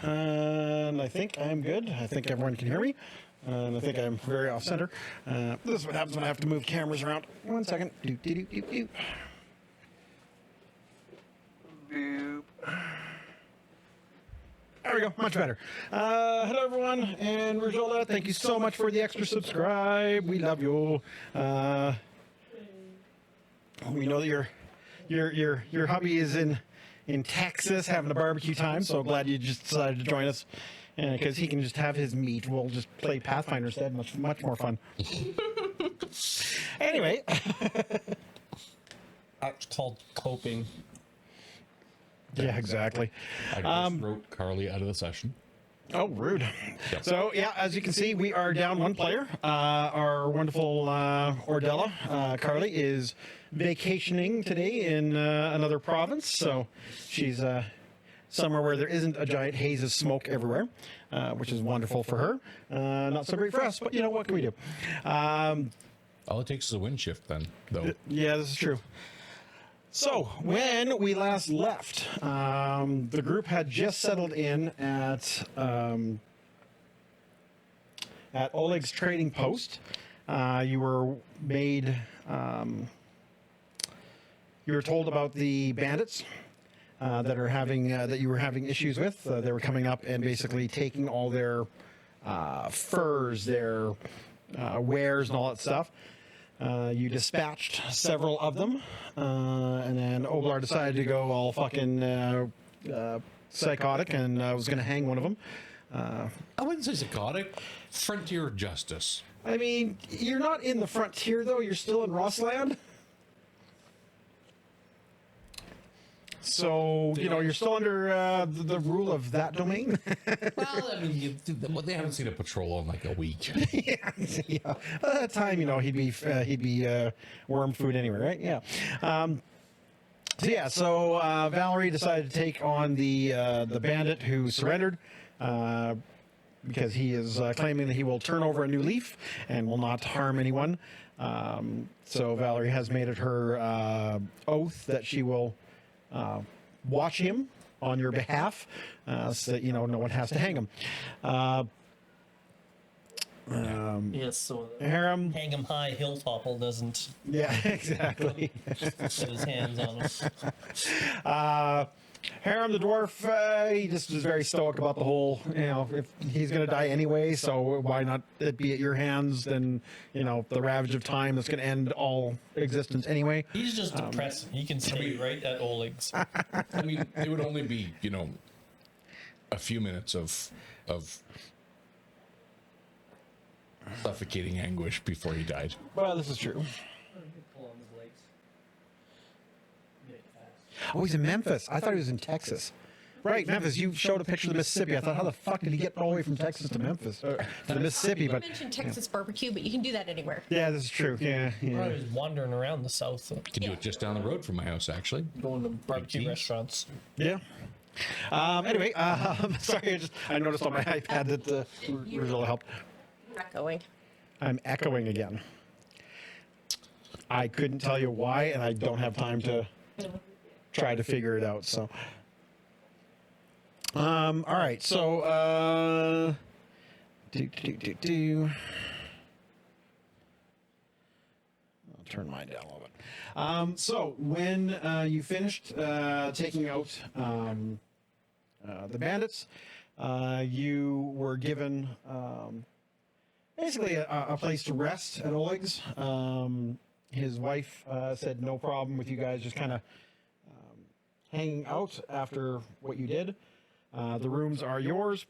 And I think I'm good. I think everyone can hear me. And I think I'm very off center. This is what happens when I have to move cameras around. 1 second. Doop, doop, doop, doop, doop. Boop. There we go. Much better. Hello, everyone. And Rajola, thank you so much for the extra subscribe. We love you. We know that your hubby is in Texas having a barbecue time, so glad you just decided to join us. Because he can just have his meat. We'll just play Pathfinder instead. Much more fun. Anyway. That's called coping. Yeah, exactly. I just wrote Carly out of the session. Oh, rude. Yep. So, yeah, as you can see, we are down one player. Our wonderful Ordella, Carly, is vacationing today in another province. So she's somewhere where there isn't a giant haze of smoke everywhere, which is wonderful for her. Not so great for us, but, you know, what can we do? All it takes is a wind shift then, though. Yeah, this is true. So, when we last left, the group had just settled in at Oleg's trading post. You were made... you were told about the bandits that are having that you were having issues with. They were coming up and basically taking all their furs, their wares, and all that stuff. You dispatched several of them, and then Oblar decided to go all fucking psychotic and was going to hang one of them. I wouldn't say psychotic. Frontier justice. I mean, you're not in the frontier, though. You're still in Rossland. So, you know, you're still under the rule of that domain. Well, I mean, they haven't seen a patrol in like a week. Yeah. By that time, you know, he'd be worm food anyway, right? Yeah. So Valerie decided to take on the bandit who surrendered because he is claiming that he will turn over a new leaf and will not harm anyone. So Valerie has made it her oath that she will watch him on your behalf, so that, you know, no one has to hang him. Yes, so Harem. hang him high, hill topple doesn't Yeah, exactly. put his hands on him. Harem the dwarf, he just is very stoic about the whole, you know, if he's going to die anyway, so why not it be at your hands than, you know, the ravage of time that's going to end all existence anyway. He's just depressing. He can stay right at Oleg's. I mean, it would only be, you know, a few minutes of suffocating anguish before he died. Well, this is true. Oh, he's in Memphis. I thought he was in Texas. Right, Memphis. You showed a picture of the Mississippi. I thought, how the fuck did he get all the way from Texas to Memphis? To the Mississippi, You but... mentioned Texas barbecue, but you can do that anywhere. Yeah, this is true. Yeah. I was wandering around the south, Can do it just down the road from my house, actually. going to barbecue restaurants. Yeah. Anyway, sorry, I noticed on my iPad that Rizzola helped. Echoing. I'm echoing again. I couldn't tell you why, and I don't have time to try to figure it out. So, all right. So, I'll turn mine down a little bit. So, when you finished taking out the bandits, you were given basically a place to rest at Oleg's. His wife said no problem with you guys just kind of hanging out after what you did. The rooms are yours.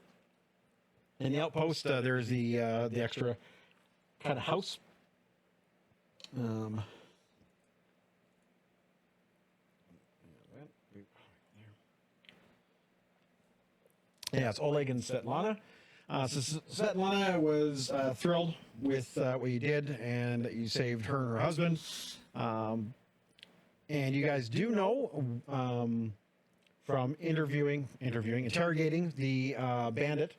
In the outpost, there's the extra kind of house. Yeah, it's Oleg and Svetlana. So Svetlana was thrilled with what you did and that you saved her and her husband. And you guys do know from interrogating the bandit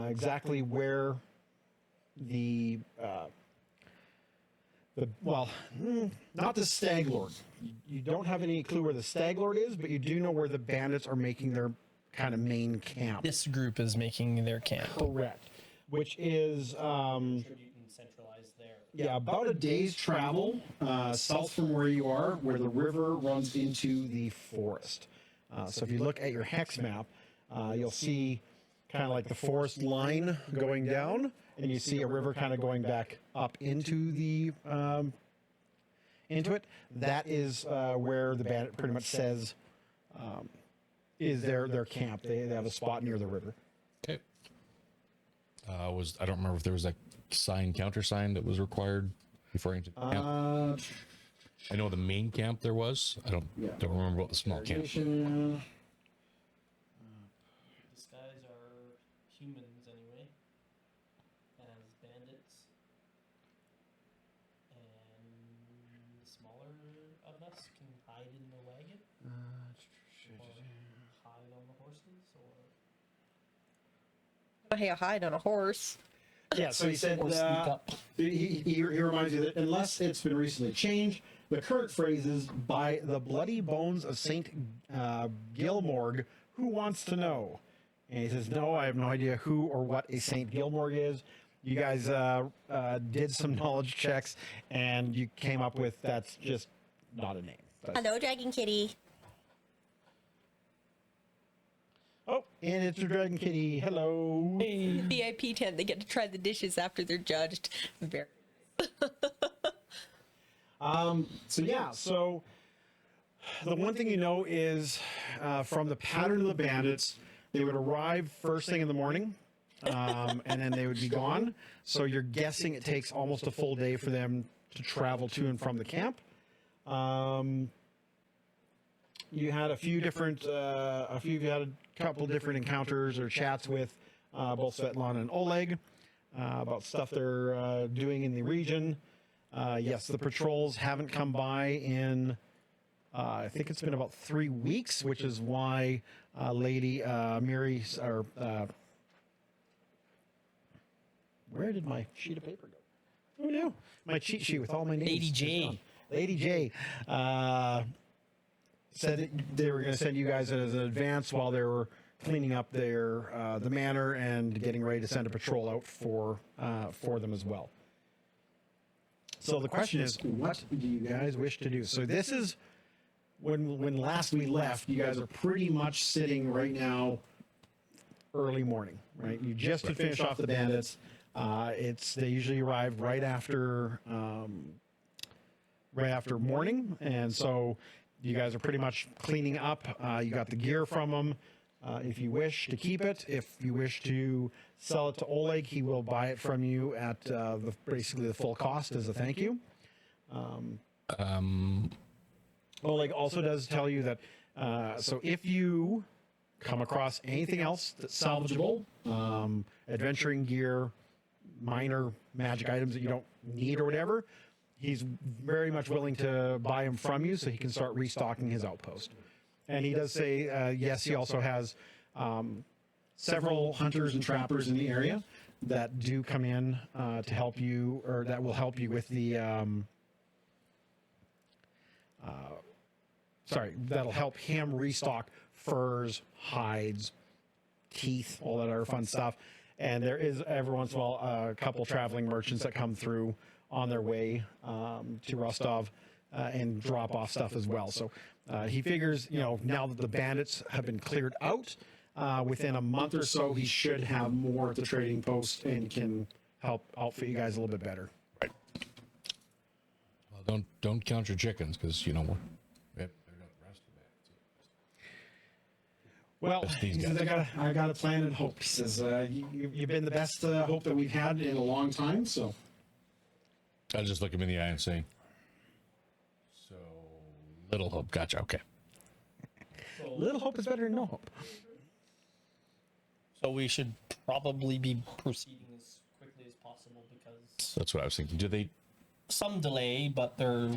exactly where the not the Stag Lord. You don't have any clue where the Stag Lord is, but you do know where the bandits are making their kind of main camp. This group is making their camp. Correct. Which is Centralized there. yeah, about a day's travel south from where you are, where the river runs into the forest. So if you look at your hex map, you'll see kind of like the forest line going down, and you see a river kind of going back up into the into it. That is where the bandit pretty much says is their camp. They have a spot near the river. Okay. I don't remember if there was a countersign that was required before into the camp. I know the main camp there was. I don't remember what the small camp. These guys are humans anyway, as bandits, and the smaller of us can hide in the wagon, or hide on the horses, or Hey, hide on a horse. Yeah, so he said or sneak up. he reminds you that unless it's been recently changed, the current phrase is by the bloody bones of Saint Gilmorg. Who wants to know? And he says, no, I have no idea who or what a Saint Gilmorg is. You guys did some knowledge checks, and you came up with that's just not a name. Hello, Dragon Kitty. Oh, and it's a Dragon Kitty. Hello. VIP tent. They get to try the dishes after they're judged. Very. So the one thing you know is from the pattern of the bandits, they would arrive first thing in the morning, and then they would be gone. So you're guessing it takes almost a full day for them to travel to and from the camp. You had a couple different encounters or chats with both Svetlana and Oleg about stuff they're doing in the region. Yes, the patrols haven't come by in, I think it's been about 3 weeks, which is why Lady Miri, or where did my sheet of paper go? Who knew? My cheat sheet with all my names. Lady J. is gone. Lady J said that they were going to send you guys as an advance while they were cleaning up their the manor and getting ready to send a patrol out for them as well. So the question is, what do you guys wish to do? So this is when last we left, you guys are pretty much sitting right now early morning, right? You just to finish off the bandits. They usually arrive right after morning, and so you guys are pretty much cleaning up. You got the gear from them. If you wish to keep it, if you wish to sell it to Oleg, he will buy it from you at basically the full cost as a thank you. Oleg also does tell you that so if you come across anything else that's salvageable, adventuring gear, minor magic items that you don't need or whatever, he's very much willing to buy them from you so he can start restocking his outpost. And he does say, yes, he also has several hunters and trappers in the area that do come in to help you, or that will help you with the, that'll help him restock furs, hides, teeth, all that other fun stuff. And there is every once in a while a couple traveling merchants that come through on their way to Rostov and drop off stuff as well. So he figures, now that the bandits have been cleared out, within a month or so, he should have more at the trading post and can help outfit you guys a little bit better. Right. Well, don't count your chickens because they're not the rest of that. Well, Just these he says, guys. I got a plan and hope. He says, you've been the best hope that we've had in a long time. So I'll just look him in the eye and say, so little hope. Gotcha. Okay. little hope is better than no hope. So we should probably be proceeding as quickly as possible because That's what I was thinking. Do they? some delay, but they're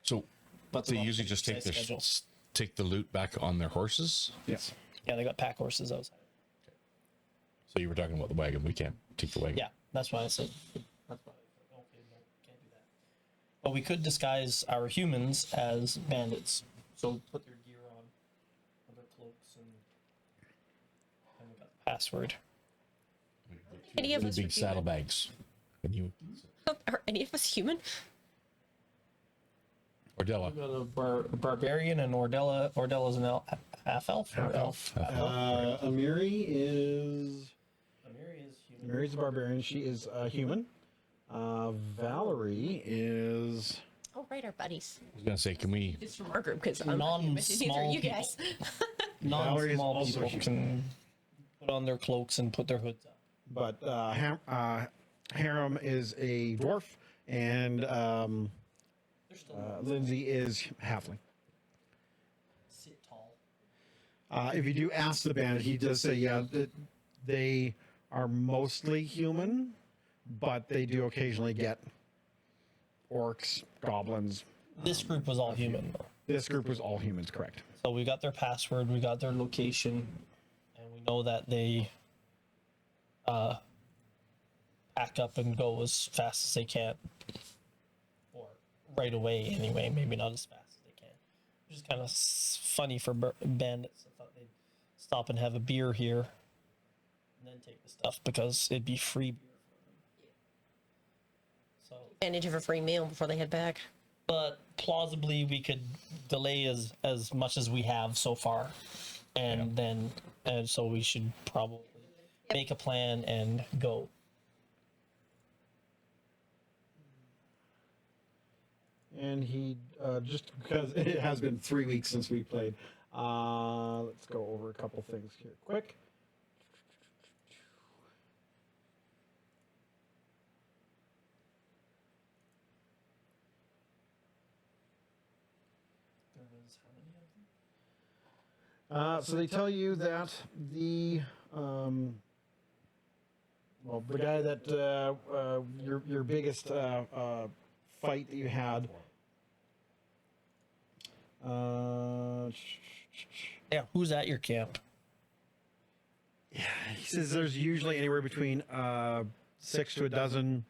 So But they they're on usually the just take precise schedule. take the loot back on their horses. Yes. yeah, they got pack horses outside. So you were talking about the wagon. We can't take the wagon. Yeah, that's why I said. That's why I said, okay, no, can't do that. But we could disguise our humans as bandits. So put their gear on, their cloaks, and And we got the password. Any of Really us big are human. saddlebags. And you, Are any of us human? Ordella. We got a barbarian, and Ordella's an half elf. Or elf. Amiri is Amiri is human. Amiri's a barbarian. She is human. Valerie is. Oh, right, our buddies. I was gonna say, can we? Just from our group, because I'm not human. These are Non-small you people. guys. Valerie is Non-small also people can put on their cloaks and put their hoods up. But Harem is a dwarf, and They're still Lindsay is halfling. sit tall. If you do ask the bandit, he does say, yeah, that they are mostly human, but they do occasionally get orcs, goblins. This group was all human, though. This group was all humans, correct? So we got their password, we got their location, and we know that they pack up and go as fast as they can. Or right away, anyway. Maybe not as fast as they can. Which is kind of funny for bandits. I thought they'd stop and have a beer here and then take the stuff because it'd be free beer for them. So, Advantage of a free meal before they head back. but plausibly we could delay as much as we have so far, and then so we should probably make a plan and go. And he, just because it has been 3 weeks since we played, let's go over a couple things here quick. There was how many of them? So they tell you that the well, the guy that your biggest fight that you had. Yeah, who's at your camp? He says there's usually anywhere between 6 to a dozen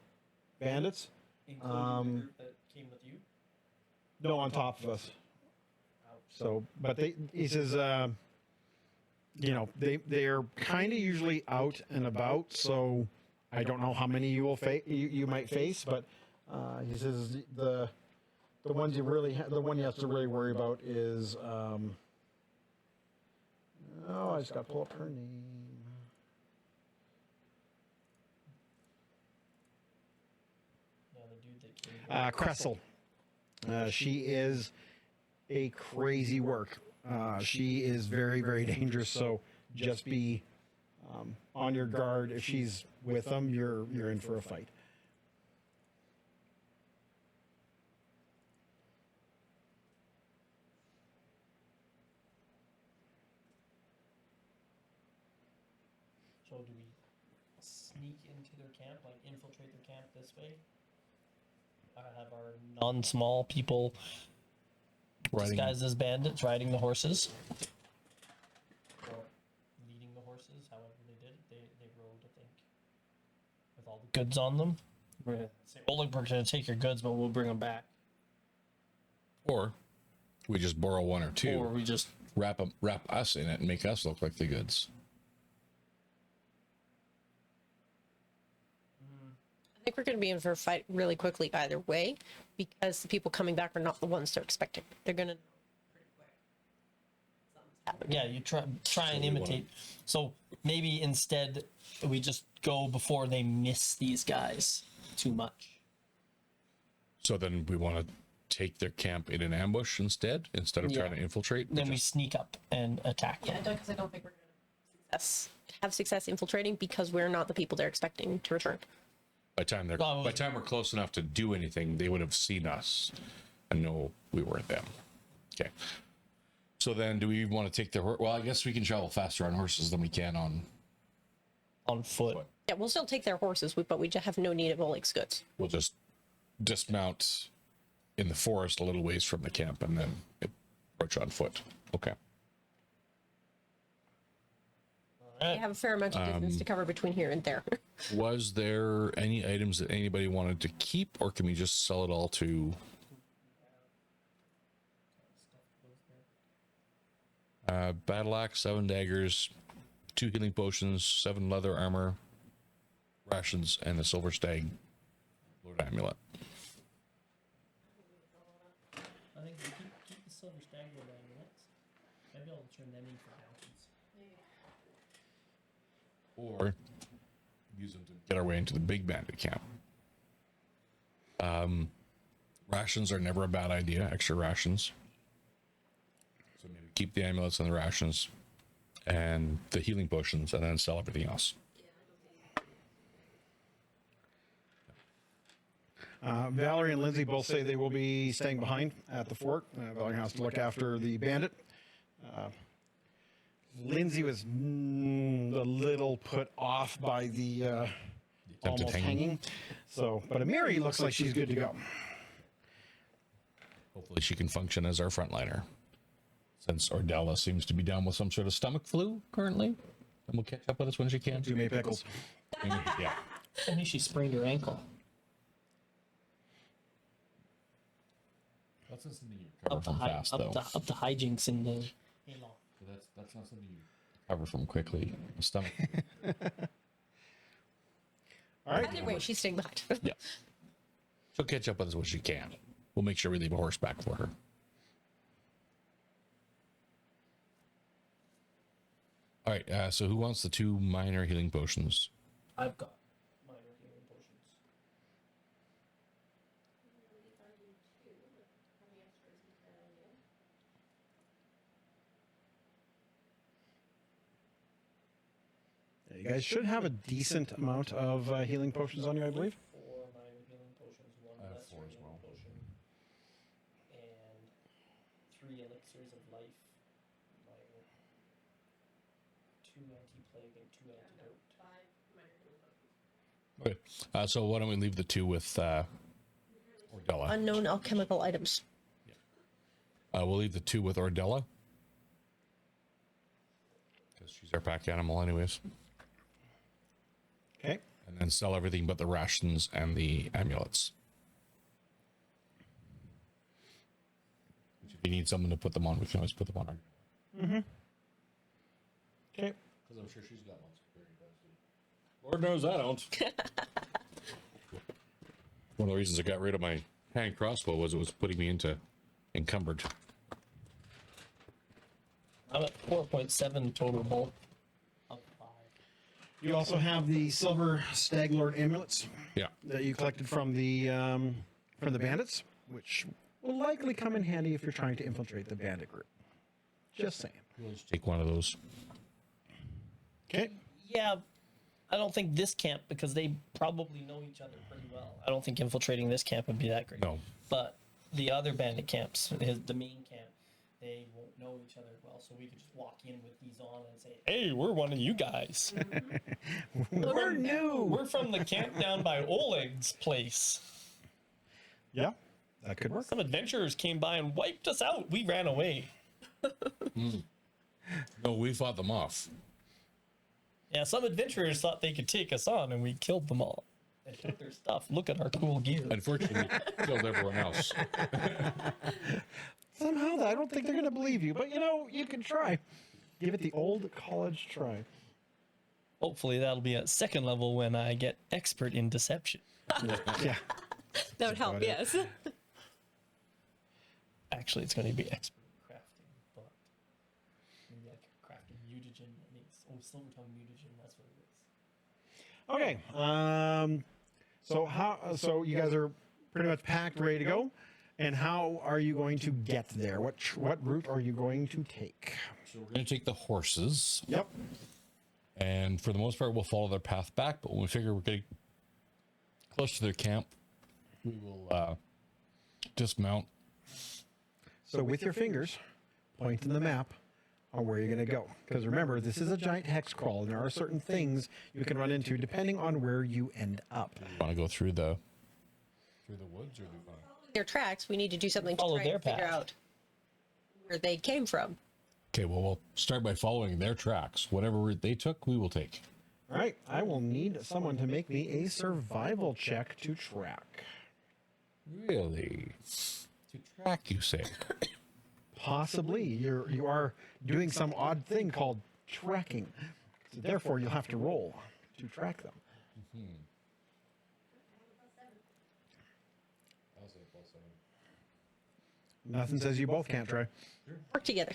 bandits. Including the group that came with you? No, on top of us. So, but he says, you know, they're kind of usually out and about. So, I don't know how many you will you might face, but he says the ones you really the one you have to really worry about is oh, I just got to pull up her name. Yeah, the dude that came. Cressel. She is a crazy work. She is very, very dangerous. So just be on your guard. If she's with them, you're in for a fight. So do we sneak into their camp, like infiltrate their camp this way? Have our non-small people disguised as bandits riding the horses? Or leading the horses, however they did it. They rode, I think, with all the goods on them. We're gonna say, well, look, we're gonna take your goods, but we'll bring them back. Or we just borrow one or two, Or we just wrap us in it and make us look like the goods. I think we're going to be in for a fight really quickly either way, because the people coming back are not the ones they're expecting. They're going to know pretty quick something's happened. yeah, you try and we wanna- imitate. So maybe instead we just go before they miss these guys too much. So then we want to take their camp in an ambush instead of trying to infiltrate. Then we sneak up and attack them. Yeah, because I don't think we're going to have success infiltrating, because we're not the people they're expecting to return. by the time we're close enough to do anything, they would have seen us and know we weren't them. Okay. So then, do we want to take their horse? Well, I guess we can travel faster on horses than we can on foot. Yeah, we'll still take their horses, but we just have no need of Oleg's goods. We'll just dismount in the forest a little ways from the camp and then approach on foot. Okay. We have a fair amount of distance to cover between here and there. Was there any items that anybody wanted to keep, or can we just sell it all to? Battle axe, 7 daggers, 2 healing potions, 7 leather armor, rations, and a silver stag Lord amulet. I think we keep the silver staggered amulets. Maybe I'll turn them in for bounties. Or use them to get our way into the big bandit camp. Rations are never a bad idea, extra rations. So maybe keep the amulets and the rations and the healing potions and then sell everything else. Valerie and Lindsay both say they will be staying behind at the fort. Valerie has to look after the bandit. Lindsay was a little put off by the Attempted almost hanging. So, but Amiri looks like she's good to go. Hopefully she can function as our frontliner. Since Ordella seems to be down with some sort of stomach flu currently. And we'll catch up with us when she can. Too many pickles. Yeah. I think she sprained her ankle. That's not something you recover from fast, though. Up to hijinks in the Halo. That's not something you recover from quickly. The stomach. All right. Either way, she's staying behind. Yeah. She'll catch up with us when she can. We'll make sure we leave a horse back for her. All right. So who wants the 2 minor healing potions? I've got minor healing potions. You guys should have a decent amount of healing potions on you, I believe. 4 minor healing potions, 1 I have lesser 4 as healing well. potion, and 3 elixirs of life, minor, 2 anti-plague, and 2 antidote. Okay. So why don't we leave the 2 with Ordella? Unknown alchemical items. We'll leave the 2 with Ordella. Because she's our pack animal anyways. Okay. And then sell everything but the rations and the amulets. Which if you need someone to put them on, we can always put them on her. Okay. Because I'm sure she's got lots of Lord knows I don't. One of the reasons I got rid of my hand crossbow was it was putting me into encumbered. I'm at 4.7 total bulk of 5. You also have the silver stag lord amulets Yeah. that you collected from the bandits, which will likely come in handy if you're trying to infiltrate the bandit group. Just saying. We'll just take one of those. Okay. Yeah, I don't think this camp, because they probably know each other pretty well. I don't think infiltrating this camp would be that great. No. But the other bandit camps, the main camp, they won't know each other well, so we could just walk in with these on and say, "Hey, we're one of you guys. We're new. We're from the camp down by Oleg's place. Yeah, that could work. Some adventurers came by and wiped us out. We ran away." No, we fought them off. Yeah, some adventurers thought they could take us on, and we killed them all and took their stuff. Look at our cool gear. Unfortunately, we killed everyone else. Somehow, I don't think they're going to believe you, but you can try. Give it the old college try. Hopefully, that'll be at 2nd level when I get expert in deception. Yeah. That would help, about it. yes. Actually, it's going to be expert in crafting, but maybe I could craft a mutagen. I mean, silver tongue mutagen. That's what it is. Okay. So you guys are pretty much packed, ready to go. And how are you going to get there? What route are you going to take? So we're going to take the horses. Yep. And for the most part, we'll follow their path back. But when we figure we're getting close to their camp, we will dismount. So with your fingers, point in the map on where you're going to go. Because remember, this is a giant hex crawl, and there are certain things you can run into depending on where you end up. Want to go through the woods, or do you want to? Their tracks, we need to do something to Follow try their and figure path. out where they came from. Okay, well, we'll start by following their tracks. Whatever route they took, we will take. All right. I will need someone to make me a survival check to track. Really? To track, you say? Possibly. You are doing some odd thing called tracking. So therefore, you'll have to roll to track them. Nothing says you both can't try. Work together.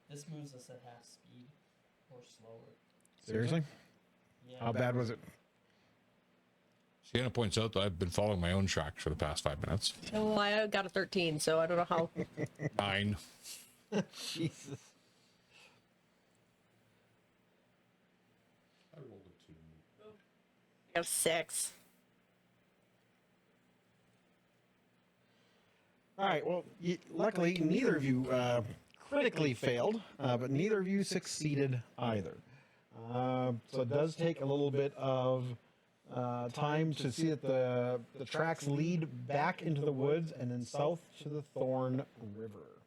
This moves us at half speed or slower. Seriously? Yeah. How bad was it? Sienna points out that I've been following my own track for the past 5 minutes. Oh, I got a 13, so I don't know how. 9. Jesus. I rolled a 2. I got a 6. All right. Well, luckily, neither of you critically failed, but neither of you succeeded either. So it does take a little bit of time to see that the tracks lead back into the woods and then south to the Thorn River.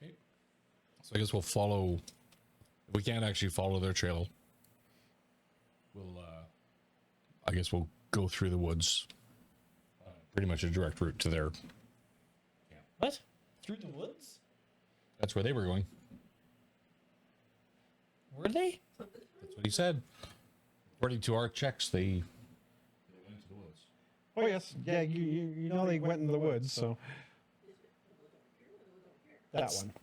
Okay. So I guess we'll follow. If we can't actually follow their trail, we'll. I guess we'll go through the woods. Pretty much a direct route to their. What? Through the woods? That's where they were going. Were they? That's what he said. According to our checks, they went into the woods. Oh yes, yeah. You know they went in the woods, so that one.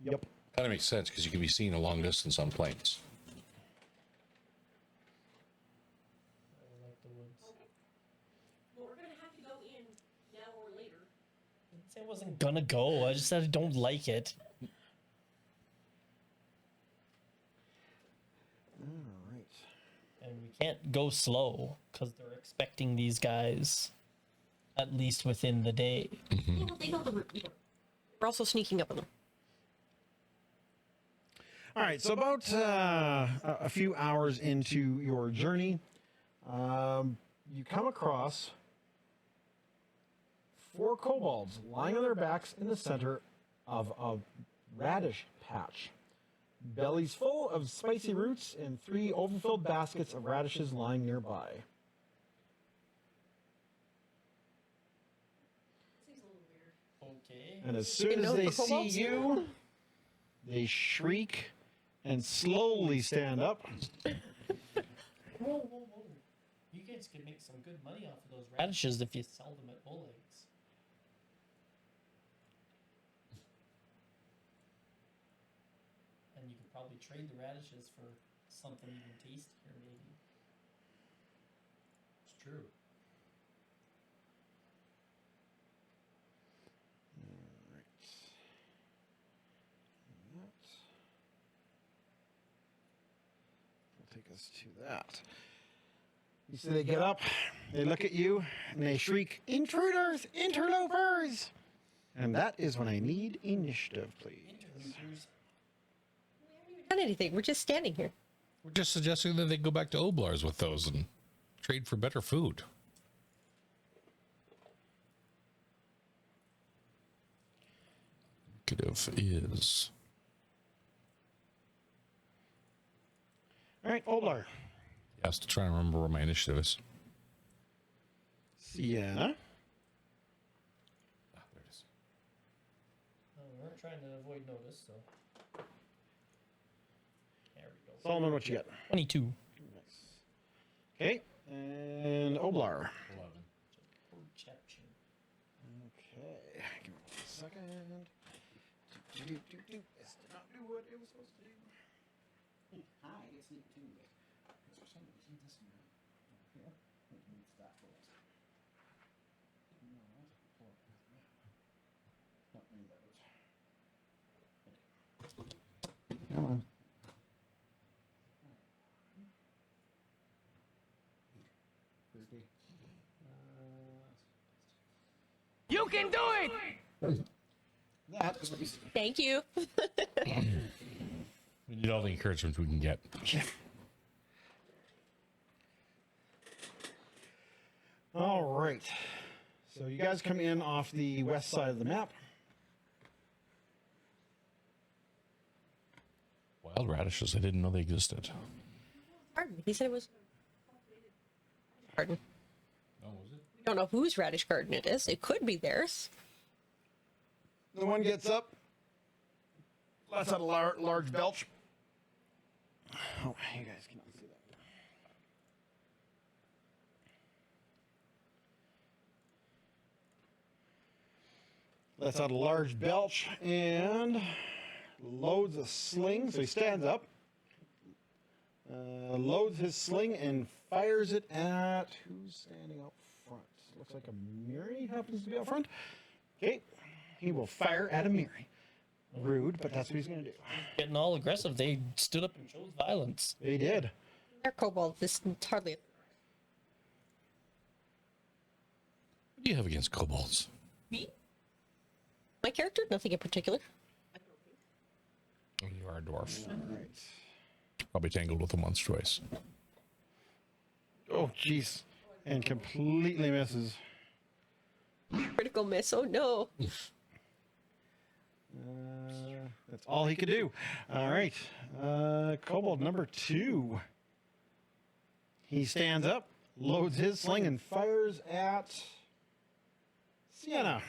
Yep. Kind of makes sense because you can be seen a long distance on planes. I like the woods. Well, we're going to have to go in now or later. I didn't say I wasn't gonna go. I just said I don't like it. All right. And we can't go slow because they're expecting these guys at least within the day. Yeah, well, they know the route. We're also sneaking up on them. All right, so about a few hours into your journey, you come across 4 kobolds lying on their backs in the center of a radish patch. Bellies full of spicy roots and 3 overfilled baskets of radishes lying nearby. Okay. And as soon You as know they the see kobolds? you, they shriek and slowly stand up. Whoa, whoa, whoa. You guys could make some good money off of those radishes if you sell them at Bull Eggs. And you could probably trade the radishes for something even tastier, maybe. It's true. We'll take us to that. You see they get up, they look at you, and they shriek, "Intruders! Interlopers!" And that is when I need initiative, please. Interlopers. We haven't even done anything. We're just standing here. We're just suggesting that they go back to Oblar's with those and trade for better food. Indicative is. All right, Oblar. He has to try and remember where my initiative is. Sienna. Ah, there it is. We weren't trying to avoid notice, so. There we go. Solomon, what you got? 22. Okay, and Oblar. 11. Perception. Okay, give me 1 second. This did not do what it was supposed to do. Hi, it's neat too. For some reason, this here, it needs that for us. Not many letters. Come on. You can do it! That is what you see. Thank you. We need all the encouragement we can get. All right. So you guys come in off the west side of the map. Wild radishes, I didn't know they existed. Garden. He said it was garden. Oh, was it? We don't know whose radish garden it is. It could be theirs. The one gets up, That's a large belch. Oh, you guys cannot see that. Lets out a large belch and loads a sling. So he stands up, loads his sling, and fires it at who's standing up front. Looks like a Miri happens to be up front. Okay, he will fire at a Miri. Rude, but that's what he's going to do. Getting all aggressive. They stood up and chose violence. They did. They're kobold. This is hardly. What do you have against kobolds? Me? My character? Nothing in particular. Oh, you are a dwarf. All right. Probably tangled with them once, twice. Oh, jeez. And completely misses. Critical miss. Oh no. That's all he could do. All right. Kobold number 2. He stands up, loads his sling, and fires at Sienna.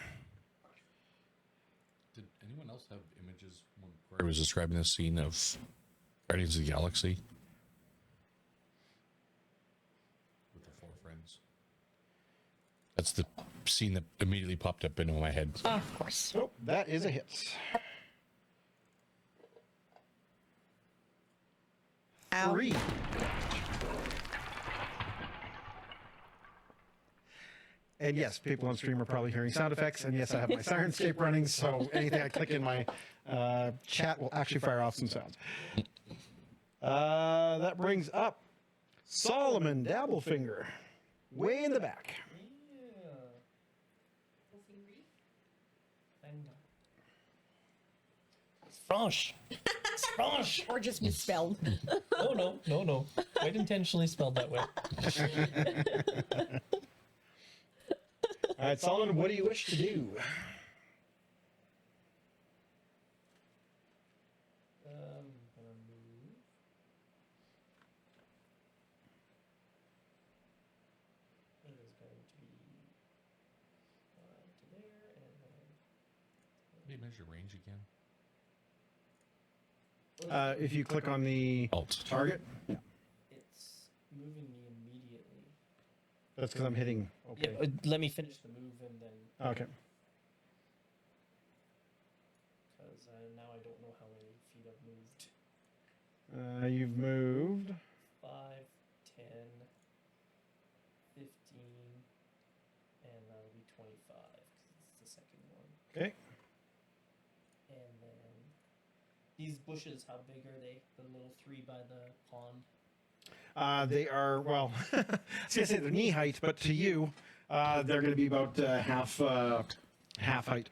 Did anyone else have images when Corey was describing the scene of Guardians of the Galaxy? With the 4 friends. That's the scene that immediately popped up into my head. Of course. Oh, that is a hit. Ow. 3. And yes, people on stream are probably hearing sound effects. And yes, I have my Sirenscape running, so anything I click in my chat will actually fire off some sounds. That brings up Solomon Dabblefinger, way in the back. Franche. It's Franche. Or just misspelled. No. Quite intentionally spelled that way. All right, Solomon, what do you wish to do? Gonna move. It is going to be to there, and then How do you measure range again? If you click on the Alt. target, it's moving me immediately. that's because I'm hitting. Okay. Yeah, let me finish the move and then. Okay. Because now I don't know how many feet I've moved. You've moved. 5, 10, 15, and that'll be 25 because it's the second one. Okay. And then these bushes, how big are they? The little 3 by the pond. They are, well, I was going to say they're knee height, but to you, they're going to be about half height.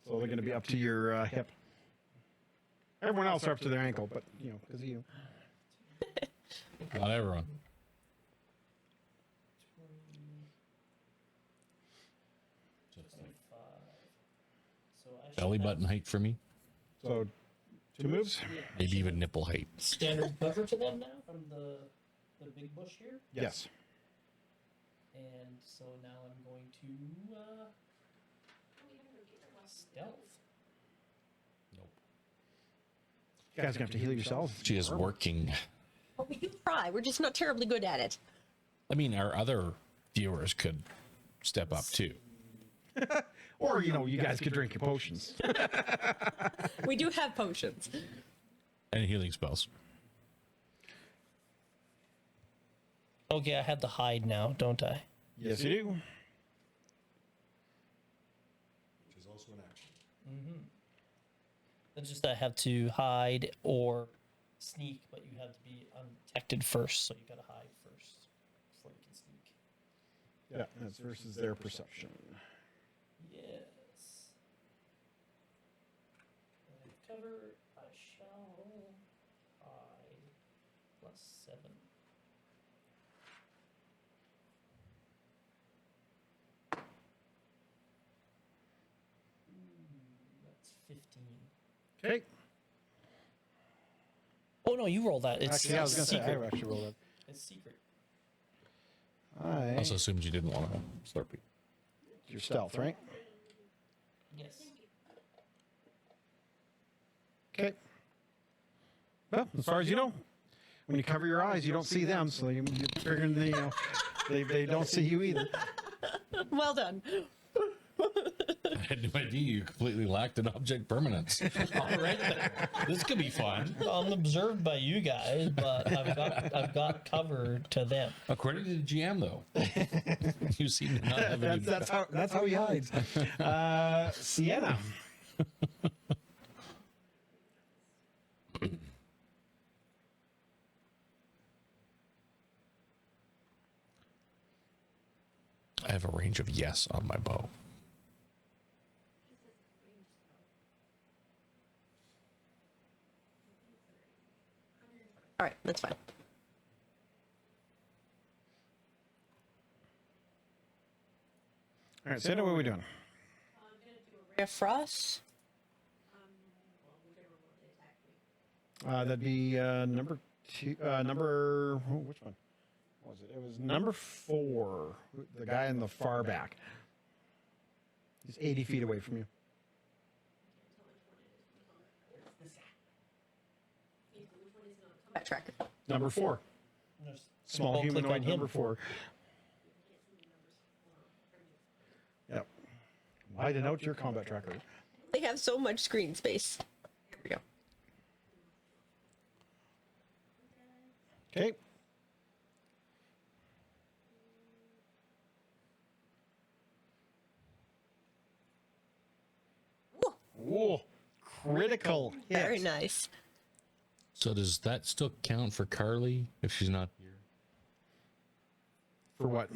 So they're going to be up to your hip. Everyone else are up to their ankle, but, because of you. Not everyone. 25. So I should Belly have button height for me. So 2 moves? Maybe even nipple height. standard cover to them now from the big bush here. Yes. And so now I'm going to stealth. Nope. You guys are going to have to heal yourselves. She is working. But we do try. We're just not terribly good at it. I mean, our other viewers could step up too. Or, you guys could drink your potions. We do have potions. And healing spells. Okay, I have the hide now, don't I? Yes, you do. Which is also an action. It's just I have to hide or sneak, but you have to be undetected first, so you gotta hide first before you can sneak. Yeah, that's versus their perception. Yes. Cover, I shall hide +7. That's 15. Okay. Oh no, you roll that. It's Actually, I was going to say, secret. I actually rolled it. It's secret. I also assumed you didn't want to Slurpee. Your stealth, right? Yes. Okay. Well, as far as you know, when you cover your eyes, you don't see them, so you're figuring they don't see you either. Well done. I had no idea you completely lacked an object permanence. All right then. This could be fun. I'm observed by you guys, but I've got cover to them. According to the GM, though, you seem to not have any. That's how he hides. Sienna. I have a range of yes on my bow. All right, that's fine. All right, Sienna, what are we doing? Ray of Frost. That'd be number two. Which one was it? It was number 4. The guy in the far back. He's 80 feet away from you. Combat tracker. Number 4. Just Small double click humanoid on him. number 4. Yep. I denote your combat tracker. They have so much screen space. Here we go. Okay. Whoa, Whoa. Critical hit. very nice. So does that still count for Carly if she's not here? For what?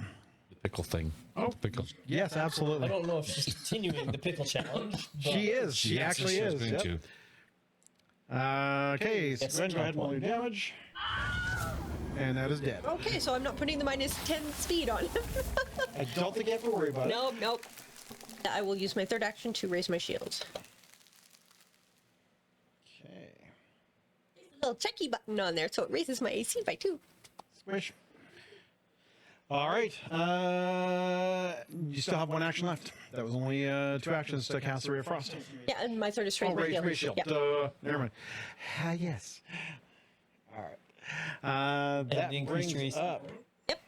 The pickle thing. Oh. Pickle. Yes, I absolutely. don't know if she's continuing the pickle challenge. But She is. She Yes, actually she was is. going Yep. to. Okay, so Yes, go ahead and top roll your one. damage. And that is dead. Okay, so I'm not putting the -10 speed on. I don't think you have to worry about it. Nope, nope. I will use my third action to raise my shields. Okay. Little checky button on there, so it raises my AC by 2. Squish. All right. You still have 1 action left. That was only 2 actions to cast the Ray of Frost. Yeah, and my third is raise Oh, my raise shield. my shield. Yeah. Never mind. Yes. All right. That increase brings your AC. up. Yep.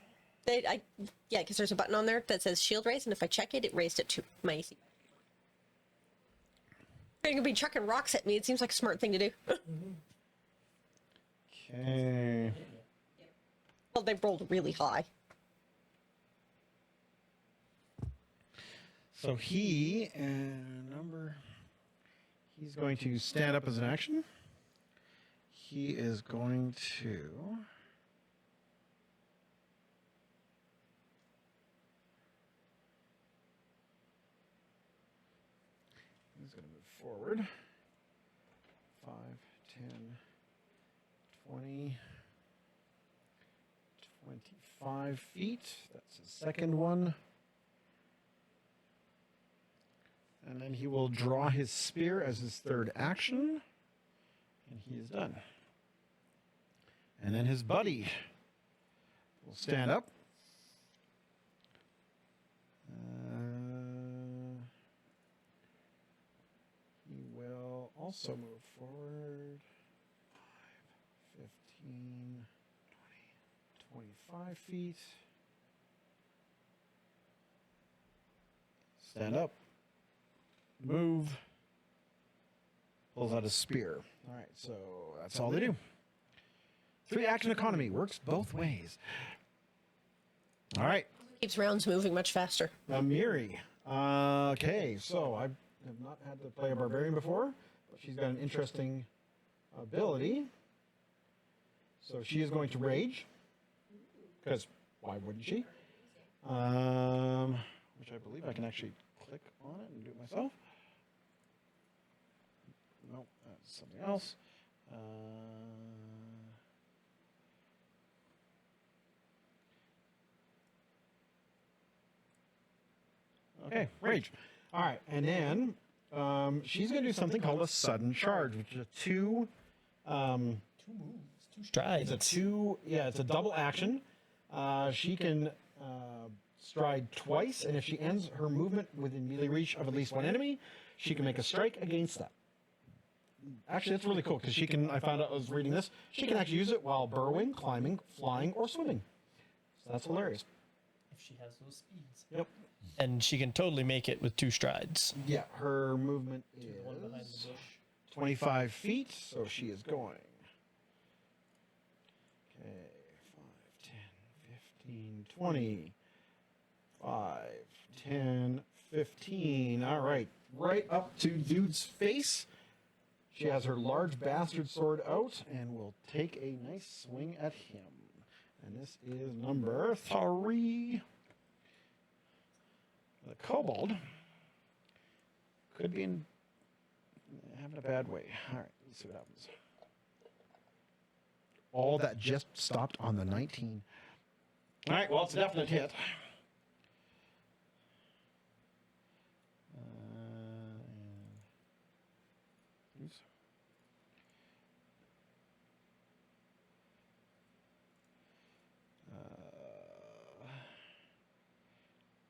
Yeah, because there's a button on there that says shield raise, and if I check it, it raised it to my AC. They're gonna be chucking rocks at me. It seems like a smart thing to do. Okay. Well, they rolled really high. So he's going to stand up as an action. He is going to move forward 5, 10, 20, 25 feet. That's his second one. And then he will draw his spear as his third action. And he is done. And then his buddy will stand up. He will also move forward 5, 15, 20, 25 feet. Stand up. Move. Pulls out a spear. All right, so that's all they do. 3 action economy works both ways. All right, Keeps rounds moving much faster. Miri. Okay, so I have not had to play a barbarian before, but she's got an interesting ability. So she is going to rage, because why wouldn't she? Which I believe I can actually click on it and do it myself. Nope, that's something else. Okay, rage. All right, and then she's going to do something called a sudden charge, which is a 2. 2 moves, 2 strides. It's a double action. She can stride twice, and if she ends her movement within melee reach of at least one enemy, she can make a strike against that. actually, it's really cool because she can. I found out I was reading this. She can actually use it while burrowing, climbing, flying, or swimming. So that's hilarious. If she has those speeds. Yep. And she can totally make it with 2 strides. Yeah, her movement The one behind the is bush. 25 feet, so she is going. Okay, 5, 10, 15, 20. 5, 10, 15. All right, right up to dude's face. She has her large bastard sword out and will take a nice swing at him. And this is number 3. The kobold could be having a bad way. All right, let's see what happens. All that just stopped on the 19. All right, well, it's a definite hit. Oops.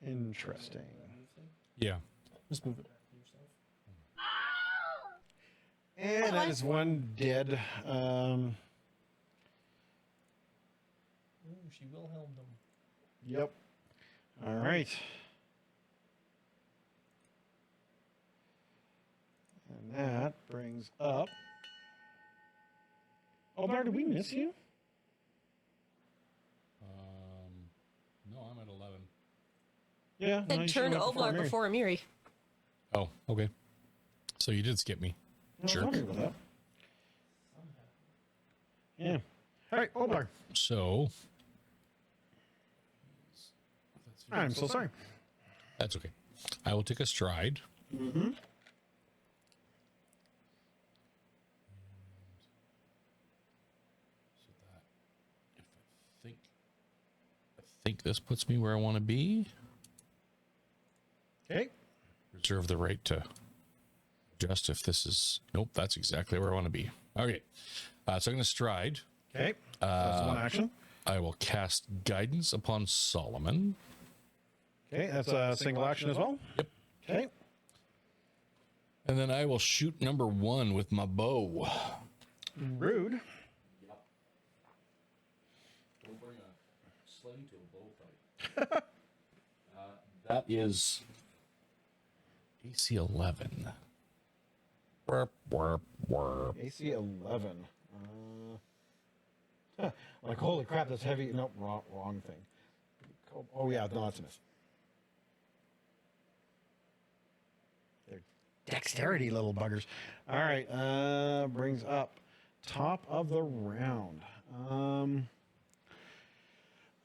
Interesting. Yeah. Just move it back to yourself. And that is one dead. Ooh, she Wilhelmed him. Yep. All right. And that brings up. Oh, Bar, did we miss you? No, I'm at 11. Yeah. no, And you turn should've went Omar Mary. before Amiri. Oh, okay. So you did skip me. I was Jerk. wondering about that. Yeah. All right, Omar. So I'm so sorry. that's okay. I will take a stride. Mm-hmm. So that if I think this puts me where I want to be. Okay. Reserve the right to adjust if this is. Nope, that's exactly where I want to be. Okay. So I'm going to stride. Okay. That's one action. I will cast guidance upon Solomon. Okay, that's a single action as well. Yep. Okay. And then I will shoot number 1 with my bow. Rude. Don't bring a sling to a bullfight. That is AC 11. Warp, warp, warp. AC 11. Like, holy crap, that's heavy. Nope, wrong thing. Oh, yeah, no, that's a miss. They're dexterity little buggers. All right, brings up top of the round.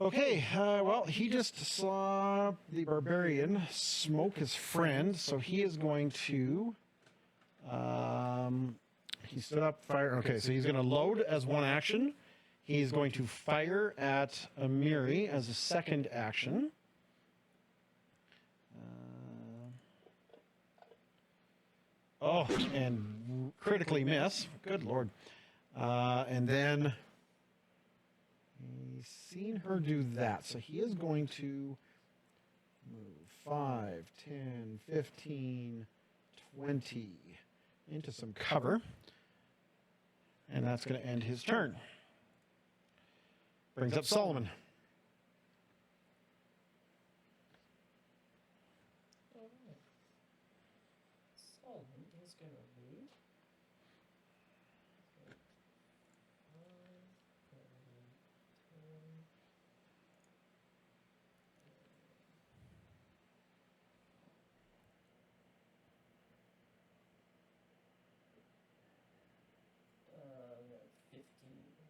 Okay, well, he just saw the barbarian smoke his friend, so he is going to. He stood up, fire. Okay, so he's going to load as one action. He's going to fire at Amiri as a second action. And critically miss. Good Lord. And then he's seen her do that. So he is going to move 5, 10, 15, 20 into some cover. And that's going to end his turn. Brings up Solomon. Alright. Solomon is gonna move. We have 15.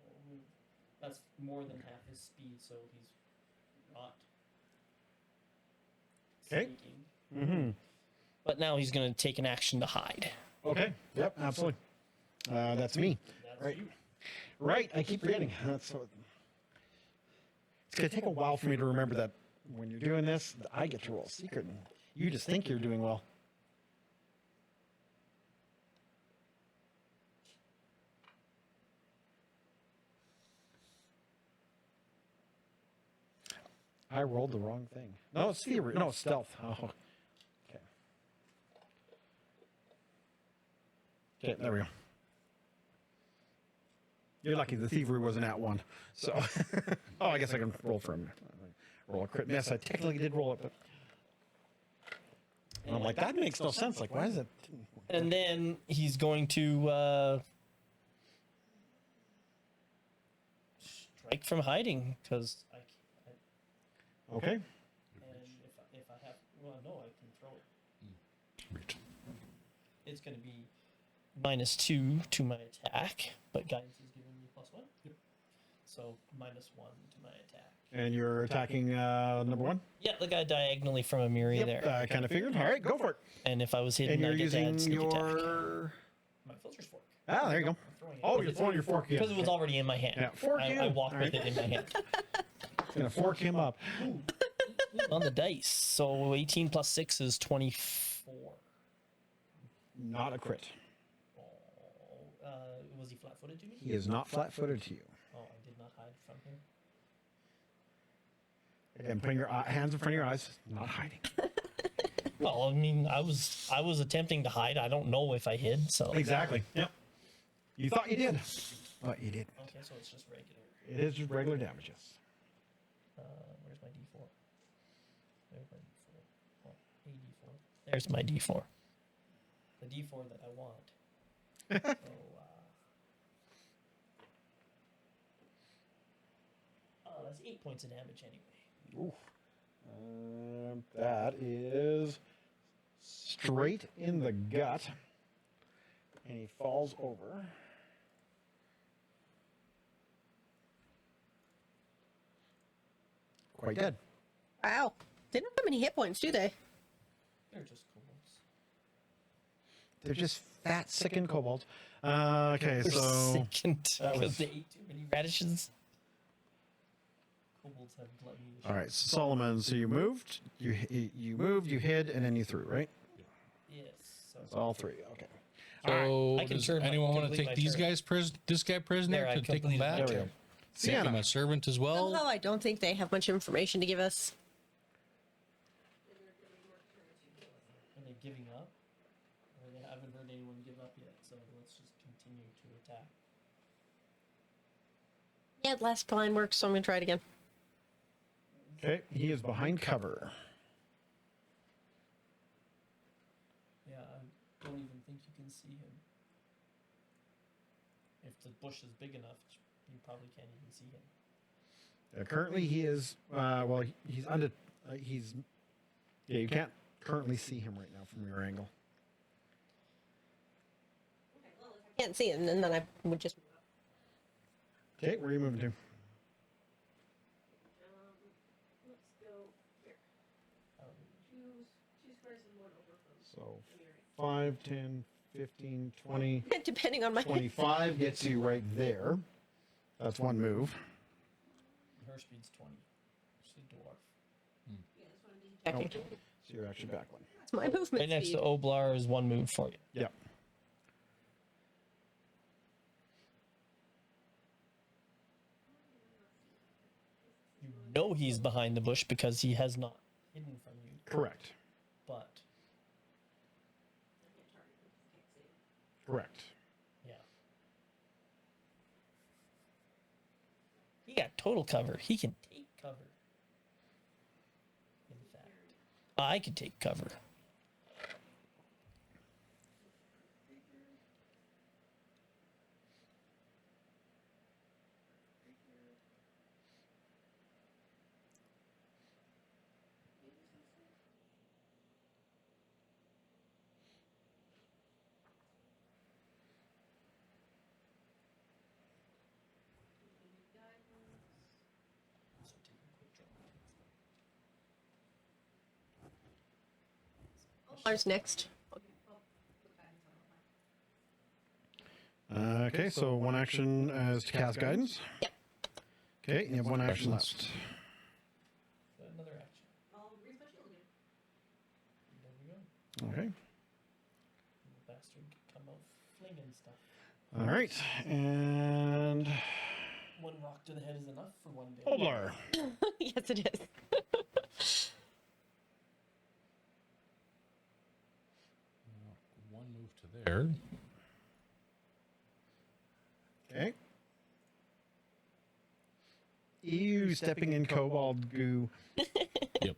We'll move. That's more than half his speed, so he's not Okay. sneaking. Mm-hmm. But now he's going to take an action to hide. Okay. Yep, absolutely. That's me. That's Right. you. Right. I keep forgetting. That's what, it's going to take a while for me to remember that when you're doing this, I get to roll secret. And you just think you're doing well. I rolled the wrong thing. No, it's theory. No, it's stealth. Oh. Okay. Okay, there we go. You're lucky the thievery wasn't at 1. So, oh, I guess I can roll for him. Roll a crit miss. I technically did roll it, but and I'm like, that makes no sense. Like, why is it? And then he's going to strike from hiding because Okay. and if I have, well, no, I can throw it. Right. It's going to be -2 to my attack, but guidance is giving me +1. Yep. So -1 to my attack. And you're attacking number 1. Yeah, the guy diagonally from Amiri there. I kind of figured. All right, go for it. And if I was hidden, And you're I get to add using sneak attack. your. My filter's fork. Ah, there you go. Throwing it Oh, because you're it's- throwing your fork. Because it was already in my hand. Yeah, fork you. I walked All with right. it in my hand. Gonna fork him up. On the dice. So 18 plus 6 is 24. Not a crit. Oh, was he flat-footed to me? He is not flat-footed to you. Oh, I did not hide from him. And putting your hands in front of your eyes, not hiding. Well, I mean, I was attempting to hide. I don't know if I hid. So Exactly. Yep. You thought you did, but you didn't. Okay, so it's just regular. It is just regular damage, yes. Where's my D4? There's my D4. Oh, a D4. There's my D4. The D4 that I want. So, oh, that's 8 points of damage anyway. Oof. That is straight in the gut. And he falls over. Quite dead. Wow. They don't have many hit points, do they? They're just kobolds. They're just fat, sickened kobolds. Okay, They're so sickened that because was- they ate too many radishes. Kobolds have gluttony issues. all right, Solomon. So you moved, you moved, you hid, and then you threw, right? Yes. So It's all 3. Okay. So, I can does turn my- anyone want to complete take my these turn. guys this guy prisoner There, I to take him completed my back? There we go. Make him Sienna. a servant as well. Somehow I don't think they have much information to give us. Are they giving up? Or they haven't heard anyone give up yet, so let's just continue to attack. Yeah, last plan works, so I'm gonna try it again. Okay, he is behind cover. Yeah, I don't even think you can see him. If the bush is big enough, you probably can't even see him. Currently, he is. Well, he's under. He's. Yeah, you can't currently see him right now from your angle. Can't see him, and then I would just. Okay, where are you moving to? Let's go here. Two squares and one over from. So 5, 10, 15, 20, Depending on my. 25 gets you right there. That's one move. Her speed's 20. She's a dwarf. Checking. Oh, so you're actually back one. That's my movement Right next speed. to Oblar is one move for you. Yeah. You know he's behind the bush because he has not hidden from you, Correct. but Correct. yeah. He got total cover. He can take cover. In fact, I could take cover. So take a quick draw. Ours next. Okay, so one action is to cast guidance. Yep. Okay, you have one action left. Another action. There we go. Okay. The bastard could come out flinging stuff. All right, and One rock to the head is enough for one day. Oblar. Yes, it is. One move to there. Okay. Ew, stepping in cobalt goo. Yep.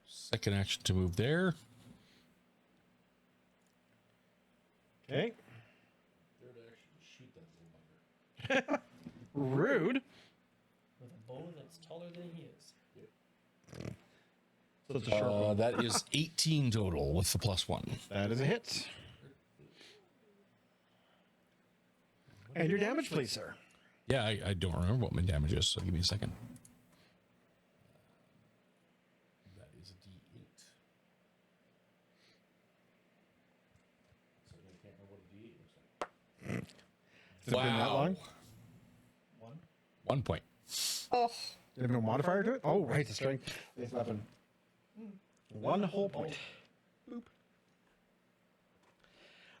Second action to move there. Okay. Third action to shoot that little bugger. Rude. With a bow that's taller than he is. So it's a short one. That is 18 total with the +1. That is a hit. And your damage, please, sir. Yeah, I don't remember what my damage is, so give me a second. That is a D8. So I can't remember what a D8 looks like. Has it been that long? 1 point. Oh, You have no modifier to it? Oh, right, the strength. Base weapon. 1 whole point. Boop.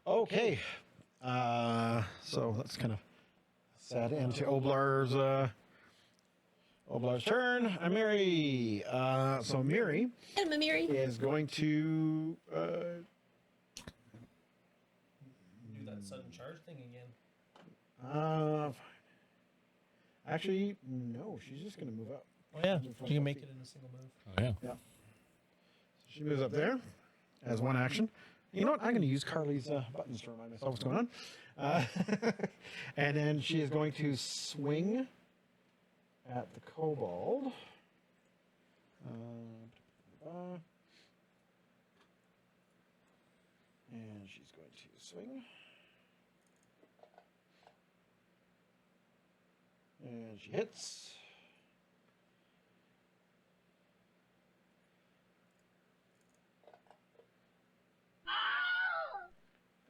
Okay. So that's kind of sad end to Oblar's turn. Miri. So Miri and Mamiri. is going to Do that sudden charge thing again. actually no, she's just going to move up. Oh yeah, you can make it in a single move. Oh, yeah. Yeah. She moves up there as one action. You know what? I'm going to use Carly's buttons to remind myself what's going on. And then she is going to swing at the kobold. And she's going to swing. And she hits.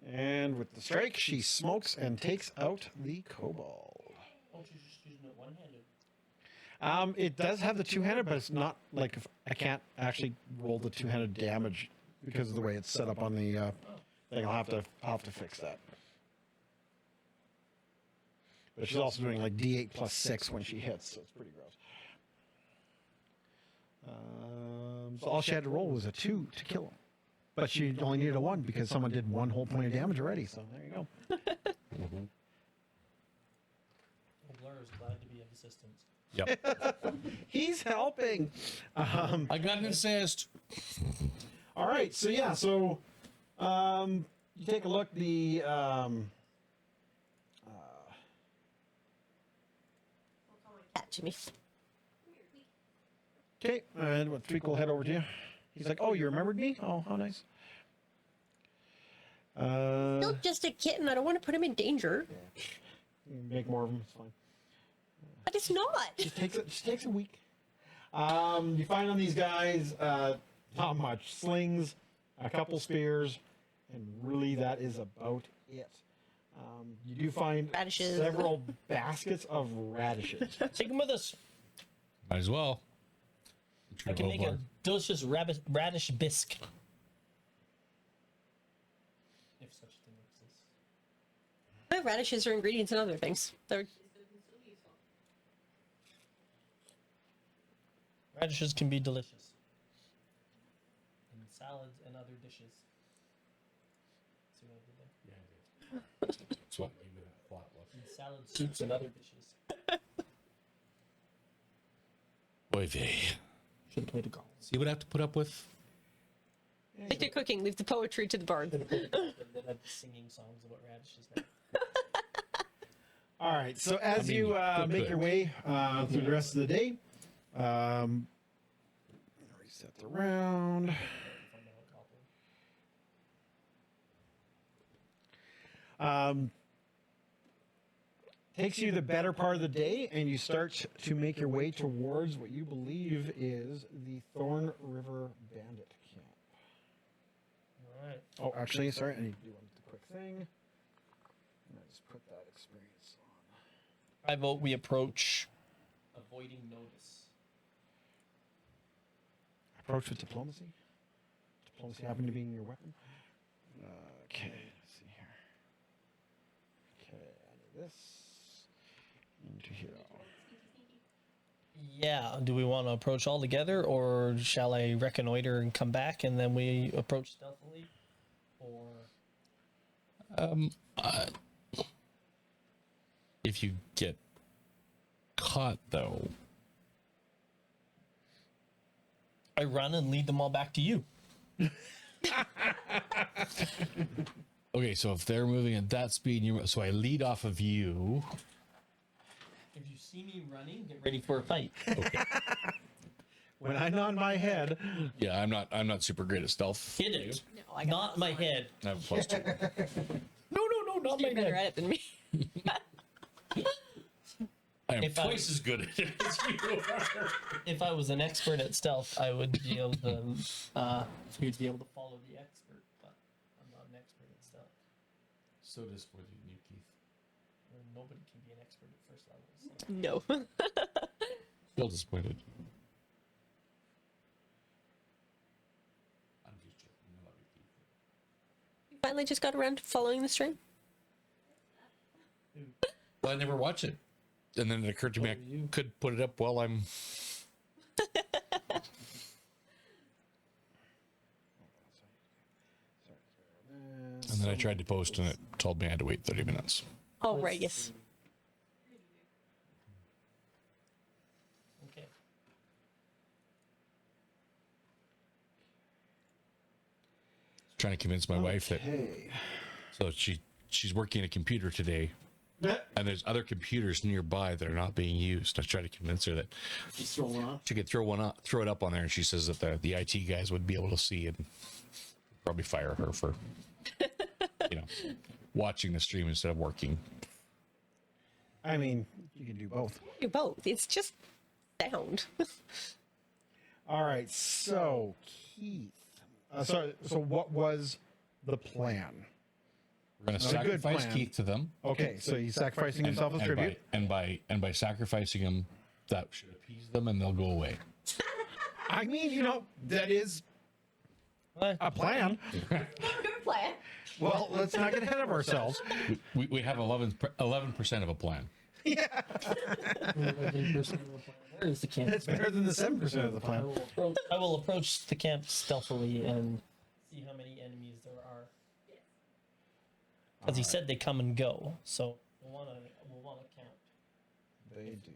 And with the strike, she smokes and takes out the kobold. Oh, she's just using it one-handed. It does have the two-handed, but it's not like I can't actually roll the two-handed damage because of the way it's set up on the thing. I'll have to fix that. But she's also doing like D8 plus 6 when she hits, so it's pretty gross. So all she had to roll was a 2 to kill him. But she only needed a 1 because someone did 1 whole point of damage already, so there you go. Blur is glad to be of assistance. Yep. He's helping. I got an assist. All right, so yeah, so you take a look. The Cat Jimmy. okay, and what Tweak will head over to you. He's like, "Oh, you remembered me? Oh, how nice." Still just a kitten. I don't want to put him in danger. Make more of them. It's fine. But it's not. Just takes a week. You find on these guys not much slings, a couple spears, and really that is about it. You do find Radishes. several baskets of radishes. Take him with us. Might as well. I can make a delicious radish bisque. If such a thing exists. My radishes are ingredients in other things. Radishes can be delicious. In salads and other dishes. See what I did there? That's what gave me that thought look. In salad soups and other dishes. Boy, vey. Should have played a golf. See what I have to put up with? Stick to cooking. Leave the poetry to the bard. Then I'd be singing songs about radishes now. All right, so as you make your way through the rest of the day, reset the round. Takes you the better part of the day, and you start to make your way towards what you believe is the Thorn River Bandit Camp. Alright. Oh, actually, sorry, I need to do one quick thing. And I just put that experience on. I vote we approach avoiding notice. Approach with diplomacy. Diplomacy happened to be your weapon. Okay, let's see here. Okay, I need this into here. Yeah. Do we want to approach all together, or shall I reconnoiter and come back and then we approach stealthily? Or If you get caught, though, I run and lead them all back to you. okay. So if they're moving at that speed, so I lead off of you. If you see me running, get ready for a fight. When I nod my head, Yeah, I'm not super great at stealth. Hit it. No, I got Not my head. I have a plus 2. No, not my You're better head. at it than me. I am If I- twice as good at it as you are. If I was an expert at stealth, I would be able to. You'd be able to follow the expert, but I'm not an expert at stealth. So disappointed in you, Keith. Nobody can be an expert at first level. So. No. Still disappointed. I'm just joking. I love you, Keith. You finally just got around to following the stream. Well, I never watch it. And then it occurred to me I could put it up while I'm. And then I tried to post and it told me I had to wait 30 minutes. Oh, right, yes. Okay. Trying to convince my wife that. hey, So she's working at a computer today. And there's other computers nearby that are not being used. I try to convince her that just throw one off. she could throw it up on there, and she says that the IT guys would be able to see and probably fire her for watching the stream instead of working. I mean, you can do both. Do both. It's just sound. All right, so Keith. So what was the plan? We're going to Not a good sacrifice plan. Keith to them, Okay, so he's sacrificing himself as tribute. by sacrificing him, that should appease them, and they'll go away. I mean, that is What? a plan. Good plan. Well, let's not get ahead of ourselves. We have 11% of a plan. Where is the camp? It's better than the 7% of the plan. I will approach the camp stealthily and see how many enemies there are. Because he said they come and go, so we'll want to count. They do.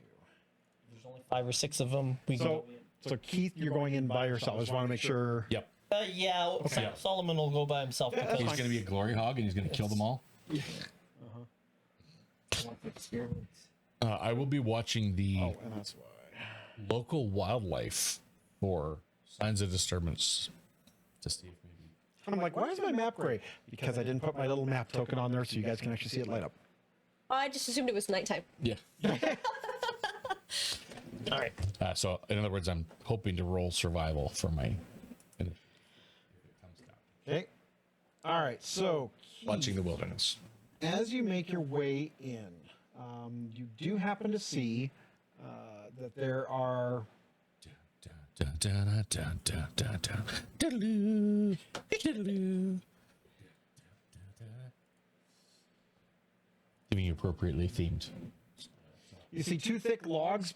There's only 5 or 6 of them. We So, go in. so Keith, you're going in by yourself. I just want to make sure. Yep. Yeah, Okay. Solomon will go by himself. Yeah, that's He's because going to be a glory hog, and he's going to kill them all. I will be watching the Oh, and that's why. local wildlife for signs of disturbance to see if maybe. And I'm like, why is my map gray? Because I didn't put my little map token on there so you guys can actually see it light up. I just assumed it was nighttime. Yeah. all right. So, in other words, I'm hoping to roll survival for my. Okay. All right. So, Keith, Watching the wilderness. as you make your way in, you do happen to see that there are. Giving you appropriately themed. You see 2 thick logs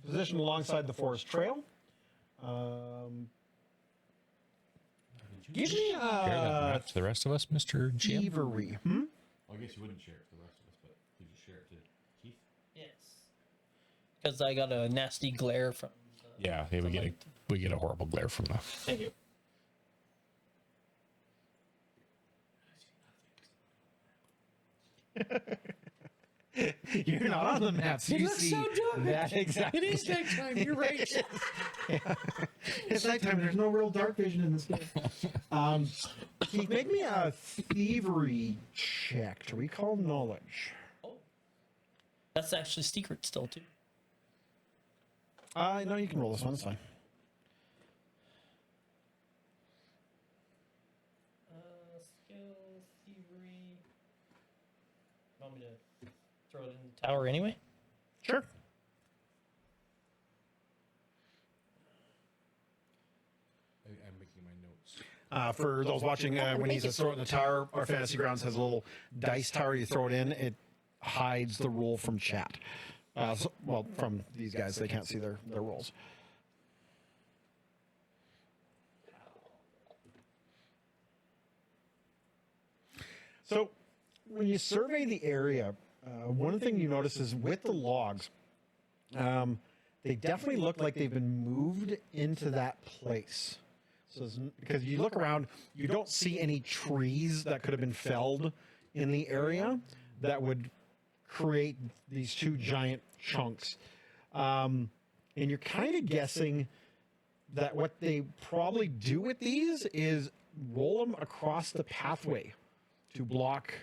positioned alongside the forest trail. Give me Share that map to the rest of us, Mr. GM. thievery. Well, I guess you wouldn't share it to the rest of us, but could you share it to Keith? Yes. Because I got a nasty glare from. Yeah, we get a horrible glare from the. Thank you. You're not on the map, so you see that exactly. It is nighttime. You're right. It's nighttime. There's no real dark vision in this game. Keith, make me a thievery check to recall knowledge. That's actually secret still too. No, you can roll this one. It's fine. Skill, thievery. Want me to throw it in the tower anyway? Sure. I'm making my notes. For those watching, when he's throw it in the tower, our Fantasy Grounds has a little dice tower. You throw it in, it hides the roll from chat. Well, from these guys, they can't see their rolls. So when you survey the area, one thing you notice is with the logs, they definitely look like they've been moved into that place. So because you look around, you don't see any trees that could have been felled in the area that would create these two giant chunks. And you're kind of guessing that what they probably do with these is roll them across the pathway to block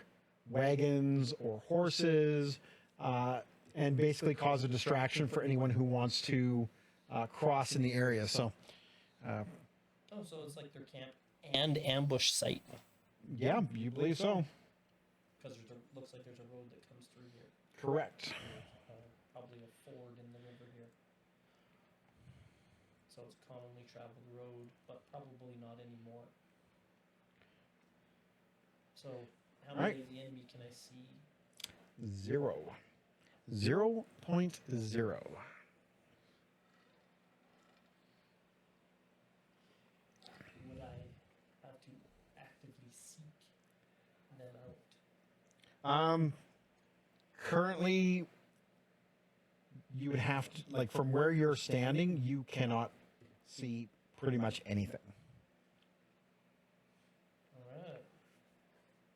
wagons or horses, and basically cause a distraction for anyone who wants to cross in the area. So, Oh, so it's like their camp and ambush site. yeah, you believe so. Because looks like there's a road that comes through here. Correct. Probably a ford in the river here. So it's commonly traveled road, but probably not anymore. So how many of the enemy can I see? 0. 0.0. Would I have to actively seek them out? Currently, you would have to, like, from where you're standing, you cannot see pretty much anything. Alright.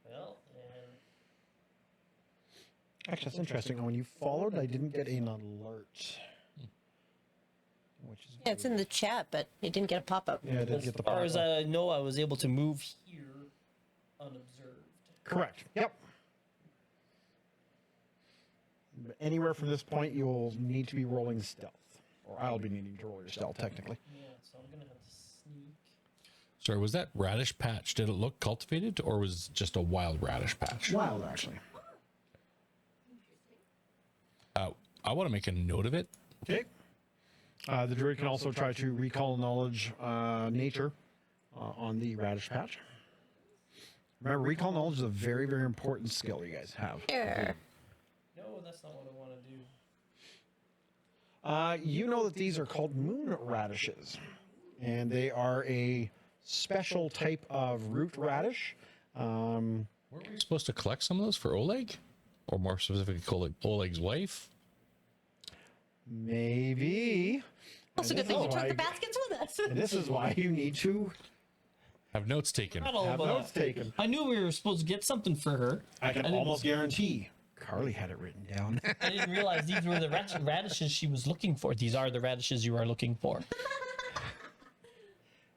Well, and Actually, that's interesting. When you followed, I didn't get an alert. Which is Yeah, it's in the chat, but it didn't get a pop-up. Yeah, I didn't as get the far as pop-up. I know, I was able to move here unobserved. Correct. Yep. But anywhere from this point, you'll need to be rolling stealth. Or I'll be needing to roll your stealth, technically. Yeah, so I'm gonna have to sneak. Sorry, was that radish patch? Did it look cultivated, or was it just a wild radish patch? Wild, actually. I want to make a note of it. Okay. The druid can also try to recall knowledge nature on the radish patch. Remember, recall knowledge is a very, very important skill you guys have. Sure. No, that's not what I want to do. You know that these are called moon radishes, and they are a special type of root radish. Weren't we supposed to collect some of those for Oleg? Or more specifically, Oleg's wife? Maybe. Also, And good thing this we is took why- the baskets with us. And this is why you need to Have notes taken. Not all have of notes that. taken. I knew we were supposed to get something for her. I can didn't- almost guarantee Carly had it written down. I didn't realize these were the radishes she was looking for. These are the radishes you are looking for.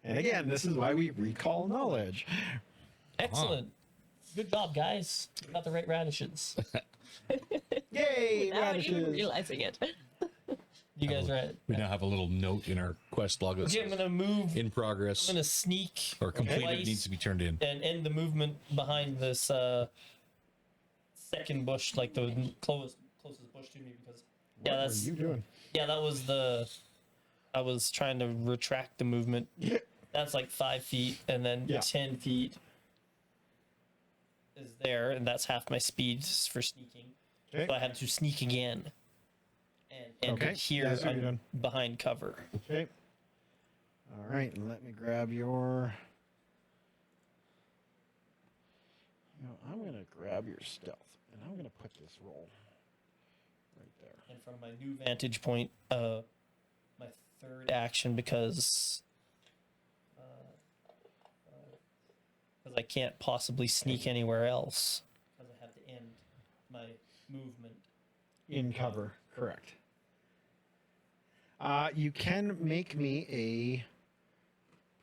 And again, this is why we recall knowledge. Excellent. Good job, guys. You got the right radishes. Yay, Now I'm even radishes! realizing it. You guys are right. We now have a little note in our quest log that Okay, I'm says gonna move. in progress I'm gonna sneak or completed twice needs to be turned in. and end the movement behind this second bush, like the closest bush to me, because What are you doing? that was the. I was trying to retract the movement. Yeah. That's like 5 feet, and then Yeah. 10 feet is there, and that's half my speed for sneaking. Okay. So I had to sneak again, and Okay. here Yeah, that's what you're I'm behind cover. Okay. All right, let me grab your. I'm going to grab your stealth, and I'm going to put this roll right there. And from my new vantage point, my third action, because I can't possibly sneak anywhere else, because I have to end my movement. In cover, correct. You can make me a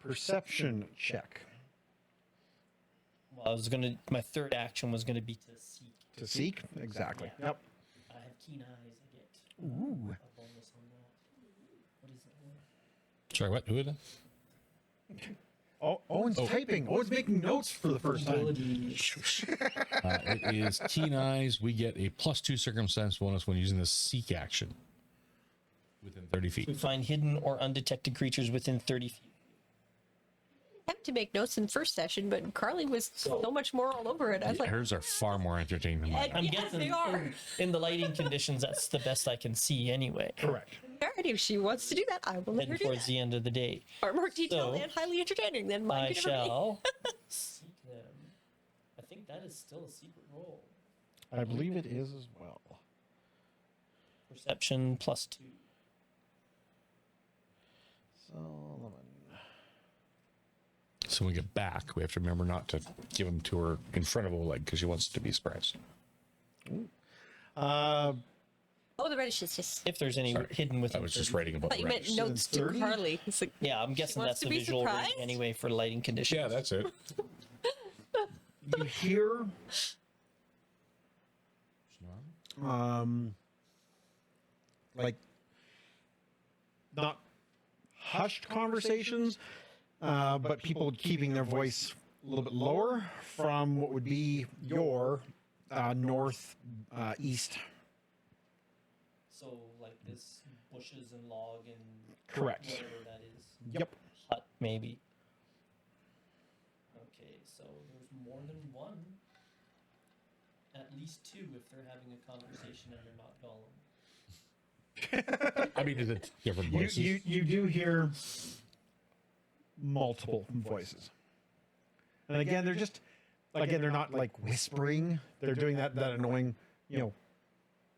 perception check Well, my third action was gonna be to seek. to seek. Exactly. Yeah. Yep. I have keen eyes. I get Ooh. a bonus on that. What is it? Sorry, what? Who is it? Oh, Owen's typing. Owen's making notes for the first time. It is keen eyes. We get a +2 circumstance bonus when using the seek action within 30 We feet. find hidden or undetected creatures within 30 feet. I'm to make notes in first session, but Carly was so much more all over it. I was like, Hers are far more entertaining than mine. I'm yes, guessing they are. in the lighting conditions, that's the best I can see anyway. Correct. Alright, if she wants to do that, I will let her And do towards that. the end of the day, Or more detailed So, and highly entertaining than mine I could ever be. shall seek them. I think that is still a secret role. I believe it is as well. Perception +2. Solomon. So when we get back, we have to remember not to give them to her in front of Oleg because she wants to be surprised. Oh, the reddish is just. If there's any Sorry. hidden within. I was just 30. writing I about thought you meant reddish. notes to 30? Carly. It's like, Yeah, I'm guessing wants that's to the be visual reading surprised? anyway for lighting conditions. Yeah, that's it. You hear like not hushed conversations, but people keeping their voice a little bit lower from what would be your north east. So like this bushes and log and Correct. whatever that is. Yep. Hut maybe. Okay, so there's more than one. At least two if they're having a conversation and they're not Gollum. I mean, is it different You, voices? you do hear multiple voices, and again they're not like whispering. They're doing that annoying,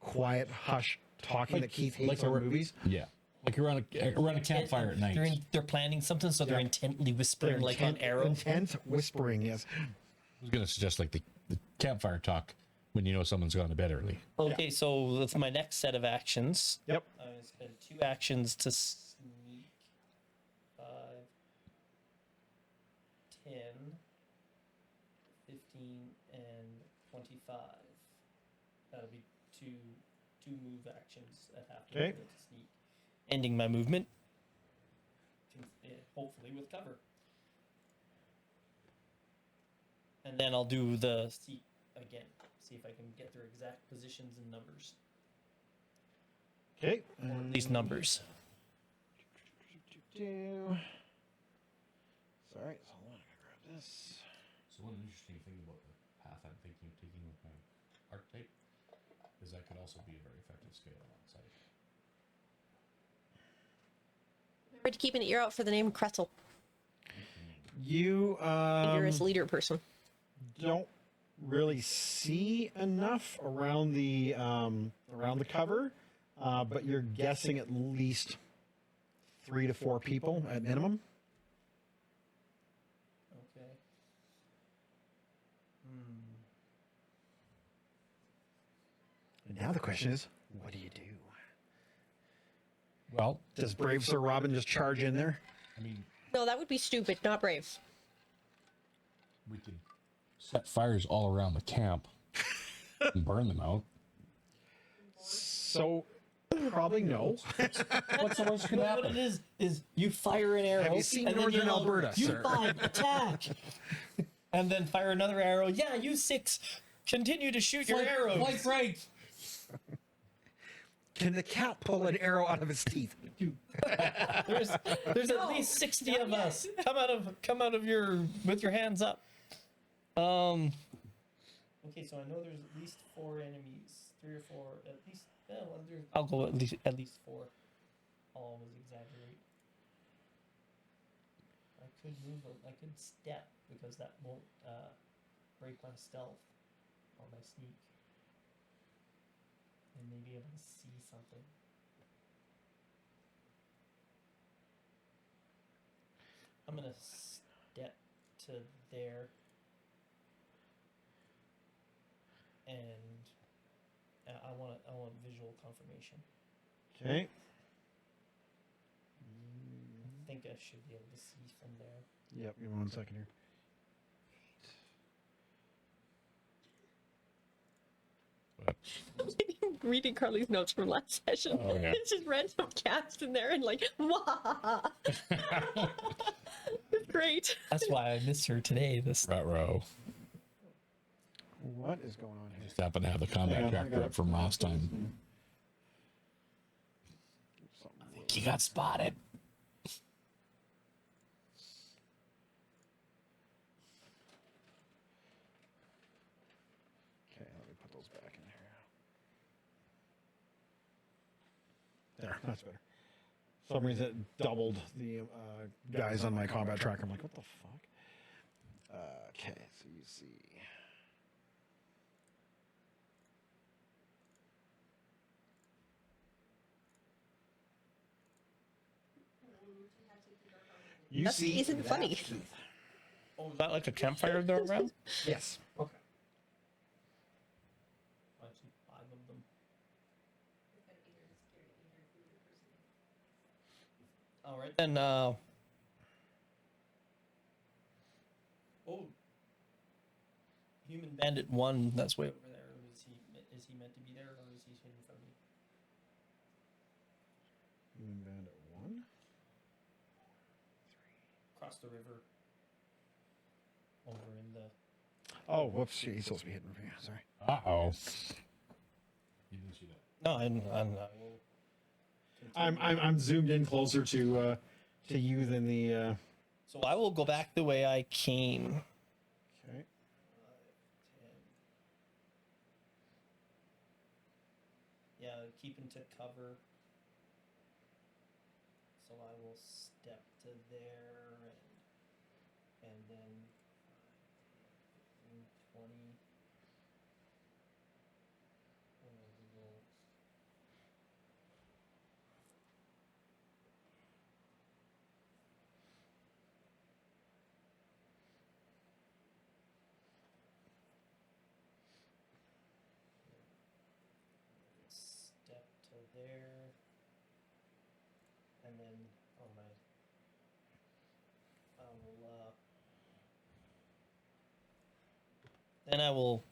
quiet hush talking that Keith hates like on movies. Yeah. Like you're on a campfire at night. They're planning something, so they're Yeah. intently whispering like on Arrow. Intent whispering, yes. I was going to suggest like the campfire talk when you know someone's gone to bed early. Okay, so with my next set of actions, Yep. I'm going to spend 2 actions to sneak 5, 10, 15, and 25. That'll be two move actions at half Okay. to sneak, ending my movement. Hopefully with cover. And then I'll do the seek again. See if I can get their exact positions and numbers. Okay. Or at least numbers. Sorry, so hold on, I gotta grab this. So one interesting thing about the path I'm thinking of taking with my archetype is that could also be a very effective scale on site. remember to keep an ear out for the name Kretzel. You You're his leader person. don't really see enough around the cover, but you're guessing at least 3 to 4 people at minimum. Okay. And now the question is, what do you do? Well, Does Brave Sir Robin just charge in there? I mean, No, that would be stupid, not brave. we could set fires all around the camp and burn them out. So probably no. What's the worst could What happen? it is you fire an arrow. Have you seen and then Northern yell, Alberta, You sir?" 5, attack! And then fire another arrow. Yeah, you 6, continue to shoot your arrows. Like right. Can the cat pull an arrow out of its teeth? There's at least 60 of us. Come out of your with your hands up. Okay, so I know there's at least 4 enemies, 3 or 4 at least. Well, I'll go at least 4. I'll always exaggerate. I could move. I could step because that won't break my stealth or my sneak, and maybe able to see something. I'm gonna step to there, and I want visual confirmation. Okay. I think I should be able to see from there. Yep, give me 1 second here. Reading Carly's notes from last session. Oh, yeah. It's just random cats in there and like, wah. It's great. That's why I missed her today. This Ruh-roh. What is going on here? Just happen to have the combat Yeah, I tractor got up from last time. you got spotted. that's better. For some reason, it doubled the guys on my combat tracker. I'm like, what the fuck? Okay, so you see. You That's see, isn't that's funny. Keith. Oh, is that like a campfire there around? Yes. Okay. I see 5 of them. All right then. Oh, Human Bandit 1. That's way over there. Is he meant to be there, or is he hidden from me? Human Bandit 1. Across the river. Over in the. Oh, whoops. He's supposed to be hidden from you. Sorry. Uh-oh. You didn't see that. No, I will. I'm zoomed in closer to you than the. So I will go back the way I came. Okay. Yeah, keep into cover. So I will step to there and then 15, 20. And then we will step to there. And then, oh my, then I will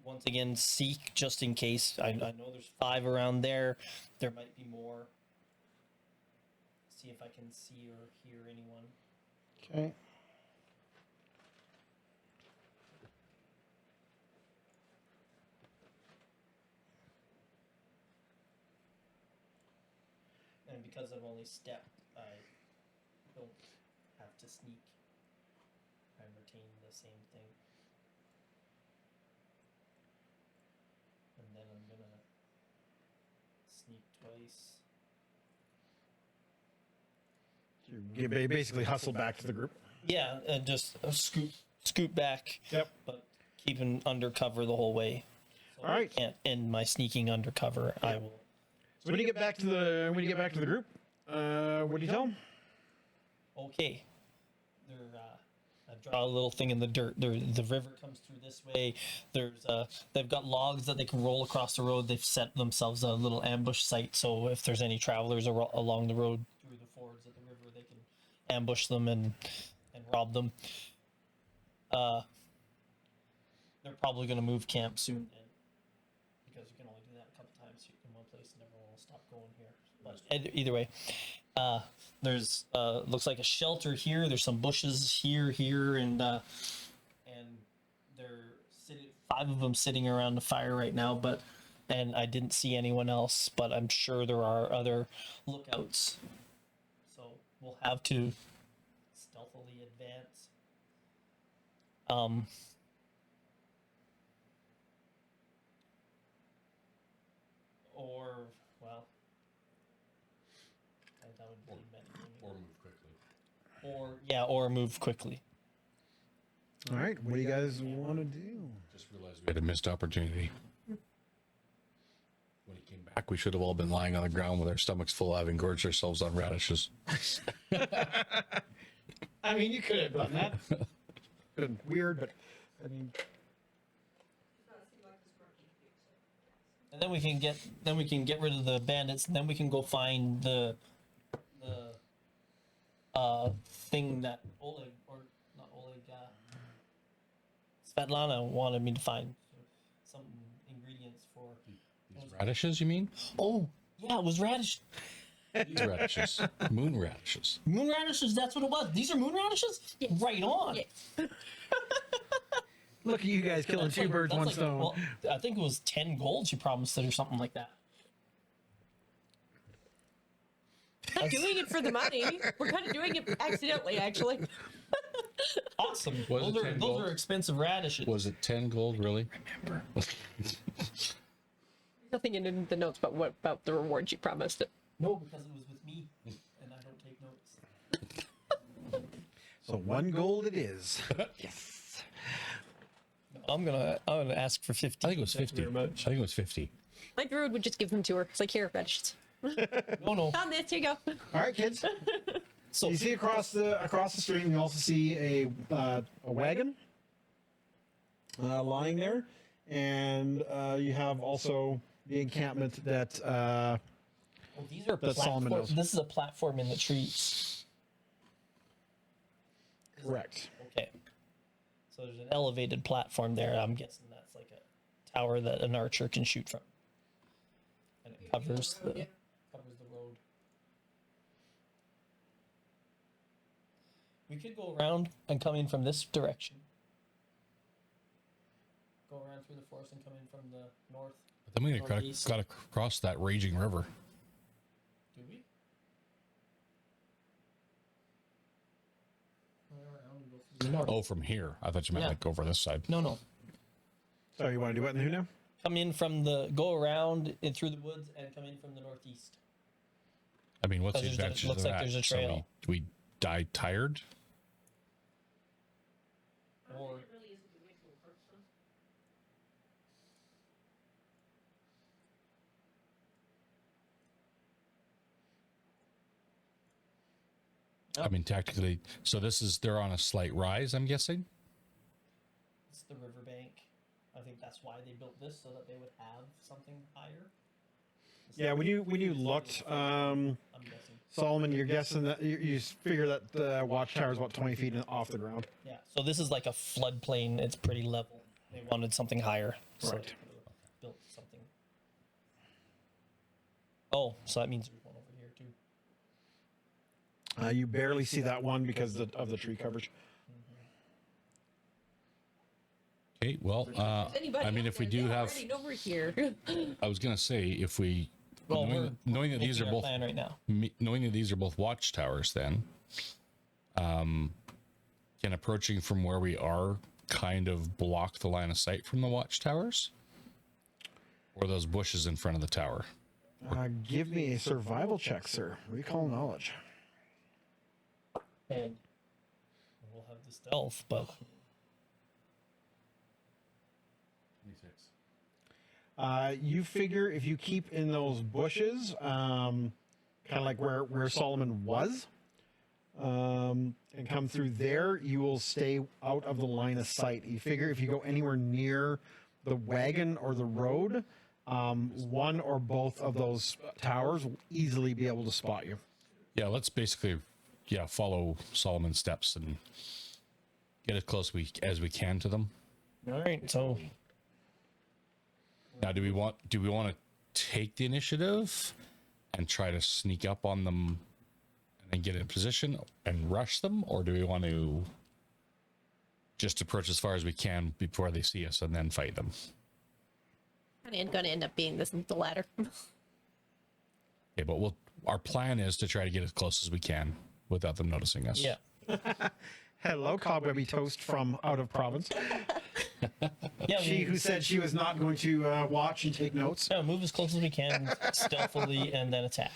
once again seek just in case. I know there's 5 around there. There might be more. See if I can see or hear anyone. Okay. And because I've only stepped, I don't have to sneak. I retain the same thing. And then I'm gonna sneak twice. You basically hustle back to the group. Yeah, and just scoot back. Yep. But keeping undercover the whole way. So All right. I can't end my sneaking undercover. I will. So when you get back to the group, what do you tell them? Okay. I draw a little thing in the dirt. The river comes through this way. They've got logs that they can roll across the road. They've set themselves a little ambush site. So if there's any travelers along the road through the fords of the river, they can ambush them and rob them. They're probably going to move camp soon, because you can only do that a couple times in one place, and everyone will stop going here. But either way, there's looks like a shelter here. There's some bushes here, and they're sitting, 5 of them sitting around the fire right now. And I didn't see anyone else, but I'm sure there are other lookouts. So we'll have to stealthily advance. Or, well, that would be Or move quickly. or move quickly. All right. What do you guys want to do? Just realized we had a missed opportunity. When he came back, we should have all been lying on the ground with our stomachs full, having gorged ourselves on radishes. I mean, you could have done that. Been weird, but I mean, And then we can get rid of the bandits, and then we can go find the thing that Oleg, or not Oleg, Svetlana wanted me to find, some ingredients for. These radishes, you mean? Oh, yeah, it was radish. These radishes. Moon radishes. Moon radishes, that's what it was. These are moon radishes? Yes. Right on. Yes. look at you guys killing That's 2 like- birds, that's 1 like- stone. well, I think it was 10 gold she promised it, or something like that. Not doing it for the money. We're kind of doing it accidentally, actually. Awesome. Was it Those 10 gold? are expensive radishes. Was it 10 gold, really? Nothing in the notes about the reward she promised. No, because it was with me, and I don't take notes. So 1 gold it is. Yes. I'm gonna ask for 50. I think it was Thank you 50. very I much. think it was 50. My druid would just give them to her. It's like, here, veggies. No. On this, here you go. All right, kids. So You see across the stream, you also see a wagon lying there, and you have also the encampment that. well, these are That's Solomon knows. This is a platform in the trees. Correct. Okay. So there's an elevated platform there. I'm guessing that's like a tower that an archer can shoot from. And it covers the road. We could go around and come in from this direction. Go around through the forest and come in from the north. But then we Northeast. got to cross that raging river. Do we? Around and go through the north. Oh, from here. I thought you meant Yeah. like over this side. No. So you want to do what in who now? Come in from go around in through the woods and come in from the northeast. I mean, what's the Because there's a- advantage looks of like that? there's a So trail. we die tired? Or I mean, tactically. So they're on a slight rise, I'm guessing? it's the riverbank. I think that's why they built this, so that they would have something higher. Yeah, when you looked, I'm guessing. Solomon, you're guessing that you figure that the watchtower is about 20 feet off the ground. Yeah. So this is like a floodplain. It's pretty level. They wanted something higher. So Right. they built something. Oh, so that means there's one over here too. You barely see that one because of the tree coverage. Okay, well, I mean, if we do have, over here. I was going to say, if we, Well, knowing that these are making our both, plan right now. knowing that these are both watchtowers, then, can approaching from where we are kind of block the line of sight from the watchtowers? Or those bushes in front of the tower? Give me a survival check, sir. Recall knowledge. And we'll have the stealth, but You figure if you keep in those bushes, kind of like where Solomon was, and come through there, you will stay out of the line of sight. You figure if you go anywhere near the wagon or the road, one or both of those towers will easily be able to spot you. Yeah, let's basically, follow Solomon's steps and get as close as we can to them. all right. So Now, do we want to take the initiative and try to sneak up on them and then get in position and rush them, or do we want to just approach as far as we can before they see us and then fight them? And going to end up being the latter. Okay, but our plan is to try to get as close as we can without them noticing us. yeah. Hello, cobwebby toast from out of province. Yeah. She who said she was not going to watch and take notes. Yeah, move as close as we can, stealthily, and then attack.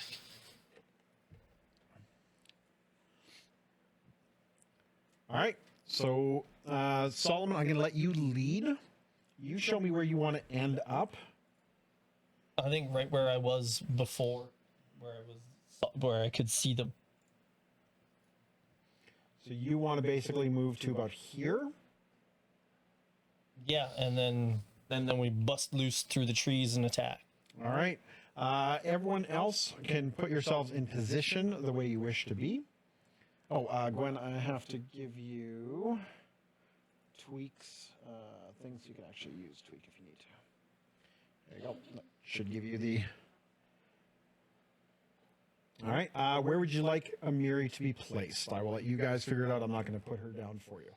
All right. So, Solomon, I'm going to let you lead. You show me where you want to end up. I think right where I was before, where I could see them. So you want to basically move to about here. Yeah, and then we bust loose through the trees and attack. All right. Everyone else can put yourselves in position the way you wish to be. Oh, Gwen, I have to give you tweaks, things you can actually use. Tweak if you need to. There you go. That should give you the. All right. Where would you like Amiri to be placed? I will let you guys figure it out. I'm not going to put her down for you.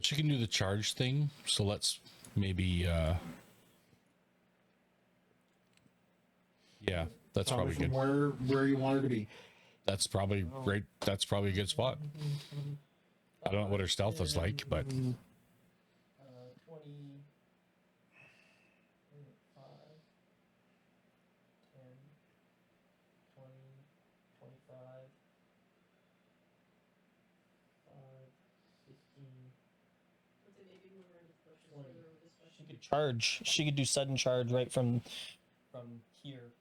She can do the charge thing, so let's maybe that's Tell me probably from good. where you want her to be. That's probably great. That's probably a good spot. I don't know what her stealth is like, but 20, 25, 10, 20, She could charge. She could do sudden charge right from here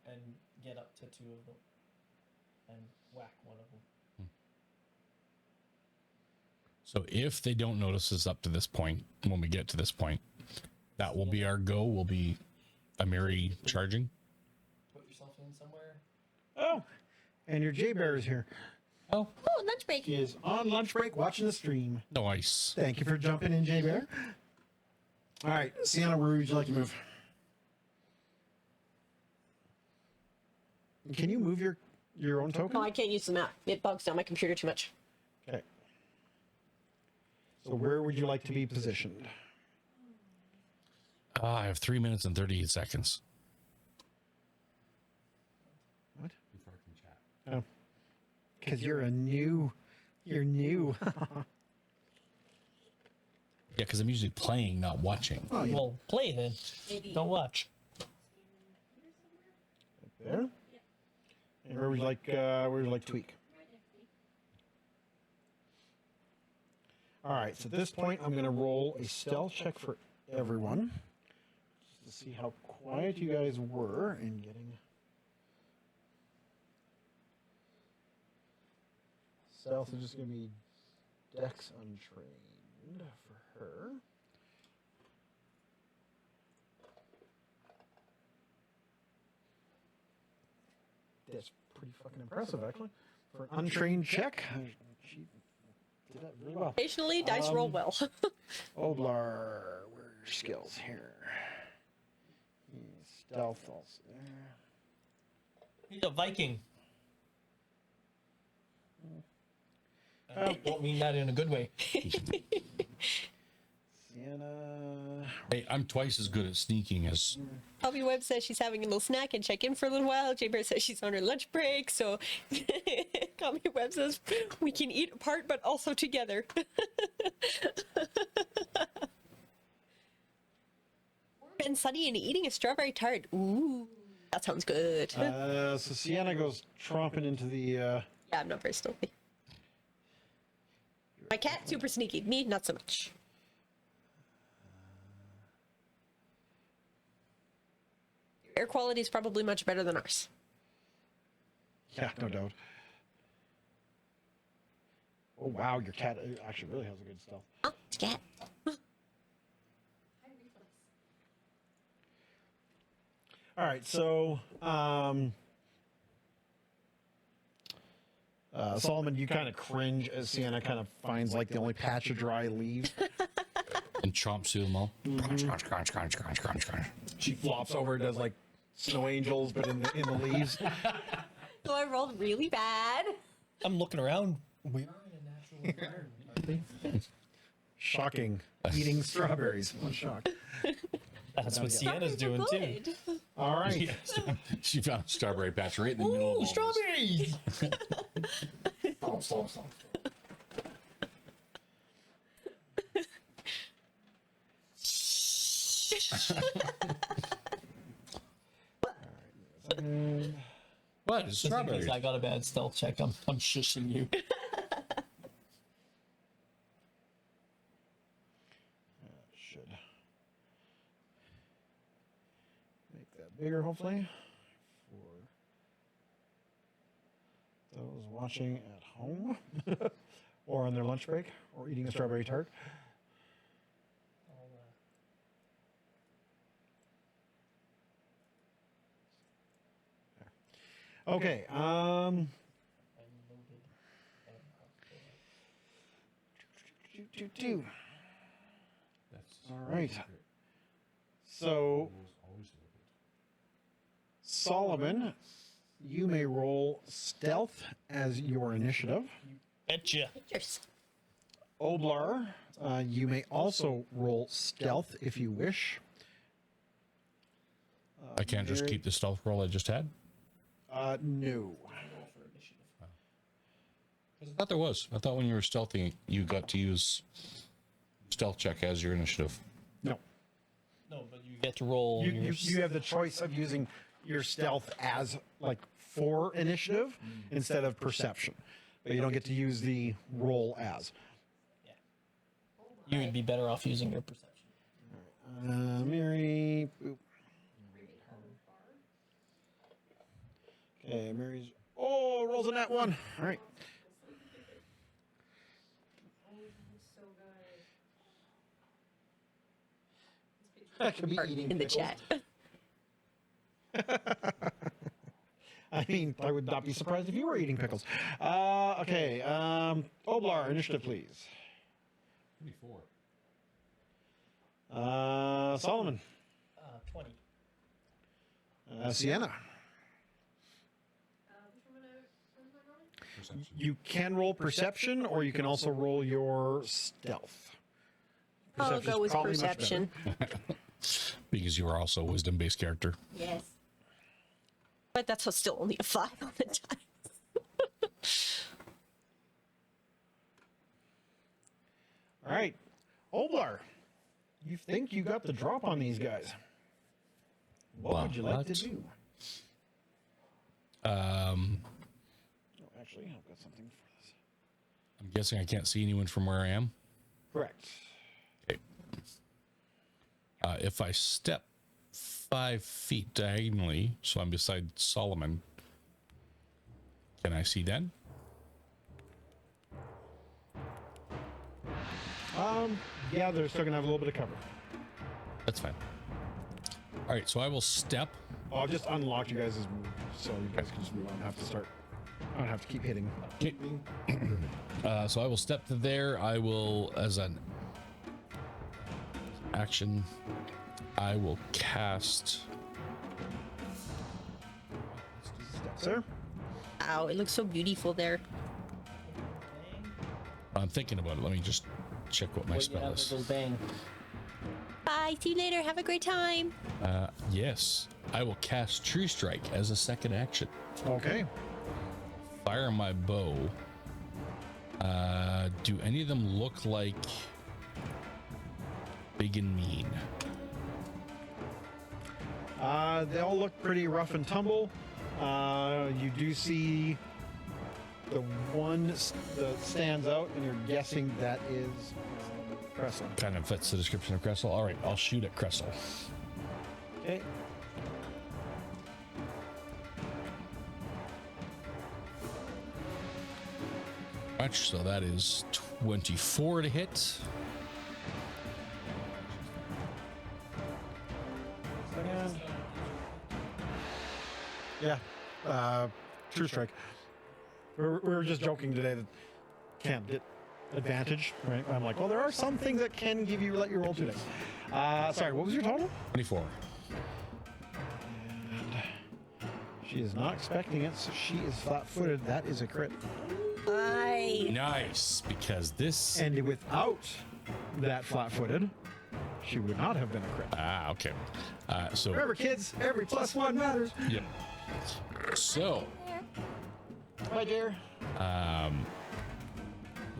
and get up to two of them and whack one of them. So if they don't notice us up to this point, when we get to this point, that will be our go. Will be Amiri charging. Put yourself in somewhere. Oh, and your J Bear is here. Oh, Oh, lunch break. He is on lunch break watching the stream. Nice. Thank you for jumping in, J Bear. All right, Sienna, where would you like to move? Can you move your own token? No, I can't use the map. It bugs down my computer too much. Okay. So where would you like to be positioned? I have 3 minutes and 38 seconds. What? Oh, because you're new. You're new. Yeah, because I'm usually playing, not watching. Oh, yeah. well, play then. Don't watch. There. And where would you like tweak? All right. So at this point, I'm going to roll a stealth check for everyone, just to see how quiet you guys were in getting. Stealth is just going to be Dex Untrained for her. That's pretty fucking impressive, actually. For an untrained check, she did that really well. Occasionally, dice roll well. Oblar, where's your skills here? Stealth also there. He's a Viking. I don't mean that in a good way. Sienna. Hey, I'm twice as good at sneaking as. Bobby Webb says she's having a little snack and check in for a little while. Jay Bear says she's on her lunch break. So Bobby Webb says we can eat apart but also together. Ben Sunny and eating a strawberry tart. Ooh, that sounds good. So Sienna goes tromping into the. Yeah, I'm not very stealthy. My cat, super sneaky. Me, not so much. Air quality is probably much better than ours. Yeah, no doubt. Oh wow, your cat actually really has a good stealth. Oh, it's a cat. All right, so Solomon, you kind of cringe as Sienna kind of finds like the only patch of dry leaves. And chomps through them all. Crunch, crunch, crunch, crunch, crunch, crunch, crunch. She flops over, does like snow angels, but in the leaves. So I rolled really bad. I'm looking around. We are in a natural environment, aren't we? Shocking. Eating strawberries. What a shock. That's what Sienna's doing too. Good. All right. Yes. She found a strawberry patch right in the middle of all Ooh, this. strawberries! Stop. What? It's Just in strawberries. case I got a bad stealth check. I'm shushing you. Should make that bigger, hopefully, for those watching at home or on their lunch break or eating a strawberry tart. Okay. All right. So, Solomon, you may roll stealth as your initiative. Betcha. Cheers. Oblar, you may also roll stealth if you wish. I can't just keep the stealth roll I just had. No. I thought there was. I thought when you were stealthing, you got to use stealth check as your initiative. No. No, but you get to roll. You have the choice of using your stealth as like for initiative instead of perception, but you don't get to use the roll as. You would be better off using your perception. Mary. Boop. Okay, Mary's. Oh, rolls a nat 1. All right. That could be eating In the pickles. chat. I mean, I would not be surprised if you were eating pickles. Okay. Oblar, initiative, please. 24. Solomon. 20. Sienna. You can roll perception, or you can also roll your stealth. I'll Perception's go with probably much better. perception. Because you are also a wisdom-based character. Yes. But that's still only a 5 on the dice. All right. Oblar, you think you got the drop on these guys. What would you like to do? Oh, actually, I've got something for this. I'm guessing I can't see anyone from where I am. Correct. Okay. If I step 5 feet diagonally, so I'm beside Solomon, can I see then? Yeah, they're still gonna have a little bit of cover. That's fine. All right, so I will step. Oh, I'll just unlock you guys' move, so you guys can just move on. Have to start. I don't have to keep hitting. Okay. So I will step to there. I will, as an action, I will cast. Sir? Wow, it looks so beautiful there. I'm thinking about it. Let me just check what my What do you spell have is. with those bang? Bye, see you later. Have a great time. Yes, I will cast True Strike as a second action. Okay. Fire my bow. Do any of them look like big and mean? They all look pretty rough and tumble. You do see the one that stands out, and you're guessing that is Cressel. Kind of fits the description of Cressel. All right, I'll shoot at Cressel. Okay. So that is 24 to hit. Second. Yeah. True strike. We were just joking today that can't get advantage, right? I'm like, well, there are some things that can give you let you roll today. Sorry, what was your total? 24. She is not expecting it, so she is flat-footed. That is a crit. Bye. Nice, because this. And without that flat-footed, she would not have been a crit. Ah, okay. So. Remember, kids, every +1 matters. Yep. So. Bye, dear.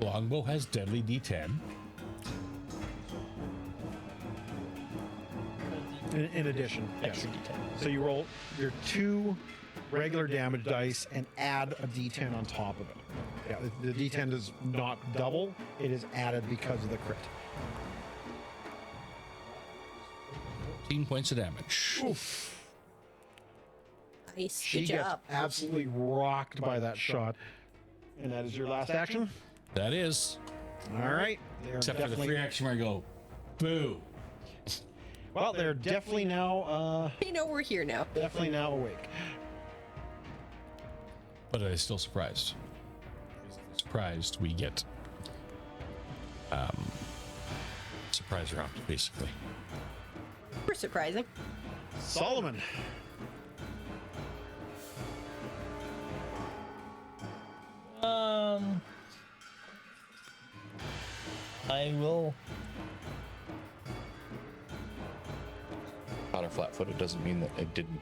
Longbow has deadly D10. In addition, Extra yes. D10. So you roll your 2 regular damage dice and add a d10 on top of it. Yeah, the d10 does not double. It is added because of the crit. 14 points of damage. Oof. Nice. She Good gets job. absolutely rocked by that shot. And that is your last action? That is. All right. They're Except for the definitely- free action where I go, boo. Well, they're definitely now You know we're here now. awake. But I'm still surprised. Surprised we get surprise round, basically. We're surprising. Solomon. I will. Caught her flat-footed doesn't mean that it didn't.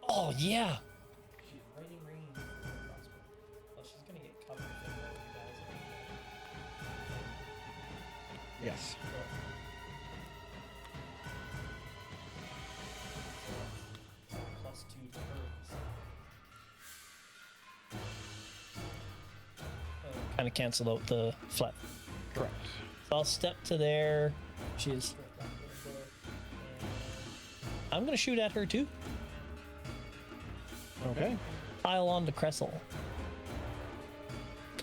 Oh yeah. She's right in range. Well, she's gonna get covered from where you guys Yes. are. +2 to hers. kind of cancel out the flat. Correct. So I'll step to there. She is. I'm gonna shoot at her too. Okay. Pile on to Cressel.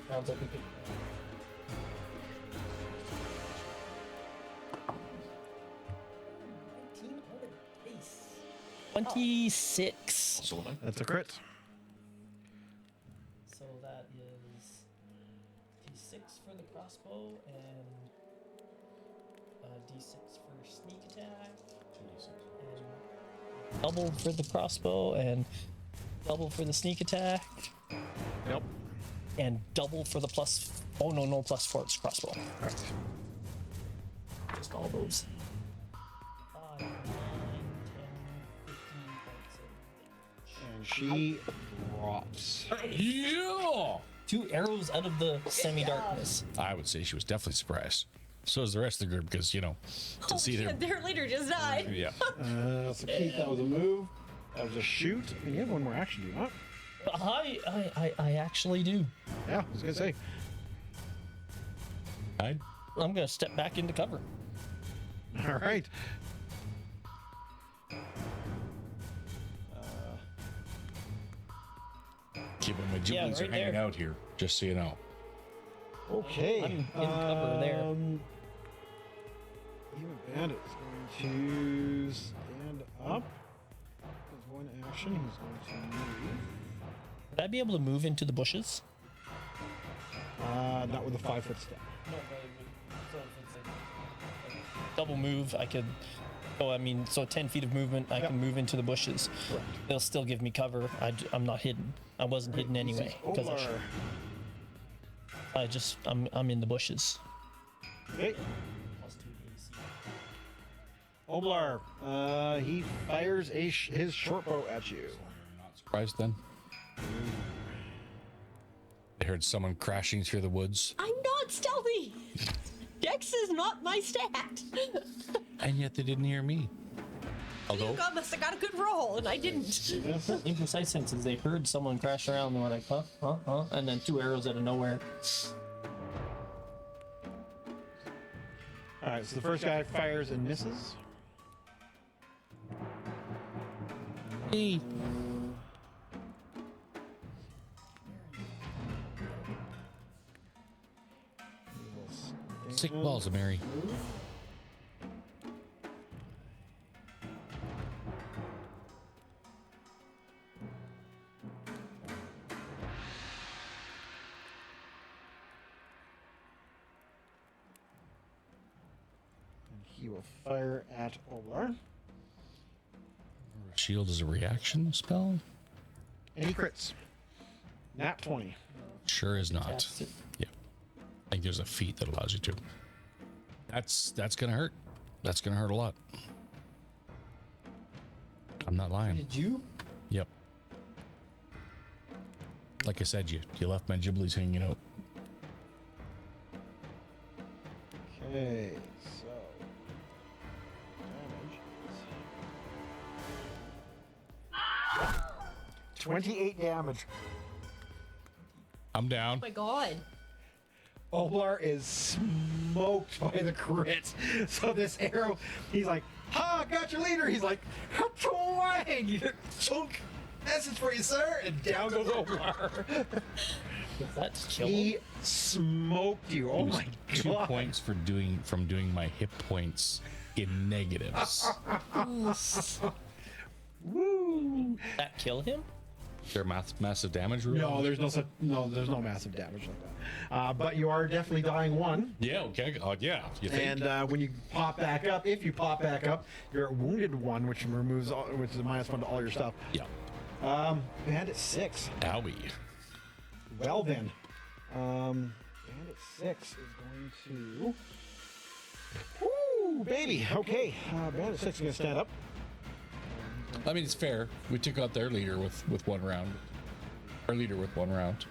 Sounds like we could. 26. That's a crit. So that is D6 for the crossbow and D6 for sneak attack. And double for the crossbow and double for the sneak attack. Yep. And double for the plus. Oh no, no plus 4. It's crossbow. Correct. Just all those. 5, 9, 10, 15 points of And she drops. Yeah. 2 arrows out of the semi-darkness. I would say she was definitely surprised. So is the rest of the group because, you know, to see their. Their leader just died. Yeah. So Keith, that was a move. That was a shoot. And you have one more action, do you not? I actually do. Yeah, I was gonna say. I I'm gonna step back into cover. All right. keep my giblets right are hanging there. out here, just so you know. Okay. I'm in cover there. Even Bandit's going to stand up. With one action, he's going to move. Would I be able to move into the bushes? Not with a 5-foot step. No, but if it's a double move, I could. Oh, I mean, so 10 feet of movement, I can move into the bushes. Correct. They'll still give me cover. I'm not hidden. I wasn't hidden anyway because I'm in the bushes. Okay. Plus 2 AC. Oblar, he fires his short bow at you. Not surprised then. I heard someone crashing through the woods, I'm not stealthy. Dex is not my stat. and yet they didn't hear me. Although, God must have got a good roll, and I didn't. Imprecise senses. They heard someone crash around. And they were like, huh, and then 2 arrows out of nowhere. All right, so the first guy fires and misses. Hey. sick balls of Mary. He will fire at Oblar. Shield is a reaction spell? And he crits. Nat 20. Sure is not. That's it. Yeah. I think there's a feat that allows you to. That's gonna hurt. That's gonna hurt a lot. I'm not lying. Did you? Yep. Like I said, you left my giblets hanging out. Okay, so damage is 28 damage. I'm down. Oh my god. Oblar is smoked by the crit. So this arrow, he's like, ha, got your leader. He's like, twang! Chunk! Message for you, sir. And down goes Oblar. That's kill him. He smoked you. Oh my 2 god. points from doing my hit points in negatives. Woo! That kill him? There massive damage rule? No, there's no massive damage like that. But you are definitely dying 1. Yeah, okay. Yeah. You think? And when you pop back up, if you pop back up, you're at wounded 1, which removes which is a -1 to all your stuff. Yeah. Bandit 6. Owie. Well then, Bandit 6 is going to. Woo, baby. Okay, Bandit 6 is going to stand up. I mean, it's fair. We took out their leader with 1 round. Our leader with 1 round.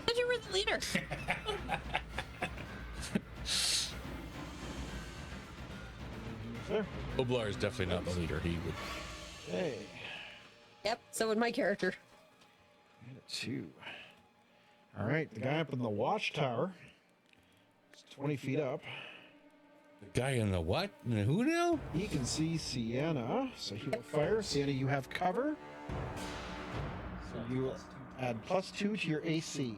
But you were the leader. There. Oblar is definitely not the leader. He would. Okay. Yep, so would my character. Bandit 2. All right, the guy up in the watchtower is 20 feet up. The guy in the what? In the who now? He can see Sienna, so he will fire. Sienna, you have cover. So you add +2 to your AC.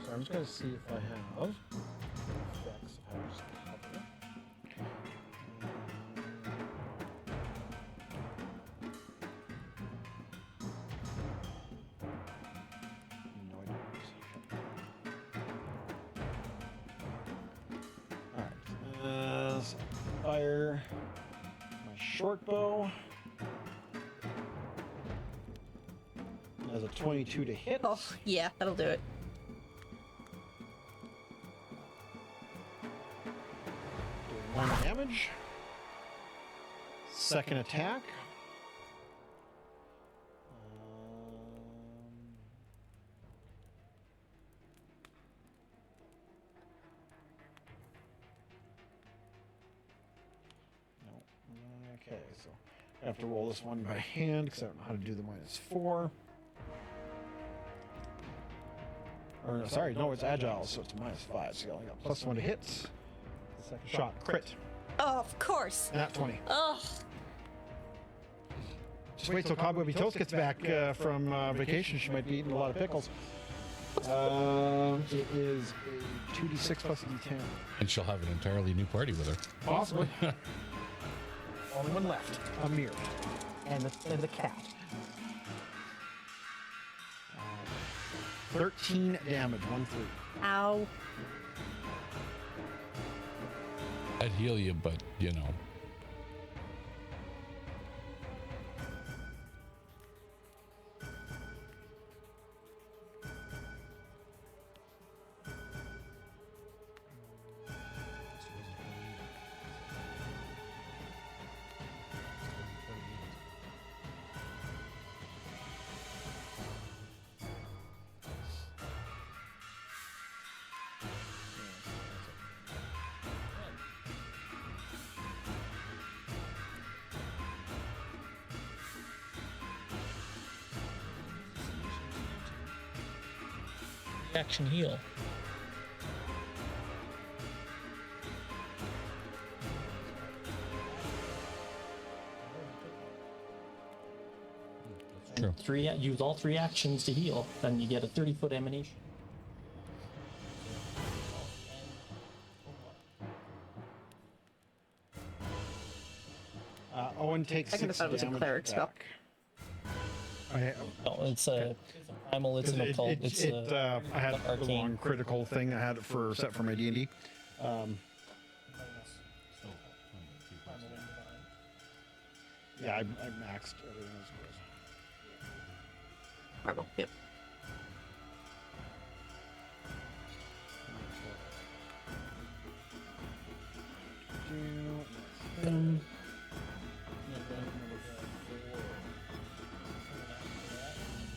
So I'm just going to see if I have effects of how to just cover. No, I don't. Alright. Fire my short bow. As a 22 to hit. Oh, yeah, that'll do it. Doing 1 damage. Second attack. No. Okay, so I have to roll this one by hand because I don't know how to do the -4. Or no, sorry, no, it's agile, so it's -5. So you only got +1 to hits. The second shot, crit. Oh, of course. Nat 20. Oh, Just wait till Cobwebby Toast gets back from vacation. She might be eating a lot of pickles. It is a 2d6 plus a d10. And she'll have an entirely new party with her. Possibly. Only one left. Amir. And the cat. 13 damage. 1-3. ow. I'd heal you, but you know. Action heal. True. Use all 3 actions to heal, then you get a 30-foot emanation. Owen takes I could've 6 thought it was a damage cleric spell. back. I, No, it's a primal. It's an occult. It's I had the arcane. long critical thing I had it for set for my D&D. Yeah, I maxed everything as it was. Primal. Yep.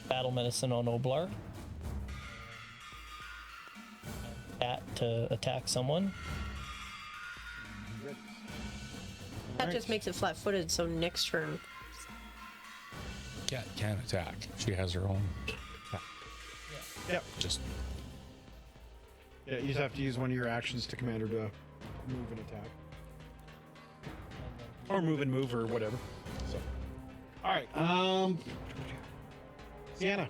Battle medicine on Oblar. Cat to attack someone. That just makes it flat-footed, so next turn. Cat can attack. She has her own attack. Yep. Just Yeah, you just have to use one of your actions to command her to move and attack. Or move and move or whatever. So, all right. Sienna.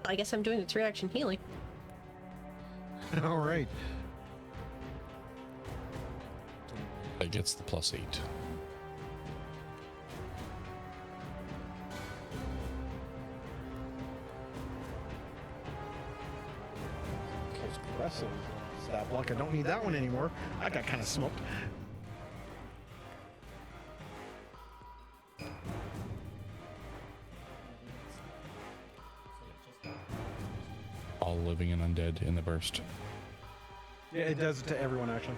I guess I'm doing the 3-action healing. All right. that gets the +8. That's aggressive. Stab block. I don't need that one anymore. I got kind of smoked. All living and undead in the burst. Yeah, it does it to everyone actually.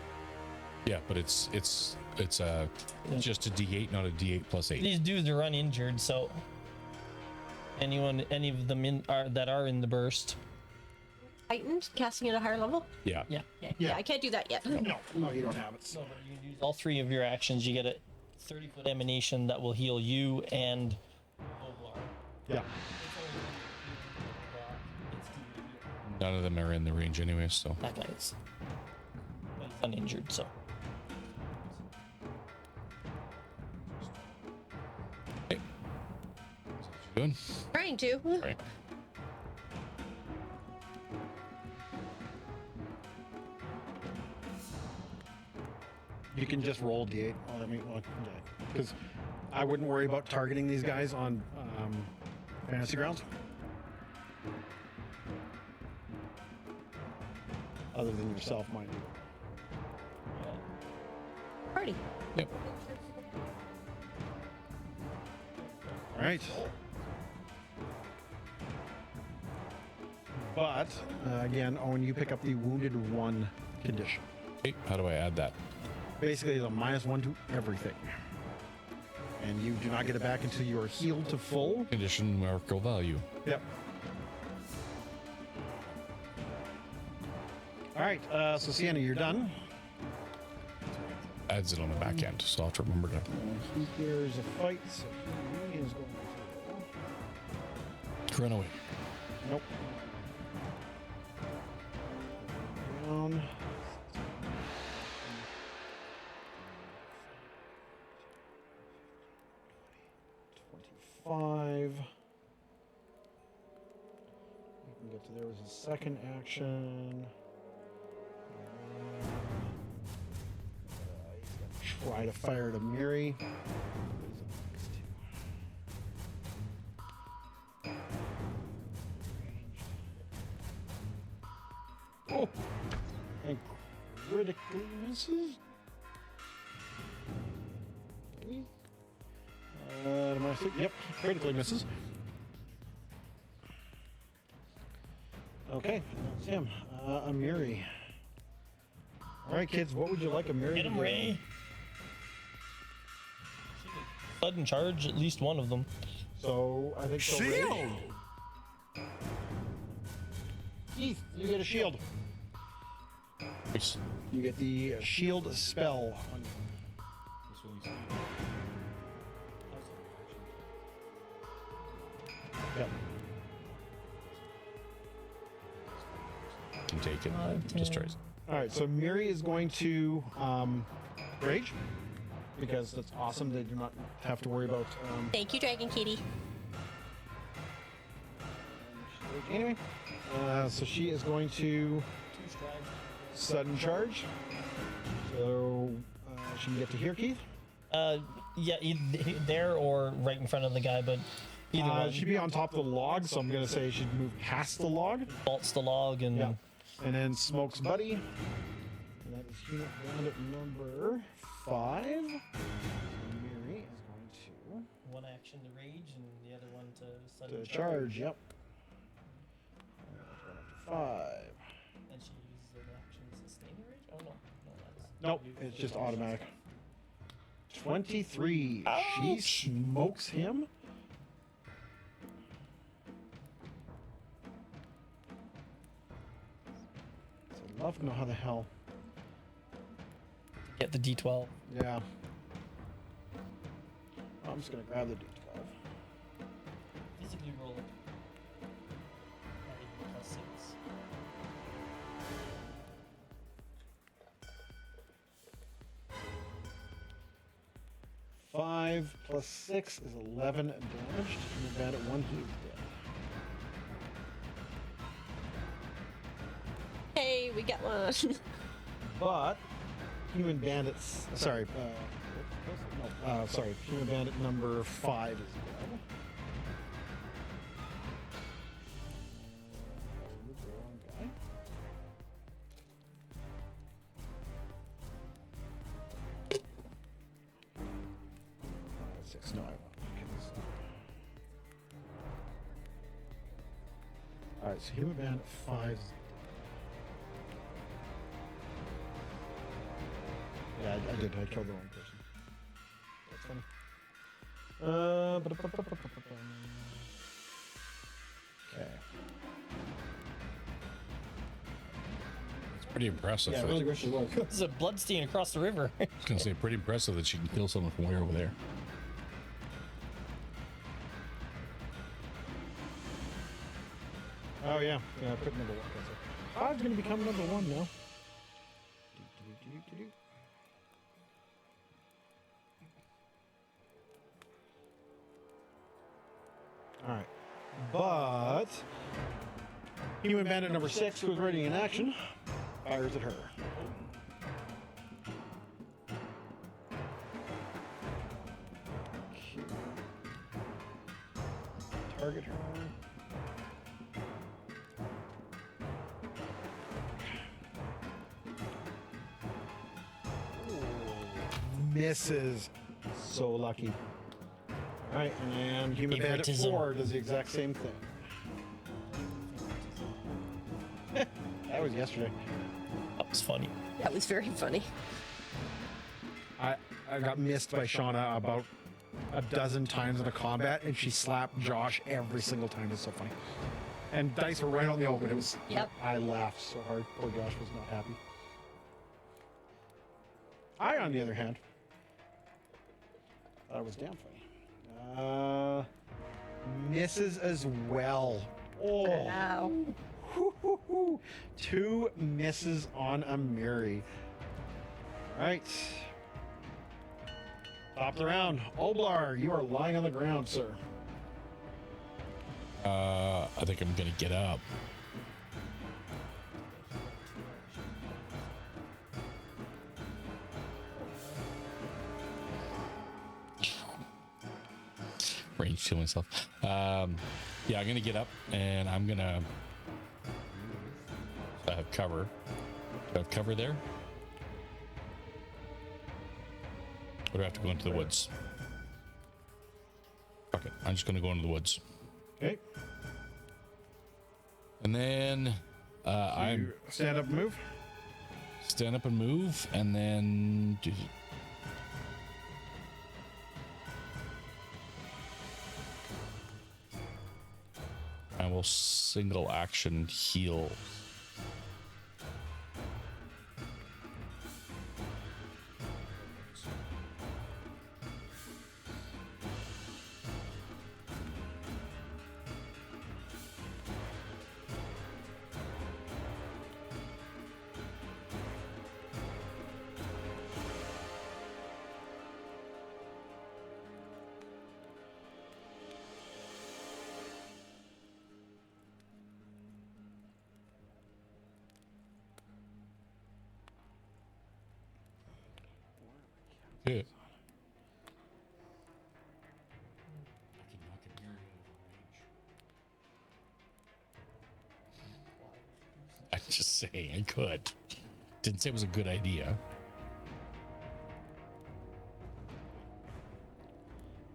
Yeah, but it's just a D8, not a D8 +8. These dudes are uninjured, so any of them that are in the burst heightened, casting at a higher level? Yeah. Yeah. Yeah, I can't do that yet. No, you don't have it. So but you can use all 3 of your actions. You get a 30-foot emanation that will heal you and Oglar. Yeah. None of them are in the range anyway, so. That guy is. But he's uninjured, so. Hey. What's you doing? Trying to. Right. You can just roll D8. Oh, I mean, because I wouldn't worry about targeting these guys on fantasy grounds. Other than yourself, mind you. Party. Yep. All right. But again, Owen, you pick up the wounded one condition. Hey, how do I add that? Basically, it's a -1 to everything, and you do not get it back until you are healed to full. Condition numerical value. Yep. All right. So Sienna, you're done. Adds it on the back end, so I'll have to remember to. Here's a fight. So he is going to. Run away. Nope. Down. 25. You can get to there as a second action. He's gonna try to fire to Miri. Oh! And critically misses. Yep, critically misses. Okay, that's him. Amiri. All right, kids, what would you like Amiri Hit to him, do? Ray. Sudden charge, at least one of them. So I think so. Shield. Keith, you get a shield. Nice. You get the shield spell. On you. Yep. Can take it. Just tries. All right, so Miri is going to rage because that's awesome. They do not have to worry about. Thank you, Dragon Kitty. Anyway, so she is going to sudden charge. So she can get to here, Keith. Yeah, there or right in front of the guy, but either one. She'd be on top of the log, so I'm going to say she'd move past the log. Vaults the log and Yeah. And then Smoke's buddy. And that is unit bandit number 5. So Miri is going one action to rage and the other one to to sudden charge. Yep. 5. And she uses an action to sustain the rage? Oh no. No, that's Nope, it's just automatic. 23. She Ouch. smokes him. So I'd love to know how the hell. get the D12. Yeah. I'm just gonna grab the D12. Physically roll it. Not even +6. 5 plus 6 is 11 damage. And the bandit 1, he is dead. Hey, we got one. But human bandits. Sorry. Human bandit number 5 is dead. Remove the wrong guy. 6. No, I won't. Okay, this is- Alright, so human bandit 5 is yeah, I did. I killed the wrong person. That's funny. Okay. Pretty impressive. Yeah, I really wish it was. There's a bloodstain across the river. I was gonna say pretty impressive that she can kill someone from way over there. Oh yeah, yeah. I put number 1. Todd's gonna become number 1 now. All right, but Human Bandit number 6, who was ready in action, fires at her. Target her. Misses. So lucky. All right, and Human Bandit Favoritism. 4 does the exact same thing. That was yesterday. That was funny. That was very funny. I got missed by Shauna about a dozen times in a combat, and she slapped Josh every single time. It's so funny. And dice were right on the open. It was. Yep. I laughed so hard. Poor Josh was not happy. I, on the other hand, thought it was damn funny. Misses as well. Oh. Wow. Woo-hoo-hoo. 2 misses on a Miri. Right. Top of the round. Oblar, you are lying on the ground, sir. I think I'm gonna get up. Range to myself. Yeah, I'm gonna get up and I'm gonna have cover. Do I have cover there? Or do I have to go into the woods? Fuck it. I'm just gonna go into the woods. Okay. And then I'm You stand up and move. stand up and move, and then I will single action heal. Yeah. I'm just saying I could. Didn't say it was a good idea.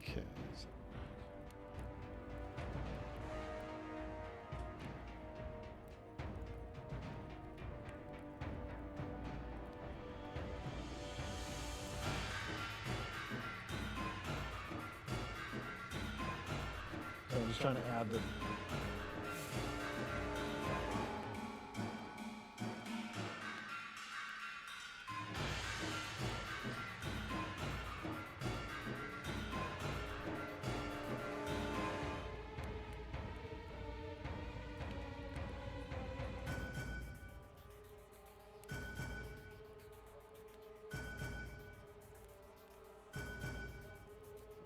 Okay. So I'm just trying to add the.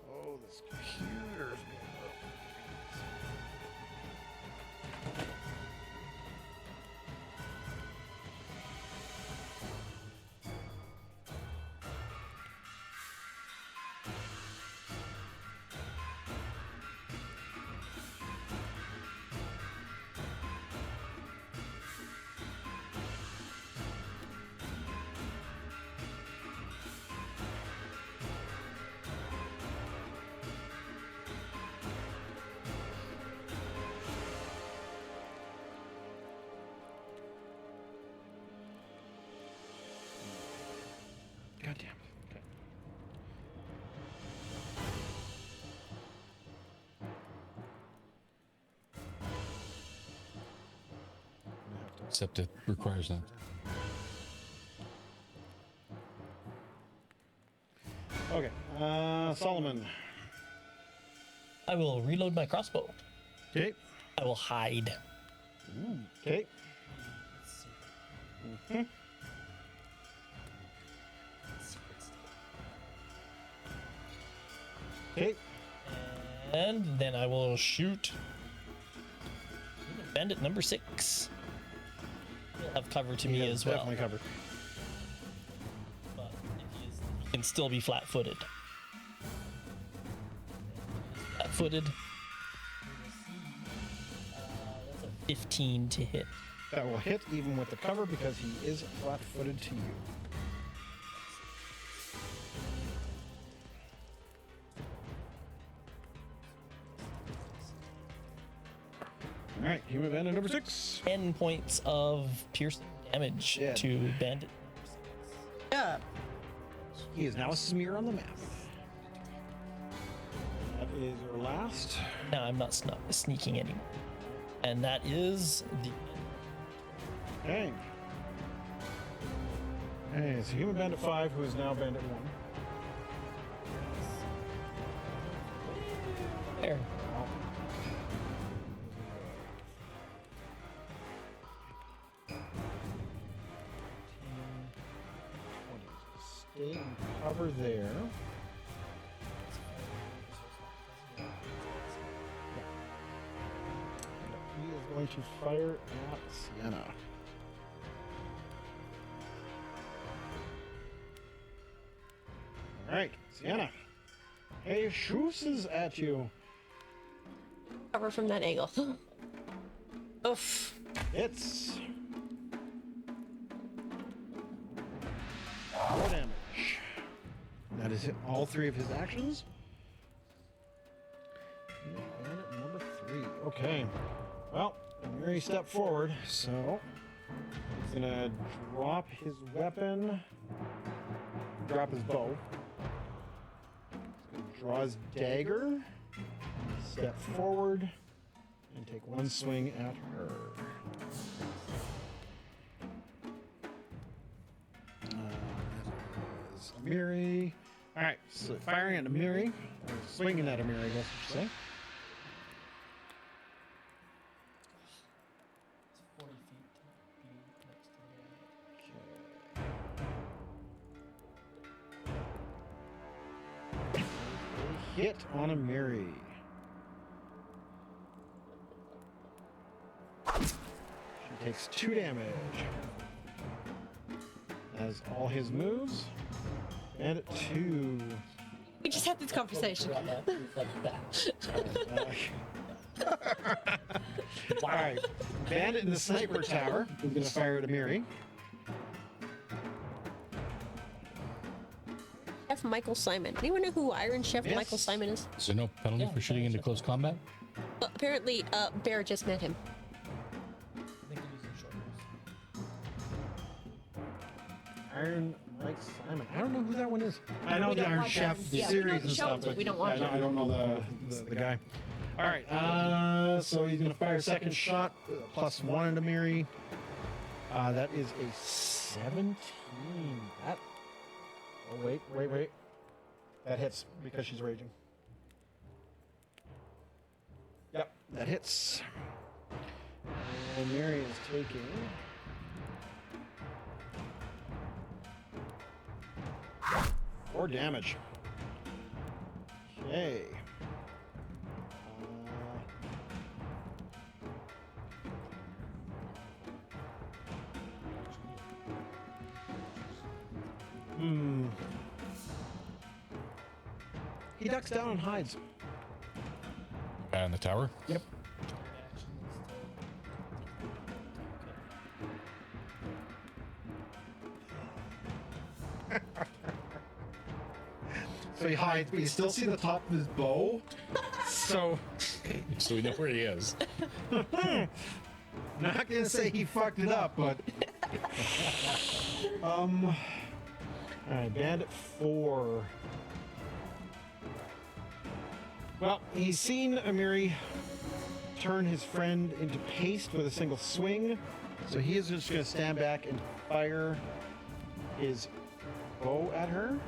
Oh, this computer's being broken. God damn it. Okay. Except it requires that. Okay. Solomon. I will reload my crossbow. Okay. I will hide. Okay. Okay. And then I will shoot bandit number 6. He'll have cover to me Yeah, as well. definitely covered. But if he can still be flat-footed. Flat-footed. That's a 15 to hit. That will hit even with the cover because he is flat-footed to you. All right, human bandit number 6. 10 points of piercing damage Dead. to bandit. Yeah. He is now a smear on the map. That is your last. Now I'm not sneaking anymore. And that is the Okay. Hey, so human bandit 5, who is now bandit 1. there. Stay in cover there. He is going to fire at Sienna. All right, Sienna. Hey, shooses at you. Cover from that angle. Oof. Hits. 4 damage. That is all 3 of his actions. Bandit number 3. Okay. Well, Mary stepped forward, so he's gonna drop his weapon, drop his bow. He's gonna draw his dagger, step forward, and take one swing at her. That is Amiri. All right, so firing at Amiri, or swinging at Amiri, I guess you should say. It's 40 feet to be next to A hit on Amiri. She takes 2 damage. As all his moves. And 2. We just had this conversation. All right. Bandit in the sniper tower is going to fire at Amiri. Chef Michael Simon. Anyone know who Iron Chef Yes. Michael Simon is? Is there no penalty for shooting into close combat? Well, apparently, Bear just met him. I think they're using short bows. Iron Mike Simon. I don't know who that one is. I know We the don't Iron watch Chef them. Yeah, we series know the and stuff, shows, but we don't watch I don't know the guy. All right. So he's going to fire a second shot, plus 1 into Miri. That is a 17. That. Oh wait. That hits because she's raging. Yep, that hits. And Miri is taking. Four damage. Okay. He ducks down and hides. In the tower? Yep. So he hides, but you still see the top of his bow. So, So we know where he is. not gonna say he fucked it up, but all right, Bandit 4. Well, he's seen Amiri turn his friend into paste with a single swing, so he is just gonna stand back and fire his bow at her.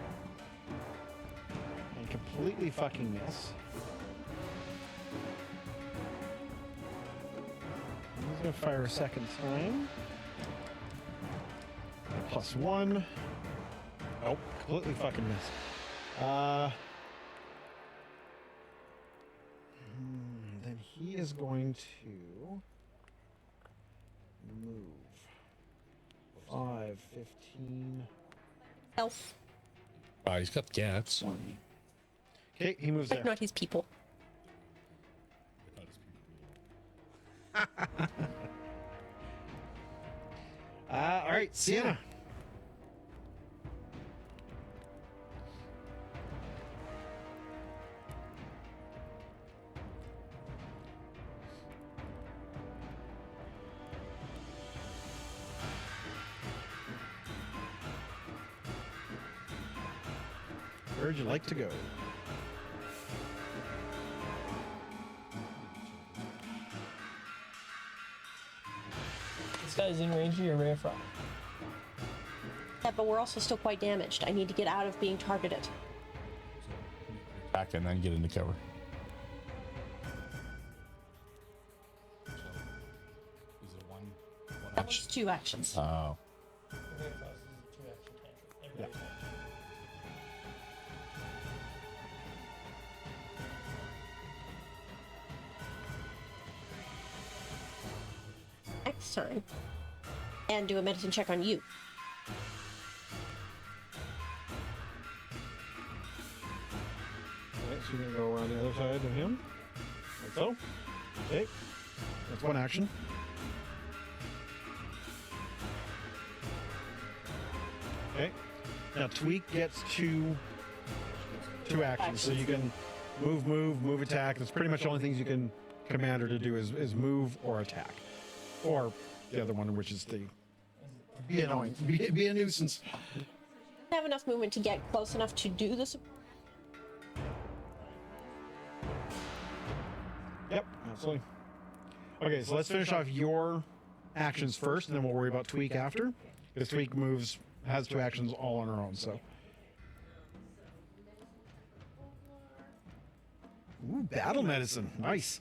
completely fucking miss. He's gonna fire a second time. +1. Nope, completely fucking missed. Then he is going to move 5, 15. Elf. He's got the cats. Okay, he moves Like there. not his people. All right, Sienna. Where'd you like to go? This guy's in range of your rare frog. Yeah, but we're also still quite damaged. I need to get out of being targeted. Back and then get into cover. Is it one That was 2 actions. Oh. Your rare frog is a 2-action cantrip. Every action. Next time. And do a medicine check on you. Alright, so you're gonna go around the other side of him. Like so. Okay. That's one action. Okay. Now Tweak gets two actions. So you can move, attack. That's pretty much the only things you can command her to do is move or attack. Or the other one, which is the be annoying. Be a nuisance. Have enough movement to get close enough to do this. Yep, absolutely. Okay, so let's finish off your actions first, and then we'll worry about Tweak after. Because Tweak has 2 actions all on her own, so. Ooh, battle medicine. Nice.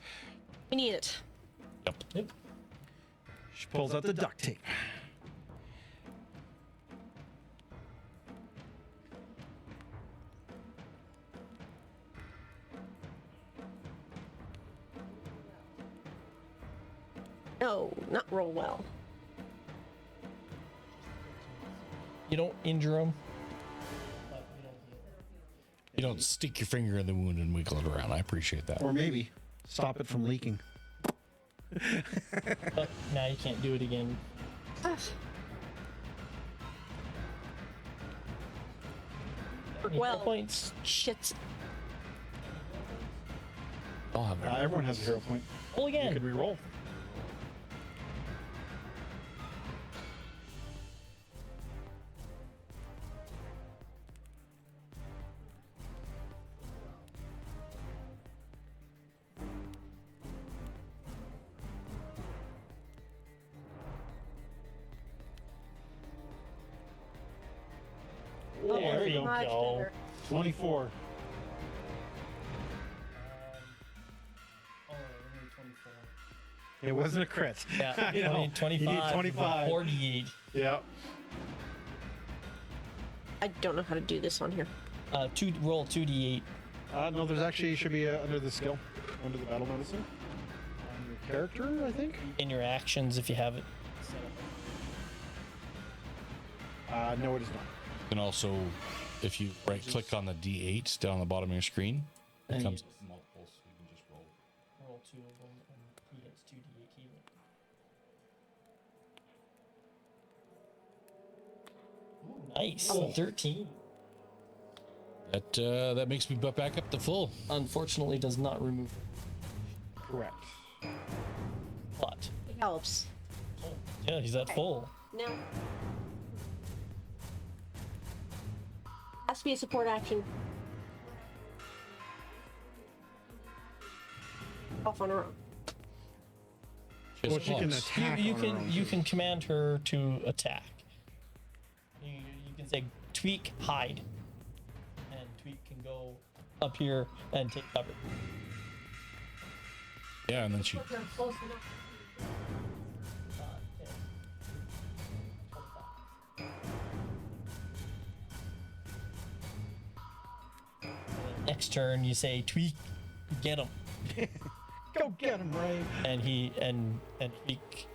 We need it. Yep. She pulls out the duct tape. No, not roll well. You don't injure him. You don't stick your finger in the wound and wiggle it around. I appreciate that. Or maybe stop it from leaking. But now you can't do it again. Well, Points. shit. I'll have it. Everyone has a hero point. Roll You again. could re-roll. There you Much go. better. 24. Oh, only 24. It wasn't a crit. Yeah, You know, 20, 25. You need 25. 48. Yep. I don't know how to do this on here. Roll 2d8. No, there's actually should be under the skill, under the battle medicine. On your character, I think. In your actions if you have it. No, it is not. And also, if you right click on the D8 down on the bottom of your screen, it And comes you- with multiples, so you can just roll. Roll 2 of them and he gets 2d8 healing. Ooh, nice. 13. That makes me butt back up to full. Unfortunately does not remove Correct. but It helps. yeah, he's at full. No. Has to be a support action. Off on her own. Well, she can Close. attack. You on her can own, you too. can command her to attack. You can say tweak hide, and tweak can go up here and take cover. Yeah, and then she. Next turn, you say, Tweak, get him. Go get him, Ray. And Tweak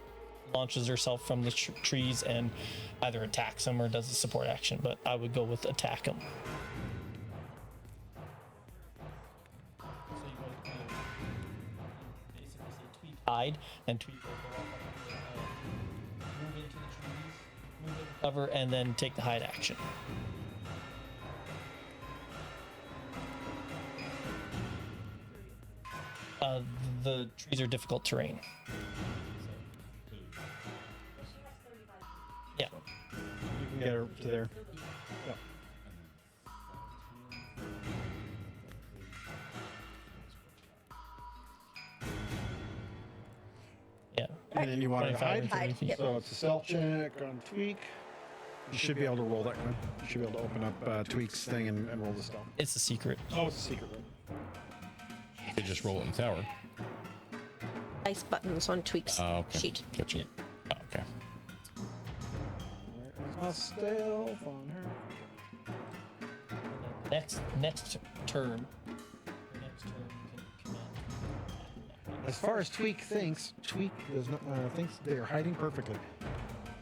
launches herself from the trees and either attacks him or does a support action, but I would go with attack him. So you go to basically say Tweak hide, and Tweak will go up and move into the trees, move into cover, and then take the hide action. The trees are difficult terrain. Yeah. You can get her to there. Yep. Yeah. And then you want to 25 hide. and 30 feet. So it's a stealth check on Tweak. You should be able to roll that one. You should be able to open up Tweak's thing and roll the stealth. It's a secret. Oh, it's a secret room. You could just roll it in the tower. Dice buttons on Tweak's Okay. sheet. Gotcha. Oh, okay. There's my stealth on her. Next turn. Next turn you can command. As far as Tweak thinks thinks they are hiding perfectly.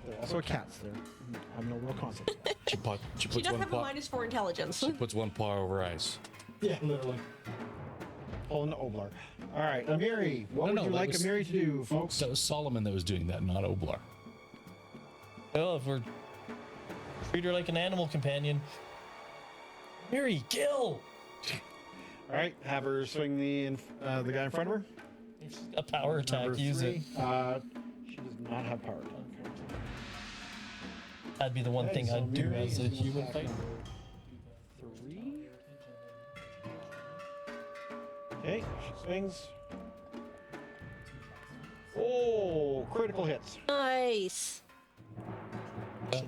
They're also cats. They're have no real concept. She puts She does one have a paw. -4 intelligence. She puts one paw over eyes. Yeah, literally. Pulling the Oblar. All right, Amiri, what would you that like was- Amiri to do, folks? That was Solomon that was doing that, not Oblar. Well, if we're treat her like an animal companion. Mary, kill! All right, have her swing the guy in front of her. If she's got power attack, Number use it. 3. She does not have power attack. That'd be the one Okay, thing so I'd do Miri as a is human attack fighter. number 3. Okay, she swings. Oh, critical hits. Nice.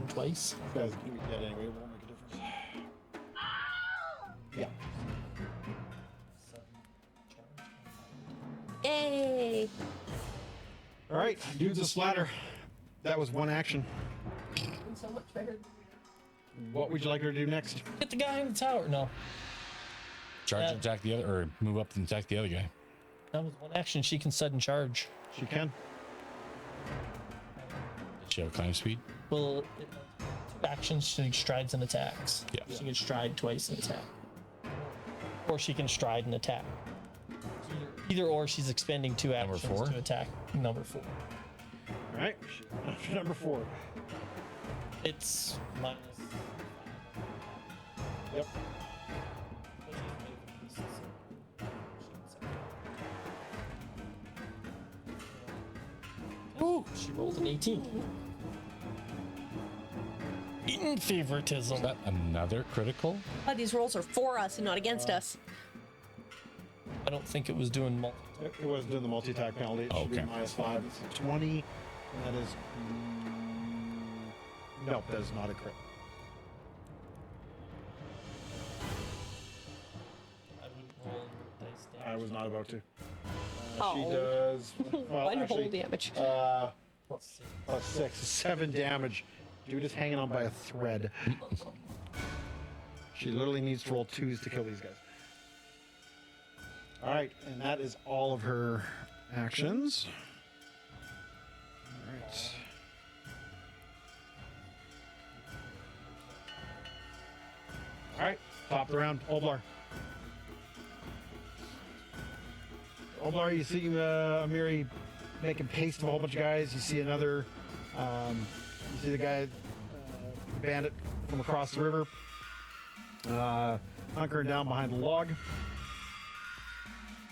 Twice. You guys do that anyway, it won't make a difference. Yeah. Yay. All right, dudes a splatter. That was one action. So much better. What would you like her to do next? Hit the guy in the tower. No, Charge and attack the other, or move up and attack the other guy. that was one action. She can sudden charge. She can. Does she have climb speed? Well, two actions. She strides and attacks. Yeah. She can stride twice and attack. Or she can stride and attack. Either or, she's expending two Number actions 4? to attack number 4. All right, number 4. It's minus. Yep. Ooh, she rolled an 18. Eaten favoritism. Is that another critical? These rolls are for us and not against us. I don't think it was doing multi. It was doing the multi-attack penalty. It should be Okay. -5. It's a 20. And that is. Nope, that is not a crit. I wouldn't roll dice damage. I was not about to. She Oh. does. Well, One actually, whole damage. plus 6, 7 damage. Dude is hanging on by a thread. She literally needs to roll 2s to kill these guys. All right, and that is all of her actions. All right. All right, top of the round, Oblar. Oblar, you see Amiri making paste of a whole bunch of guys. You see another, you see the guy, bandit from across the river, hunkering down behind the log.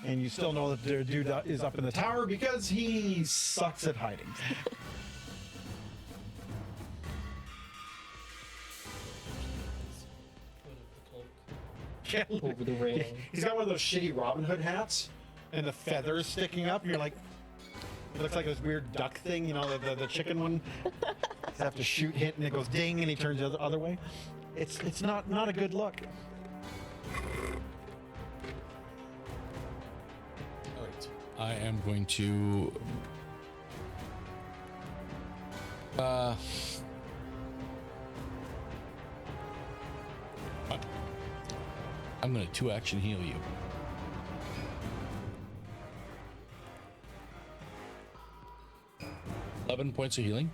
And you still know that the dude is up in the tower because he sucks at hiding. Yeah, Over the rail. he's got one of those shitty Robin Hood hats, and the feathers sticking up. And you're like, it looks like this weird duck thing, you know, the chicken one. You have to shoot, hit, and it goes ding, and he turns the other way. It's not a good look. I am going to. I'm going to 2-action heal you. $11 points of healing.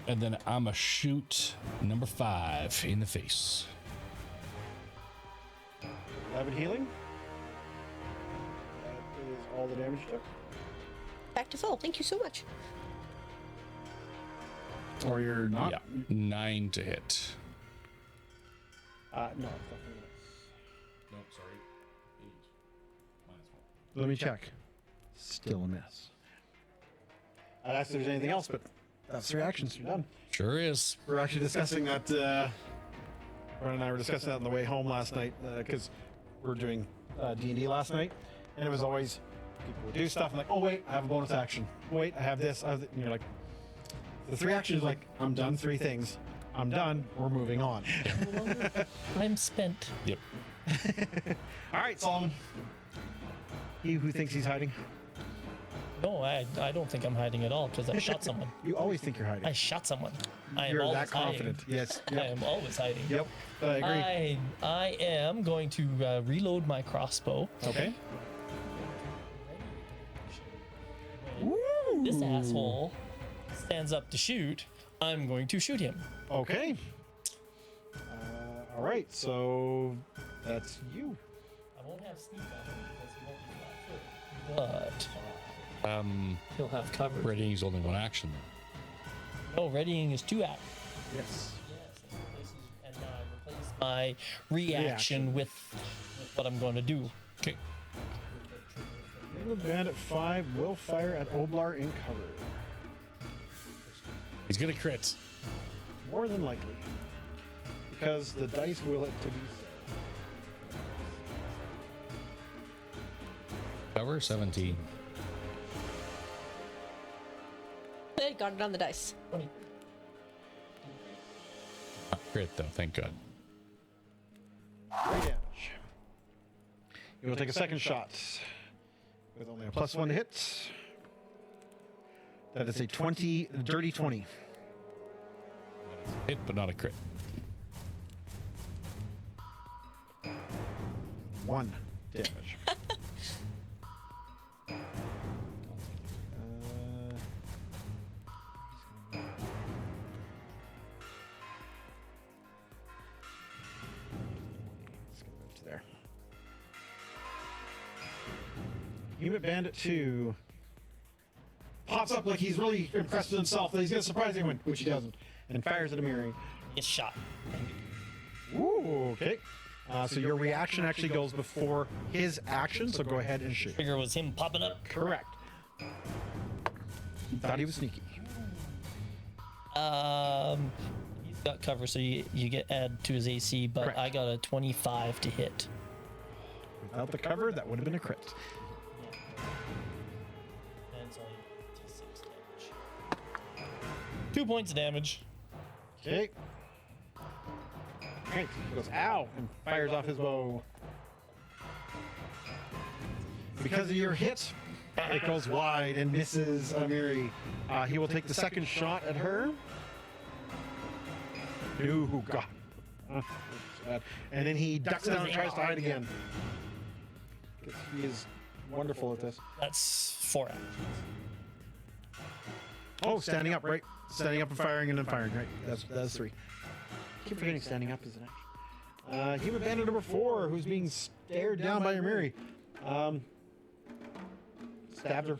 And then I'm going to shoot number 5 in the face. 11 healing. That is all the damage you took. Back to full. Thank you so much. Or you're not. Yeah, 9 to hit. No, it's definitely No, sorry. 8 -1. Let me check. Still a miss. I'd ask if there's anything else, but that's the reactions. You're done. Sure is. We were actually discussing that. Ron and I were discussing that on the way home last night because we were doing D&D last night, and it was always people would do stuff and like, oh wait, I have a bonus action. Wait, I have this. And you're like, the 3 actions. Like, I'm done 3 things. I'm done. We're moving on. I'm spent. Yep. All right, Solomon. He who thinks he's hiding. No, I don't think I'm hiding at all because I shot someone. You always think you're hiding. I shot someone. I am You're always that confident. hiding. Yes. I Yep. am always hiding. Yep. I agree. I am going to reload my crossbow. Okay. This asshole stands up to shoot. I'm going to shoot him. Okay. All right. So that's you. I won't have sneak on him because he won't be flat-footed. But he'll have cover. Readying is only 1 action. No, readying is 2 actions. Yes. Yes, and now I replace my reaction with what I'm going to do. Okay. The Bandit 5 will fire at Oblar in cover. He's going to crit. More than likely. Because the dice will it to be so. Cover 17. They got it on the dice. Not crit though, thank God. 3 damage. You will take a second shot. With only a +1 to hit. That is a dirty 20. Hit, but not a crit. 1 damage. Let's go move to there. Unit Bandit 2 pops up like he's really impressed with himself that he's going to surprise anyone, which he doesn't, and fires at Amiri. Get shot. Ooh, okay. So your reaction actually goes before his action, so go ahead and shoot. Trigger was him popping up. Correct. He thought he was sneaky. He's got cover, so you get add to his AC, but Correct. I got a 25 to hit. Without the cover, that would have been a crit. And it's only D6 damage. 2 points of damage. Okay. Right. He goes, ow, and fires off his bow. Because of your hit, it goes wide and misses Amiri. He will take the second shot at her. Ooh, God. And then he ducks down and tries to hide again. He is wonderful at this. That's 4 actions. Oh, standing up, right? Standing up and firing and then firing, right? That's 3. I keep forgetting standing up is an action. Human Bandit number 4, who's being stared down by Amiri. Stabs her.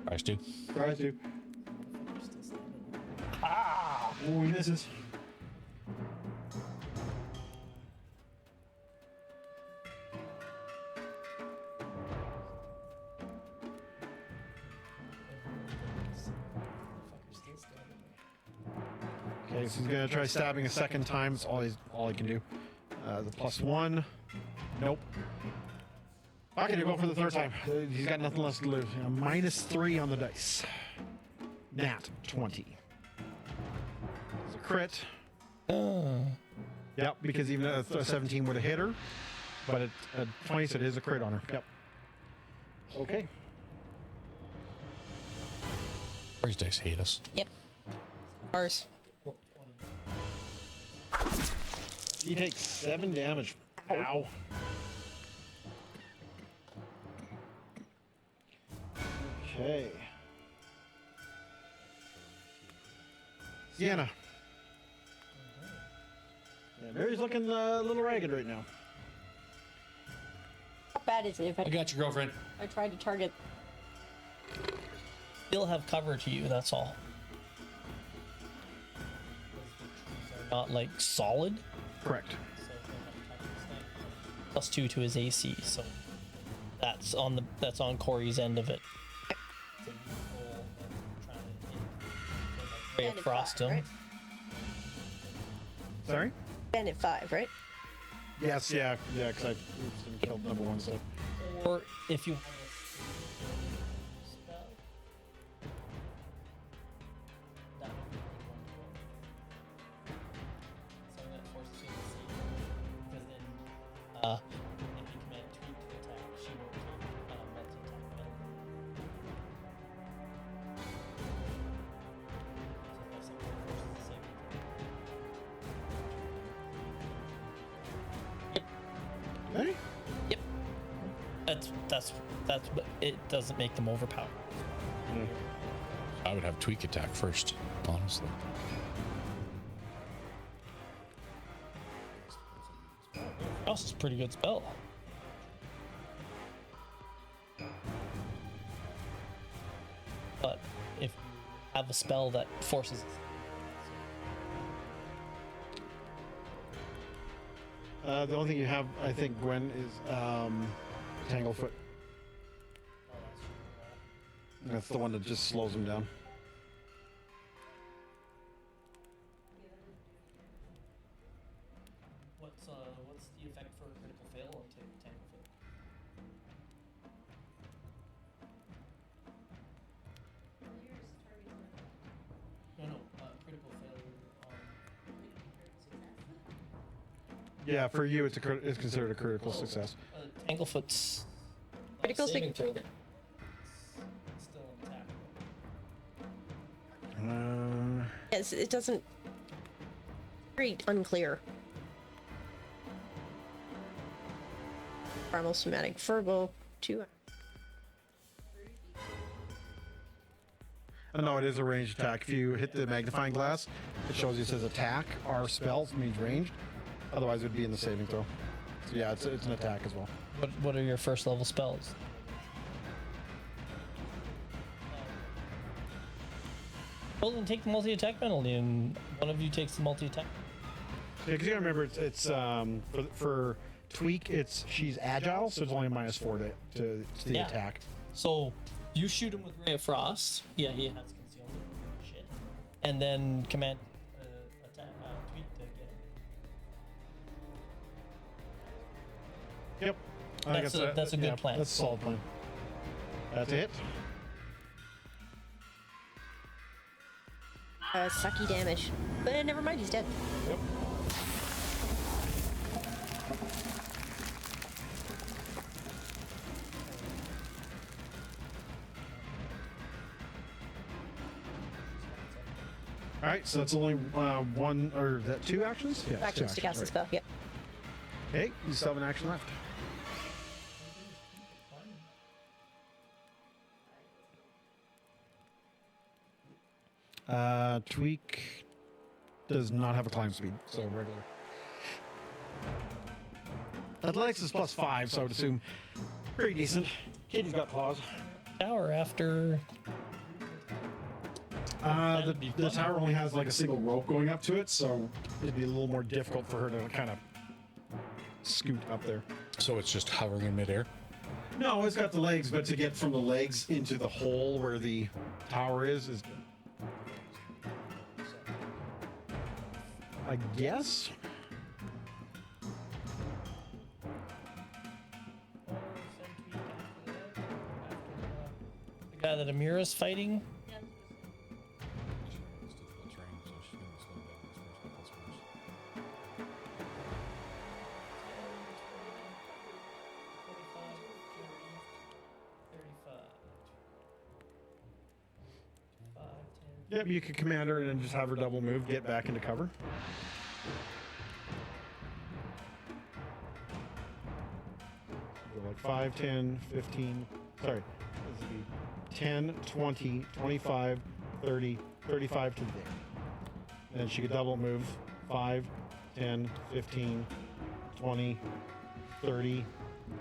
Tries to. Tries to. Ah! Oh, he misses. Okay, so he's gonna try stabbing a second time. It's all he can do. The +1. Nope. Okay, to go for the third time. He's got nothing less to lose. -3 on the dice. Nat 20. It's a crit. Yep, because even a 17 would have hit her, but a 20 said it is a crit on her. Yep. Okay. These dice hate us. Yep. Ours. He takes 7 damage. Ow. Okay. Sienna. Yeah, Mary's looking a little ragged right now. How bad is it if I got your girlfriend. I tried to target? Still have cover to you, that's all. They're not like solid. Correct. So they have attack plus 2 to his AC, so that's on Corey's end of it. So you roll and try to Ray of Bandit Frost 5, him. right? Sorry? Bandit 5, right? Yes, yeah, because I killed number 1 stuff. Or if you have a spell, that would be something that forces you to save. Because then, if you command Tweak to attack, she won't take multi-attack penalty. So if something forces the saving throw. Hey? Yep. That's but it doesn't make them overpowered. I would have Tweak attack first, honestly. Frost is a pretty good spell. But if you have a spell that forces The only thing you have, I think, Gwen, is Tanglefoot. That's the one that just slows him down. what's the effect for a critical fail on Tanglefoot? No, critical failure on Yeah, for you, it's considered a critical success. Tanglefoot's Critical saving saving throw. It's still intact. Yes, it doesn't. Very unclear. Primal somatic verbal 2. No, it is a ranged attack. If you hit the magnifying glass, it shows you it says attack. Our spells means ranged. Otherwise, it would be in the saving throw. So yeah, it's an attack as well. What are your first level spells? Well, then take the multi-attack penalty, and one of you takes the multi-attack. Yeah, because you gotta remember, it's for Tweak, she's agile, so it's only a -4 to the Yeah. attack. So you shoot him with Ray of Frost. Yeah, he has concealment. Shit. And then command attack Tweak to get him. Yep. I think That's a good plan. That's a solid plan. That's it. Sucky damage. But never mind, he's dead. Yep. All right, so that's only one, or is that 2 actions? Yeah, Actions to cast the right. spell, yeah. Okay, you still have an action left. Tweak does not have a climb speed, so regular. Athletics is +5, so I would assume pretty decent. Katie's got claws. Tower after. The tower only has like a single rope going up to it, so it'd be a little more difficult for her to kind of scoot up there. So it's just hovering in midair. No, it's got the legs, but to get from the legs into the hole where the tower is I guess. The guy that Amira's fighting. Yep, you could command her and then just have her double move, get back into cover. So like 5, 10, 15, sorry, this would be 10, 20, 25, 30, 35 to there. And then she could double move 5, 10, 15, 20, 30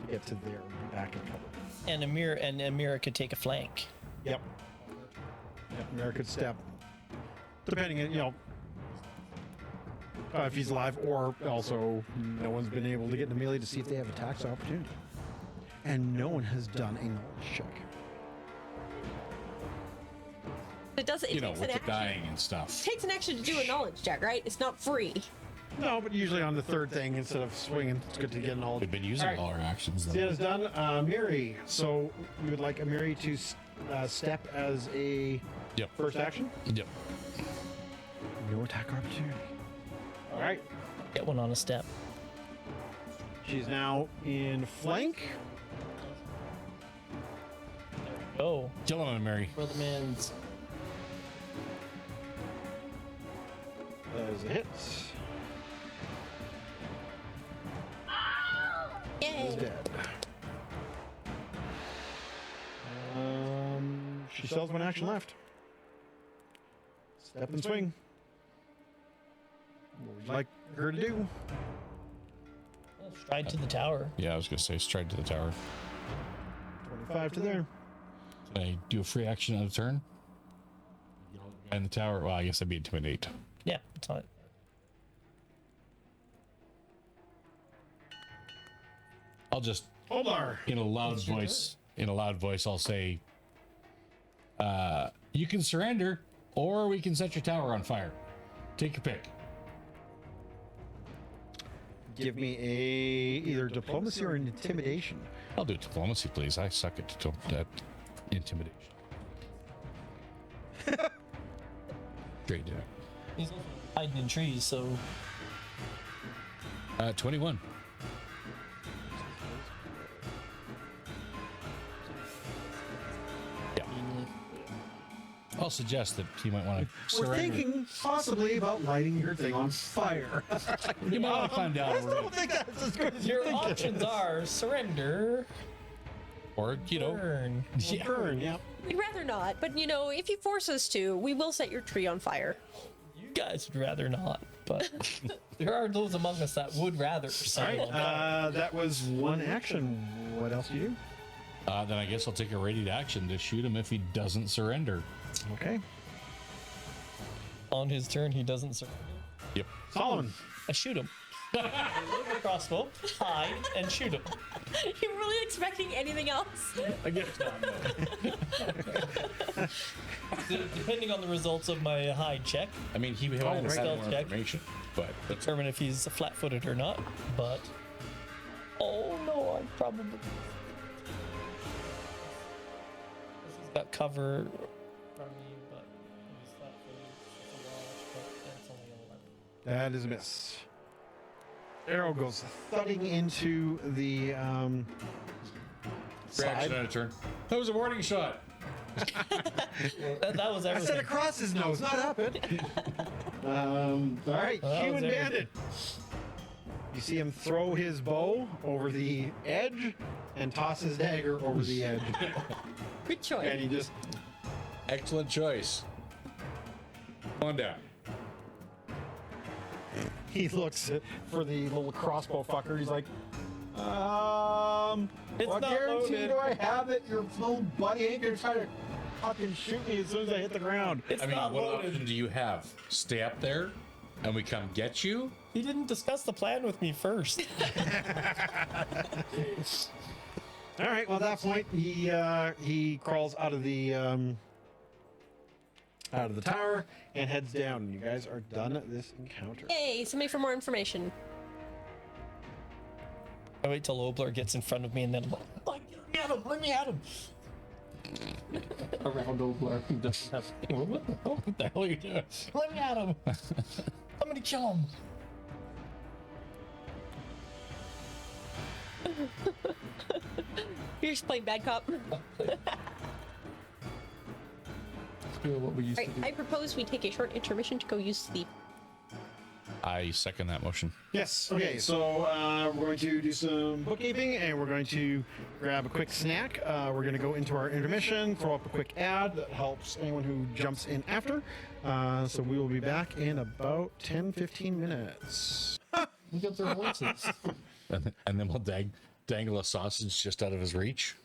to get to there and back in cover. And Amira could take a flank. Yep. Yep, Amir could step. Depending on, if he's alive, or also no one's been able to get into melee to see if they have attacks opportunity. And no one has done a knowledge check. It does. It You know, takes with an the action. dying and stuff. Takes an action to do a knowledge check, right? It's not free. No, but usually on the third thing, instead of swinging, it's good to get knowledge. We've been using all our actions. It is done. Amiri. So we would like Amiri to step as a Yep. first action. Yep. No attack opportunity. All right. Get one on a step. She's now in flank. Go. Killing on Mary. Brother man's. That is a hit. Is Yay! dead. She still has one action left. Step and swing. What would you like her to do? Stride to the tower. Yeah, I was gonna say stride to the tower. 25 to there. Can I do a free action on a turn? And the tower. Well, I guess that'd be intimidate. Yeah, it's on it. I'll just Omar. in a loud voice. In a loud voice, I'll say, "You can surrender, or we can set your tower on fire. Take your pick." Give me a either diplomacy or an intimidation. I'll do diplomacy, please. I suck at intimidation. Great, yeah. He's also hiding in trees, so 21. Yeah. I'll suggest that you might want to We're surrender. thinking possibly about lighting your thing on fire. You might want to find out, I don't think that's as good as your you're thinking. options are surrender, or burn. yeah. Burn, yeah. We'd rather not, but if you force us to, we will set your tree on fire. You guys would rather not, but there are those among us that would rather. All right, that was one action. What else do you do? Then I guess I'll take a ready to action to shoot him if he doesn't surrender. Okay. On his turn, he doesn't surrender. Yep. Solomon. I shoot him. I load the crossbow, hide, and shoot him. You're really expecting anything else? I guess not. Depending on the results of my hide check, I mean, he would have right. had Stealth more check. information, but determine if he's flat-footed or not. But oh no, I probably. He's got cover from me, but he's flat-footed. It's a wash, but that's only 11. That is a miss. Arrow goes thudding into the reaction side. on a turn. That was a warning shot. That was I said everything. across his nose, not up it. All right, That human was bandit. You see him throw his bow over the edge and toss his dagger over the edge. Good choice. And he just Excellent choice. Come on down. he looks for the little crossbow fucker. He's like, It's what not guarantee loaded. do I have that your little buddy ain't gonna try to fucking shoot me as soon as I hit the ground? It's I mean, not what loaded. option do you have? Stay up there, and we come get you? He didn't discuss the plan with me first. All right. Well, at that point, he crawls out of the tower and heads down. You guys are done this encounter. Yay, somebody for more information. I wait till Obler gets in front of me and then I'm like, let me at him. Around Obler who doesn't have. What the hell are you doing? Let me at him. Somebody kill him. You're just playing bad cop. to what we used Right, I propose we take a short intermission to go use the. I second that motion. Yes. Okay, so we're going to do some bookkeeping and we're going to grab a quick snack. We're going to go into our intermission, throw up a quick ad that helps anyone who jumps in after. So we will be back in about 10-15 minutes. We got their voices. And then we'll dangle a sausage just out of his reach.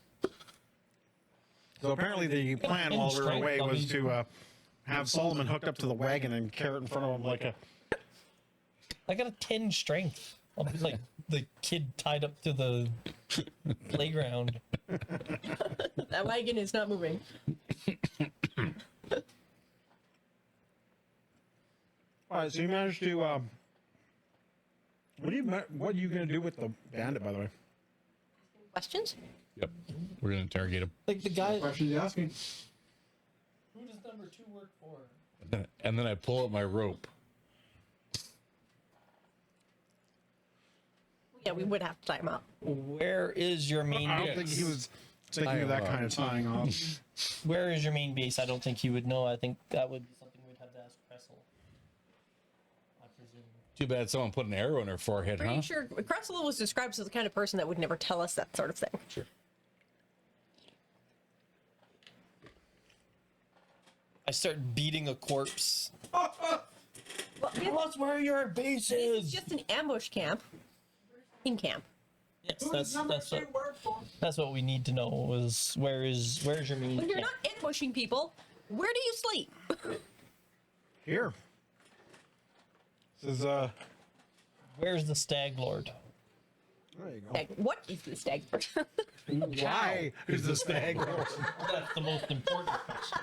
So apparently the plan while we were away was to have Solomon hooked up to the wagon and carry it in front of him like a... I got a 10 strength. I'll be like the kid tied up to the playground. That wagon is not moving. All right, so you managed to... what are you going to do with the bandit, by the way? Questions? Yep. We're going to interrogate him. Like the guy. Questions you asking? Who does number 2 work for? And then I pull out my rope. Yeah, we would have to tie him up. Where is your main I don't think base? he was thinking of that kind of tying off. Where is your main base? I don't think he would know. I think that would be something we'd have to ask Kressel. I presume. Too bad someone put an arrow in her forehead, Pretty huh? sure Kressel was described as the kind of person that would never tell us that sort of thing. Sure. I start beating a corpse. Well, Tell us where your base it's is. just an ambush camp. In camp. Yes, that's what we need to know. Is where's your main When you're camp? not ambushing people, where do you sleep? Here. This is, Where's the stag lord? there you go. Stag- What is the stag? Why is the stag lord? That's the most important question.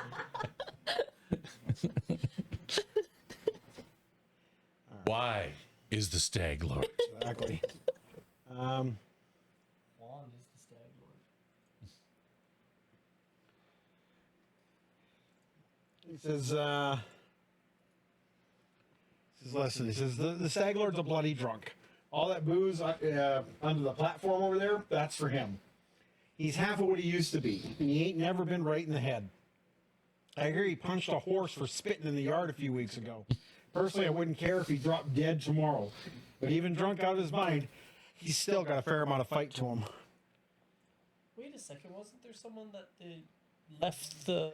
Why is the stag lord? Exactly. Juan is the stag lord. He says, listen, he says, the stag lord's a bloody drunk. All that booze under the platform over there, that's for him. He's half of what he used to be, and he ain't never been right in the head. I hear he punched a horse for spitting in the yard a few weeks ago. Personally, I wouldn't care if he dropped dead tomorrow. But even drunk out of his mind, he's still got a fair amount of fight to him. Wait a second, wasn't there someone that left the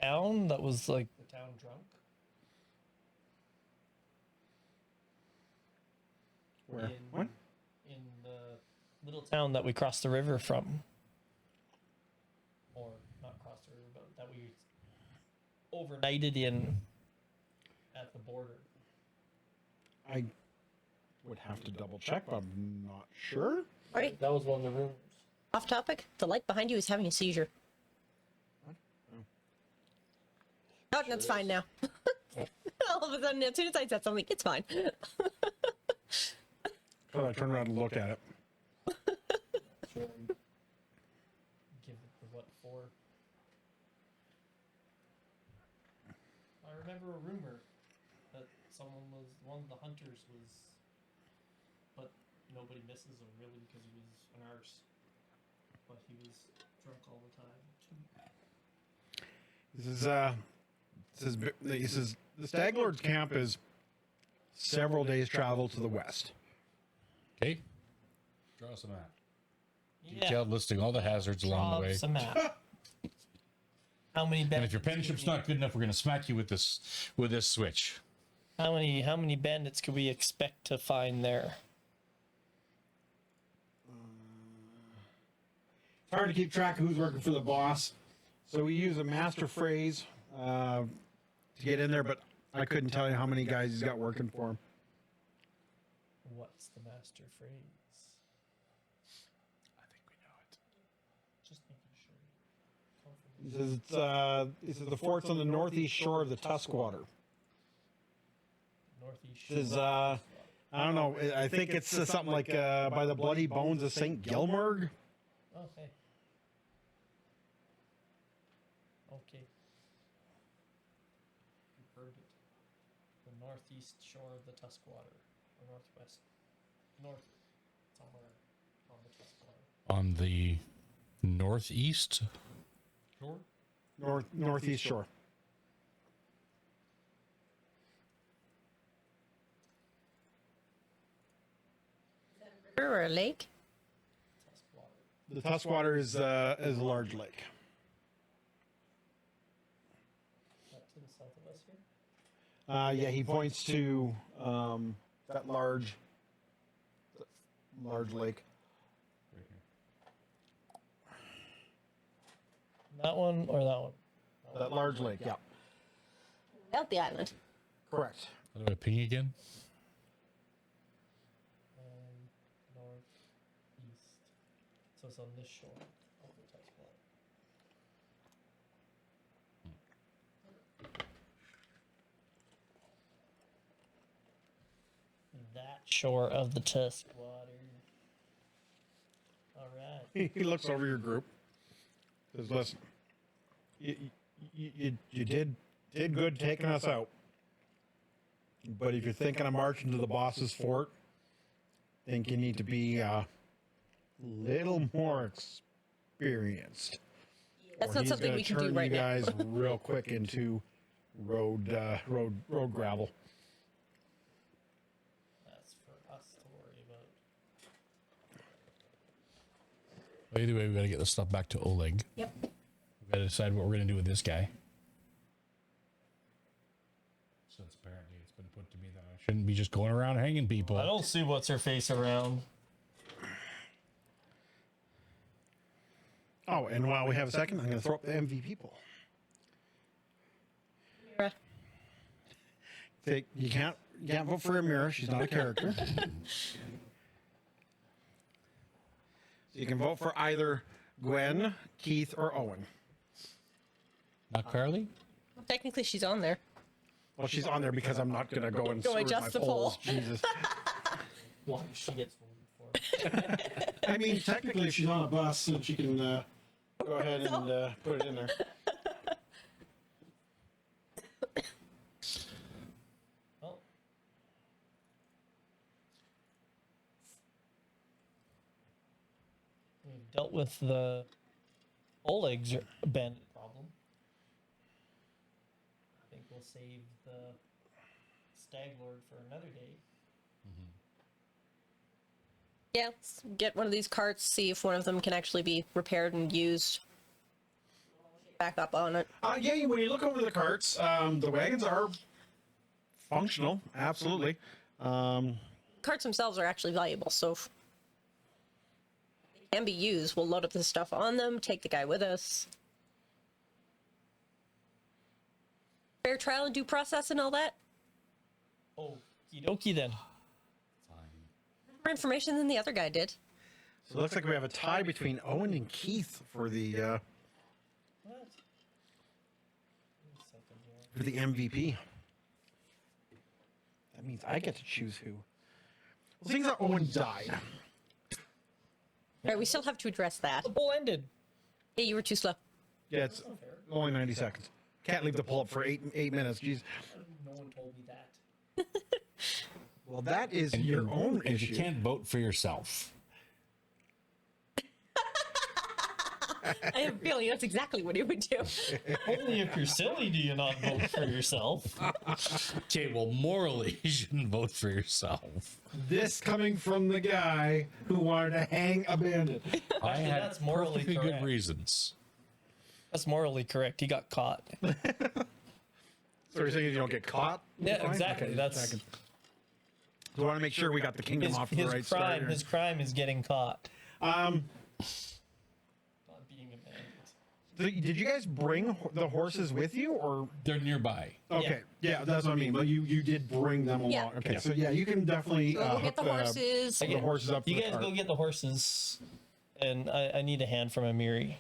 town that was like the town drunk? Where? What? In the little town that we crossed the river from. Or not crossed the river, but that we overnighted in at the border. I would have to double check, but I'm not sure. All right, That was one of the rumors. off topic. The light behind you is having a seizure. Oh, that's fine now. All of a sudden, as soon as I said something, it's fine. So I turned around and looked at it. Give it the what for. I remember a rumor that one of the hunters was, but nobody misses him really because he was an arse. But he was drunk all the time. He says the Stag Lord's camp is several days travel to the west. Okay. Draw us a map. Yeah. Detailed listing all the hazards along the way. Some map. How many And if bandits? your penship's not good enough, we're gonna smack you with this switch. How many bandits could we expect to find there? It's hard to keep track of who's working for the boss, so we use a master phrase to get in there, but I couldn't tell you how many guys he's got working for him. What's the master phrase? I think we know it. Just making sure. He says the fort's on the northeast shore of the Tuskwater. Northeast. He says, I don't know, I think it's something like by the bloody bones of St. Gilmurg. Oh, hey. Okay. You heard it. The northeast shore of the Tuskwater. Or northwest. North. Somewhere on the Tuskwater. On the northeast shore? Northeast shore. Or a lake? The Tuskwater is a large lake. Up to the south of us here. Yeah, he points to that large lake. That one or that one? That large lake, yeah. Out the island. Correct. How do I ping again? Northeast. So it's on this shore of the Tuscaloosa. That shore of the Tuscaloosa. All right. He looks over your group. Says, "Listen, you did good taking us out, but if you're thinking of marching to the boss's fort, I think you need to be a little more experienced. That's or not he's something gonna we can do turn right you now. guys real quick into road gravel." That's for us to worry about. Well, either way, we got to get the stuff back to Oleg. Yep. We got to decide what we're going to do with this guy. Since apparently it's been put to me that I shouldn't be just going around hanging people. I don't see what's her face around. Oh, and while we have a second, I'm going to throw up the MVP poll. Mira. You can't vote for Amira. She's not a character. You can vote for either Gwen, Keith, or Owen. Not Carly? Well, technically, she's on there. Well, she's on there because I'm not going to go and Go sort my adjust the polls. poll. Jesus. Why she gets voted for? I mean, technically, if she's on a bus, then she can go ahead and put it in there. Well, we've dealt with the Oleg's bandit problem. I think we'll save the Stag Lord for another day. Yeah, let's get one of these carts, see if one of them can actually be repaired and used. Back up on it. Yeah, when you look over the carts, the wagons are functional, absolutely. Carts themselves are actually valuable, so if they can be used, we'll load up the stuff on them, take the guy with us. Fair trial and due process and all that. Okie dokie then. More information than the other guy did. So it looks like we have a tie between Owen and Keith for the What? Give me a second here. MVP. That means I get to choose who. Well, things that Owen died. All right, we still have to address that. The poll ended. Yeah, you were too slow. Yeah, it's only 90 seconds. Can't leave the poll up for eight minutes. Jeez. No one told me that. Well, that is your own If issue. you can't vote for yourself. I have a feeling that's exactly what he would do. Only if you're silly do you not vote for yourself. Okay, well, morally, you shouldn't vote for yourself. This coming from the guy who wanted to hang a bandit. I had that's morally perfectly correct. good reasons. That's morally correct. He got caught. So you're saying you don't get caught? Yeah, Fine? exactly. Okay, That's second. So I want to make sure we got the kingdom off to the right start. crime. here. His crime is getting caught. Not being a bandit. Did you guys bring the horses with you, or They're nearby. okay? Yeah, that's what I mean. But you did bring them along. Yeah. Okay, so yeah, you can definitely So we'll get the hook horses. the horses up. You to the guys cart. go get the horses, and I need a hand from Amiri.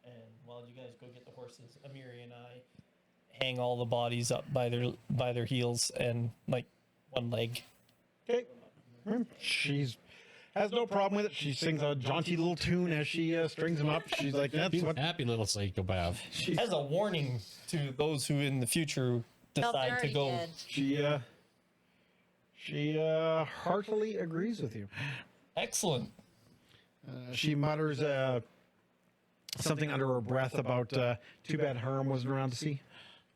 And while you guys go get the horses, Amiri and I hang all the bodies up by their heels and like one leg. Okay. She's has no problem with it. She sings a jaunty little tune as she strings them up. She's like, that's You what happy little psychopath. As a warning to those who in the future No, they're decide to already go. dead. she heartily agrees with you. Excellent. She mutters something under her breath about too bad Herm wasn't around to see.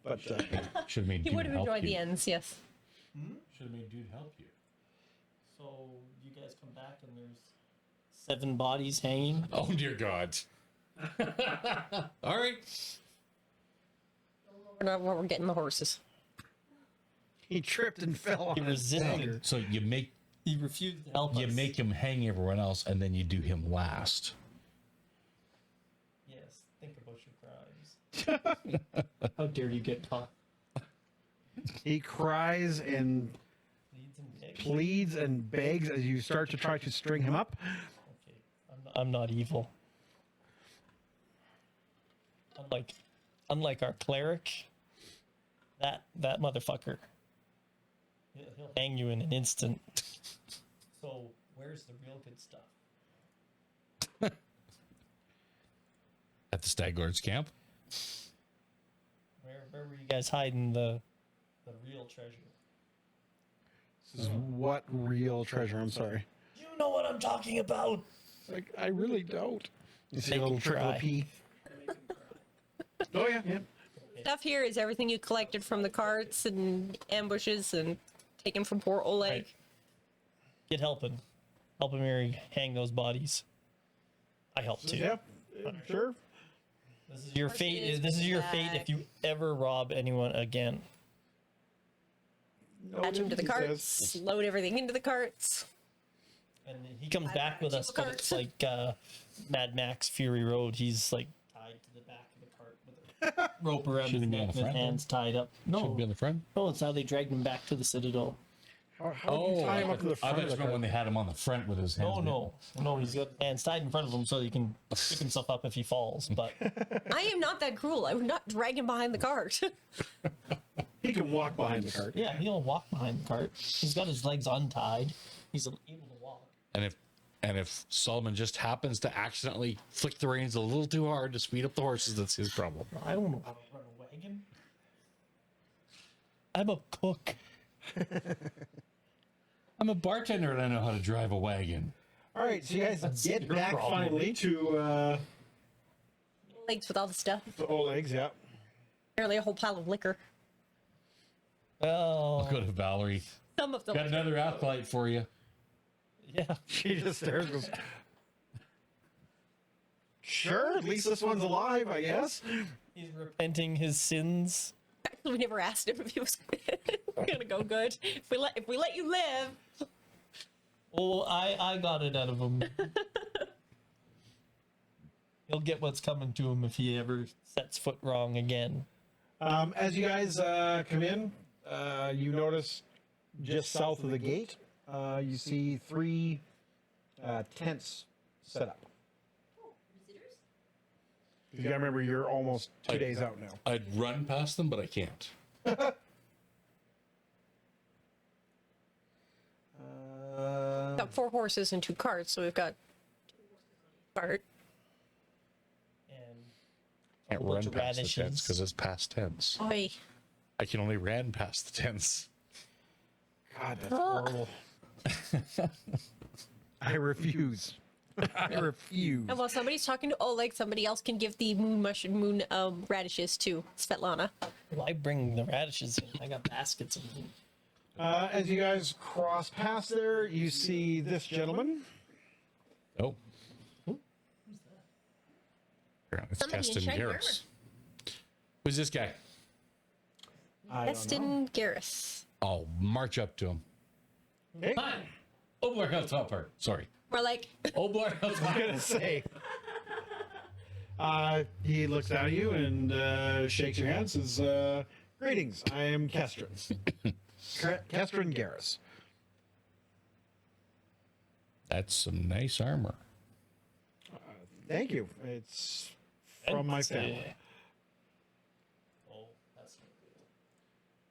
But Should have made He dude would have help enjoyed you. the ends, yes. Should have made dude help you. So you guys come back and there's 7 bodies hanging. Oh dear God. All right. We're getting the horses. He tripped and fell He on his resisted. dagger. So He refused to help you us. make him hang everyone else, and then you do him last. Yes, think about your crimes. How dare you get caught? He cries and Leads and pigs. pleads and begs as you start to try to string him up. Okay, I'm not evil. Unlike our cleric, that motherfucker, he'll hang you in an instant. So where's the real good stuff? At the Stag Lord's camp. Where were you guys hiding the real treasure? This is what real treasure? I'm sorry. You know what I'm talking about. Like, I really don't. You see a Make little him trickle of cry. pee. Oh yeah, yeah. Stuff here is everything you collected from the carts and ambushes and taken from poor Oleg. Right. Get helping. Help him here hang those bodies. I help too. Yeah, sure. This is your Horse fate. is This is your fate if back. you ever rob anyone again. Attach them to the He carts, says. load everything into the carts. And he comes back with us, but it's Carts. like Mad Max Fury Road. He's like tied to the back of the cart with a rope around his Shouldn't be neck on and the his front, hands tied up. Should be on No, the front. no, it's how they dragged him back to the Citadel. How do you tie him up to the I front thought of it was the car? when they had him on the front with his hands. No, he's got hands tied in front of him so he can pick himself up if he falls. But I am not that cruel. I would not drag him behind the cart. He can walk behind the cart. yeah, he'll walk behind the cart. He's got his legs untied. He's able to walk. And if Solomon just happens to accidentally flick the reins a little too hard to speed up the horses, that's his problem. I don't know how to run a wagon. I'm a cook. I'm a bartender and I know how to drive a wagon. All right, so you guys get your back problem. finally to Legs with all the stuff. Oleg's. Yeah. Apparently a whole pile of liquor. Well, I'll go to Valerie. Some of them. Got another acolyte for you. yeah. She just stares. And goes, sure, at least this one's alive, I guess. He's repenting his sins. We never asked him if he was gonna go good. If we let you live. Oh, I got it out of him. He'll get what's coming to him if he ever sets foot wrong again. As you guys come in, you notice just south of the gate, you see 3 tents set up. You gotta remember, you're almost 2 days out now. I'd run past them, but I can't. Got 4 horses and 2 carts, so we've got 2 horses on each cart. And Can't whole bunch run of past the tents radishes. because it's past tense. Oi. I can only ran past the tents. God, that's horrible. I refuse. I refuse. And while somebody's talking to Oleg, somebody else can give the moon radishes to Svetlana. well, I bring the radishes in. I got baskets of them. As you guys cross past there, you see this gentleman. Oh. Here, it's Somebody in Keston shiny Garris. Who's this guy? I don't know. Destin Garris. I'll march up to him. Okay. Hi. Oh, Blair Hilltopper. Sorry. We're like, Oh, Blair Hilltopper. Gonna say. He looks at you and shakes your hand. Says, "Greetings. I am Kestrin. Kestrin Garris." That's some nice armor. Thank you. It's from my family. Oh, that's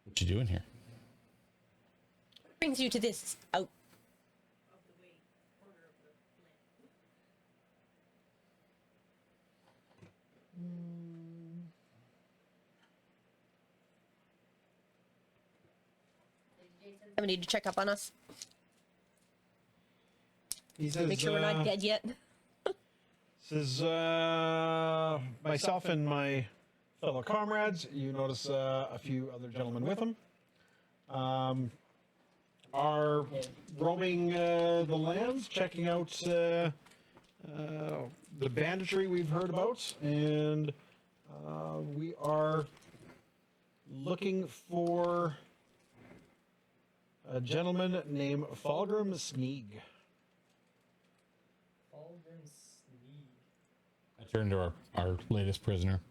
What you doing here? brings you to this out. Somebody to check up on us. He says, Make sure we're not dead yet. Says, myself and my fellow comrades, you notice a few other gentlemen with him, are roaming the lands, checking out the banditry we've heard about, and we are looking for a gentleman named Falgrim Sneeg. Falgrim Sneed. I turned to our latest prisoner.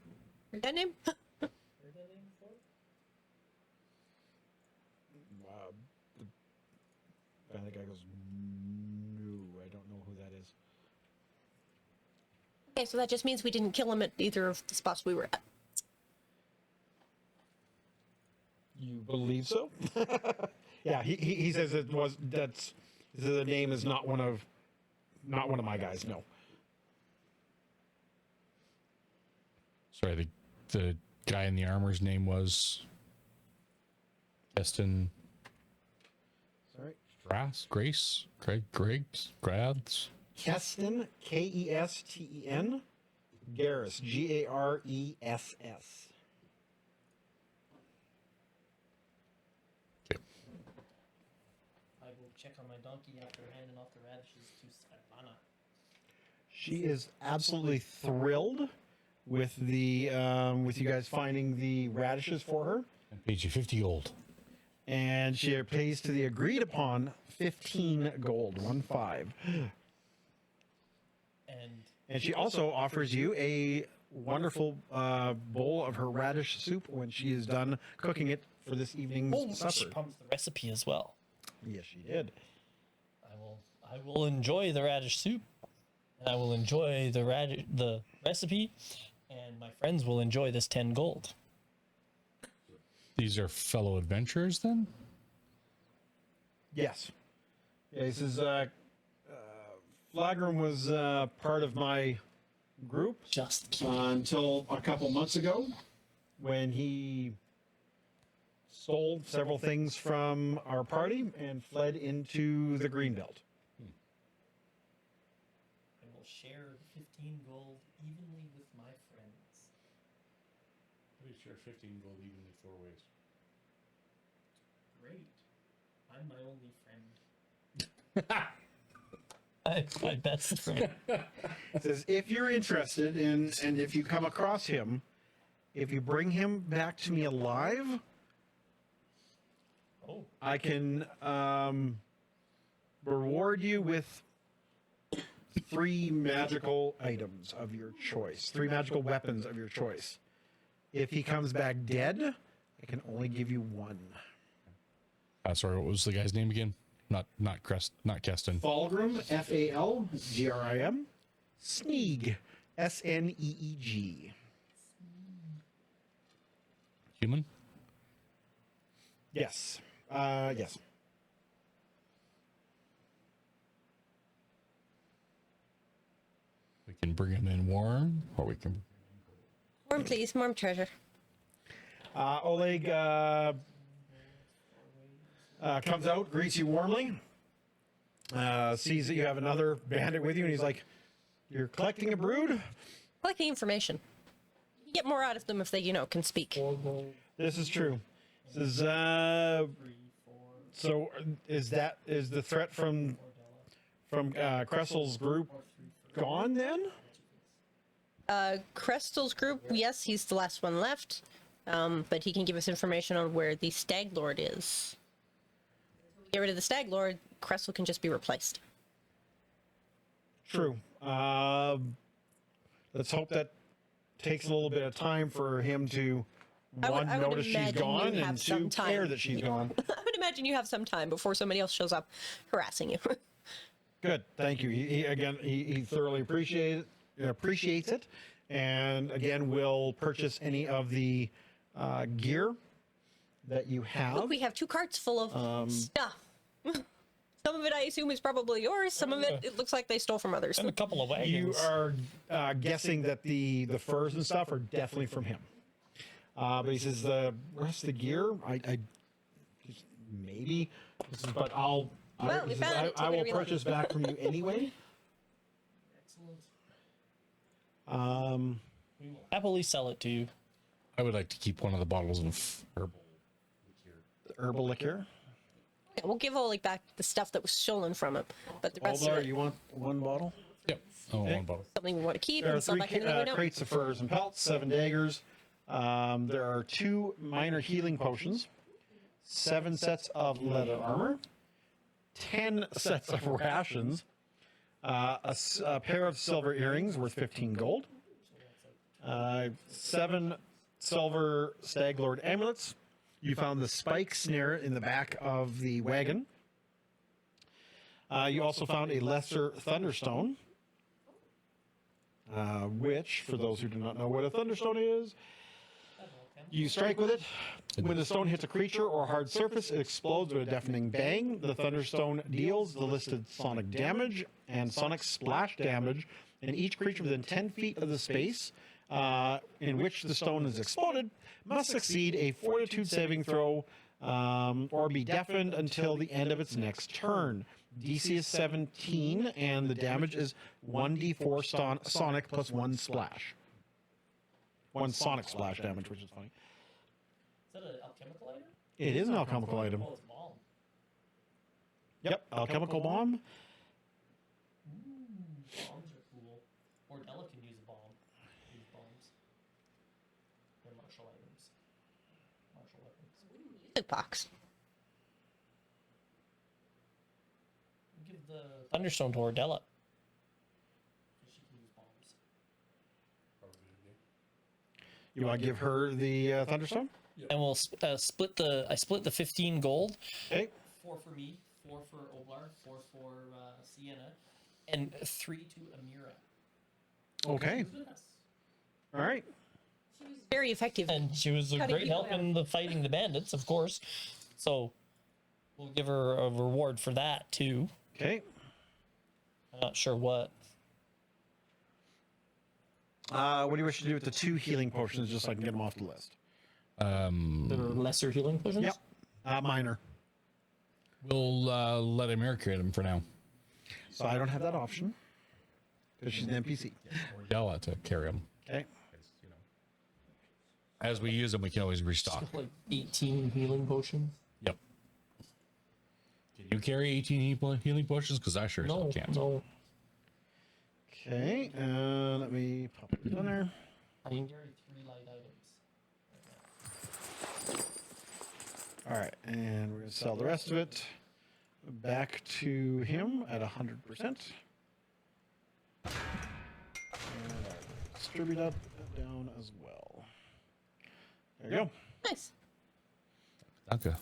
Heard that name? Heard that name before? And the guy goes, no, I don't know who that is. Okay, so that just means we didn't kill him at either of the spots we were at. You believe so? Yeah, he says the name is not one of my guys. No. Sorry, the guy in the armor's name was Destin Sorry. Grace, Griggs, Grads. Keston, Kesten, Garrus, Garess. Okay. I will check on my donkey after handing off the radishes to Savannah. She is absolutely thrilled with with you guys finding the radishes for her, And paid you 50 gold. and she pays to the agreed upon 15 gold, 15. And she also offers you a wonderful bowl of her radish soup when she is done cooking it for this evening's She supper. promised the recipe as well. Yes, she did. I will enjoy the radish soup, and I will enjoy the recipe, and my friends will enjoy this 10 gold. These are fellow adventurers then? Yes. Yeah, this is Flagrum was part of my group Just kidding. until a couple months ago when he sold several things from our party and fled into the Greenbelt. I will share 15 gold evenly with my friends. Pretty sure 15 gold evenly 4 ways. Great. I'm my only friend. I'm my best friend. It says, if you're interested in, and if you come across him, if you bring him back to me alive, Oh, I can reward you with 3 magical items of your choice, 3 magical weapons of your choice. If he comes back dead, I can only give you 1. Sorry, what was the guy's name again? Not Keston. Falgrim, Falgrim, Sneeg, Sneeg. Human? Yes. Yes. We can bring him in warm, or we can... Warm, please. Warm treasure. Oleg comes out, greets you warmly, sees that you have another bandit with you, and he's like, "You're collecting a brood? Collecting information. You get more out of them if they, can speak. This is true. This is, so is the threat from Cressel's group gone then? Crestel's group, yes, he's the last one left. But he can give us information on where the Stag Lord is. Get rid of the Stag Lord, Crestel can just be replaced. True. Let's hope that takes a little bit of time for him to I one, would notice she's imagine gone, you have and some 2, time. care that she's gone. I would imagine you have some time before somebody else shows up harassing you. Good, thank you. He thoroughly appreciates it, and again, will purchase any of the gear that you have. Look, we have 2 carts full of stuff. Some of it I assume is probably yours. Some of it looks like they stole from others. and a couple of You wagons. are guessing that the furs and stuff are definitely from him. But he says the rest of the gear, I maybe, but Well, we found it, so I we're will gonna be purchase back from you anyway. Excellent. We will happily sell it to you. I would like to keep one of the bottles of herbal. Herbal liquor. Yeah, we'll give Oleg back the stuff that was stolen from him, but the rest of Oldar, it, you want one bottle? Yep. Oh, Okay. one bottle. something we want to keep There are and some 3 back in that we don't. crates of furs and pelts, 7 daggers. There are 2 minor healing potions, 7 sets of leather armor, 10 sets of rations, a pair of silver earrings worth 15 gold, 7 silver stag lord amulets. You found the spike snare in the back of the wagon. You also found a lesser thunderstone, which, for those who do not know what a thunderstone is, you strike with it. When the stone hits a creature or hard surface, it explodes with a deafening bang. The thunderstone deals the listed sonic damage and sonic splash damage, and each creature within 10 feet of the space in which the stone is exploded must succeed a fortitude saving throw or be deafened until the end of its next turn. DC is 17, and the damage is 1d4 sonic plus 1 splash. 1 sonic splash damage, which is funny. Is that an alchemical item? It is an alchemical item. Oh, it's bomb. Yep, alchemical bomb. Bombs are cool. Ordella can use a bomb. Use bombs. They're martial items. Martial weapons. Music box. Give the Thunderstone to Ordella. She can use bombs. You want to give her the thunderstone? And we'll split the. I split the 15 gold. Okay. 4 for me, 4 for Oblar, 4 for Sienna, and 3 to Amira. Okay. Yes. All right. Very effective. And she was a Cutting great people help in the fighting the bandits, of course. So we'll give her a reward for that too. Okay. I'm not sure what. What do you wish to do with the 2 healing potions, just so I can get them off the list? The lesser healing potions. Yep. Minor. We'll let Amir create them for now. So I don't have that option because she's an NPC. Or Della to carry them. Okay. As we use them, we can always restock. Like 18 healing potions. Yep. Can you carry 18 healing potions? Because I sure as hell can't. No. Okay. Let me pop it in there. I can carry 3 light items. All right, and we're gonna sell the rest of it back to him at 100%. And distribute that down as well. There you go. Nice. Okay.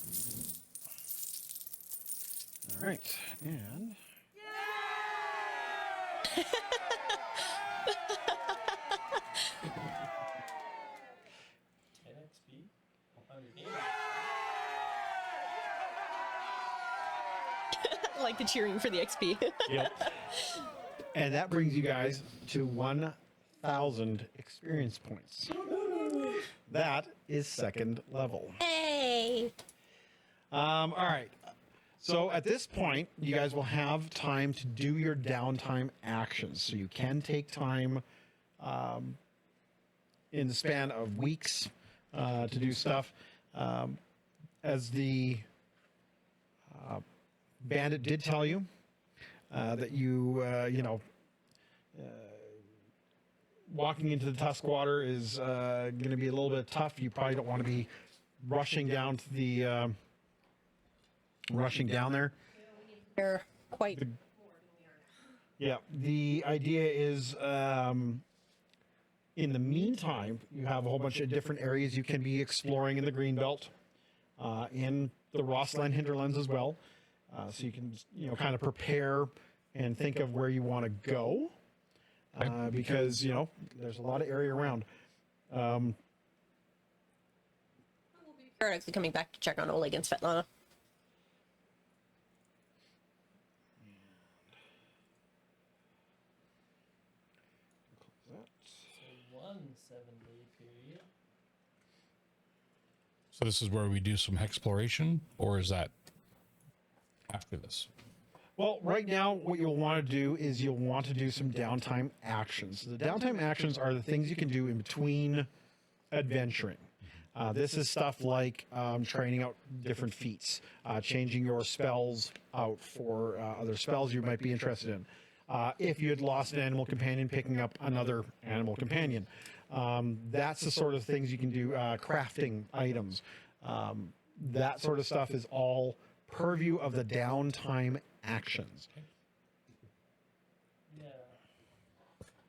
All right, and 10 XP. 100 damage. I like the cheering for the XP. yep. And that brings you guys to 1,000 experience points. That is 2nd level. Hey. All right. So at this point, you guys will have time to do your downtime actions. So you can take time in the span of weeks to do stuff. As the bandit did tell you that walking into the Tuskwater is going to be a little bit tough. You probably don't want to be rushing down to the rushing down there. They're quite. Yeah, the idea is in the meantime, you have a whole bunch of different areas you can be exploring in the Greenbelt, in the Rossland hinterlands as well. So you can, kind of prepare and think of where you want to go, because, there's a lot of area around. Periodically coming back to check on Oleg and Svetlana. So 1 7-day period. So this is where we do some exploration, or is that after this? Well, right now, what you'll want to do is you'll want to do some downtime actions. The downtime actions are the things you can do in between adventuring. This is stuff like training out different feats, changing your spells out for other spells you might be interested in. If you had lost an animal companion, picking up another animal companion. That's the sort of things you can do, crafting items. That sort of stuff is all purview of the downtime actions. Yeah.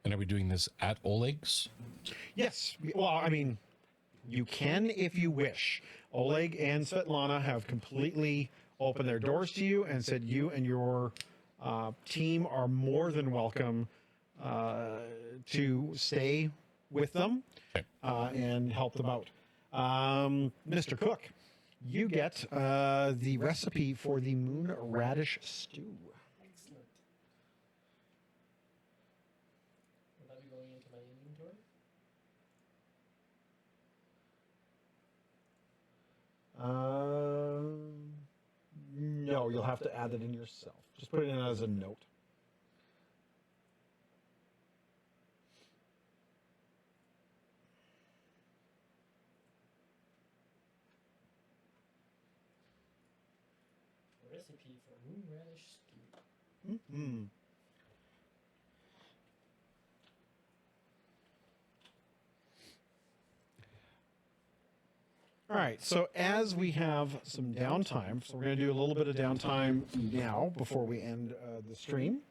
And are we doing this at Oleg's? Yes. Well, I mean, you can if you wish. Oleg and Svetlana have completely opened their doors to you and said you and your team are more than welcome to stay with them and help them out. Mr. Cook, you get the recipe for the moon radish stew. Excellent. Will that be going into my inventory? No, you'll have to add it in yourself. Just put it in as a note. Recipe for moon radish stew. Mm-hmm. All right, so as we have some downtime, so we're going to do a little bit of downtime now before we end the stream.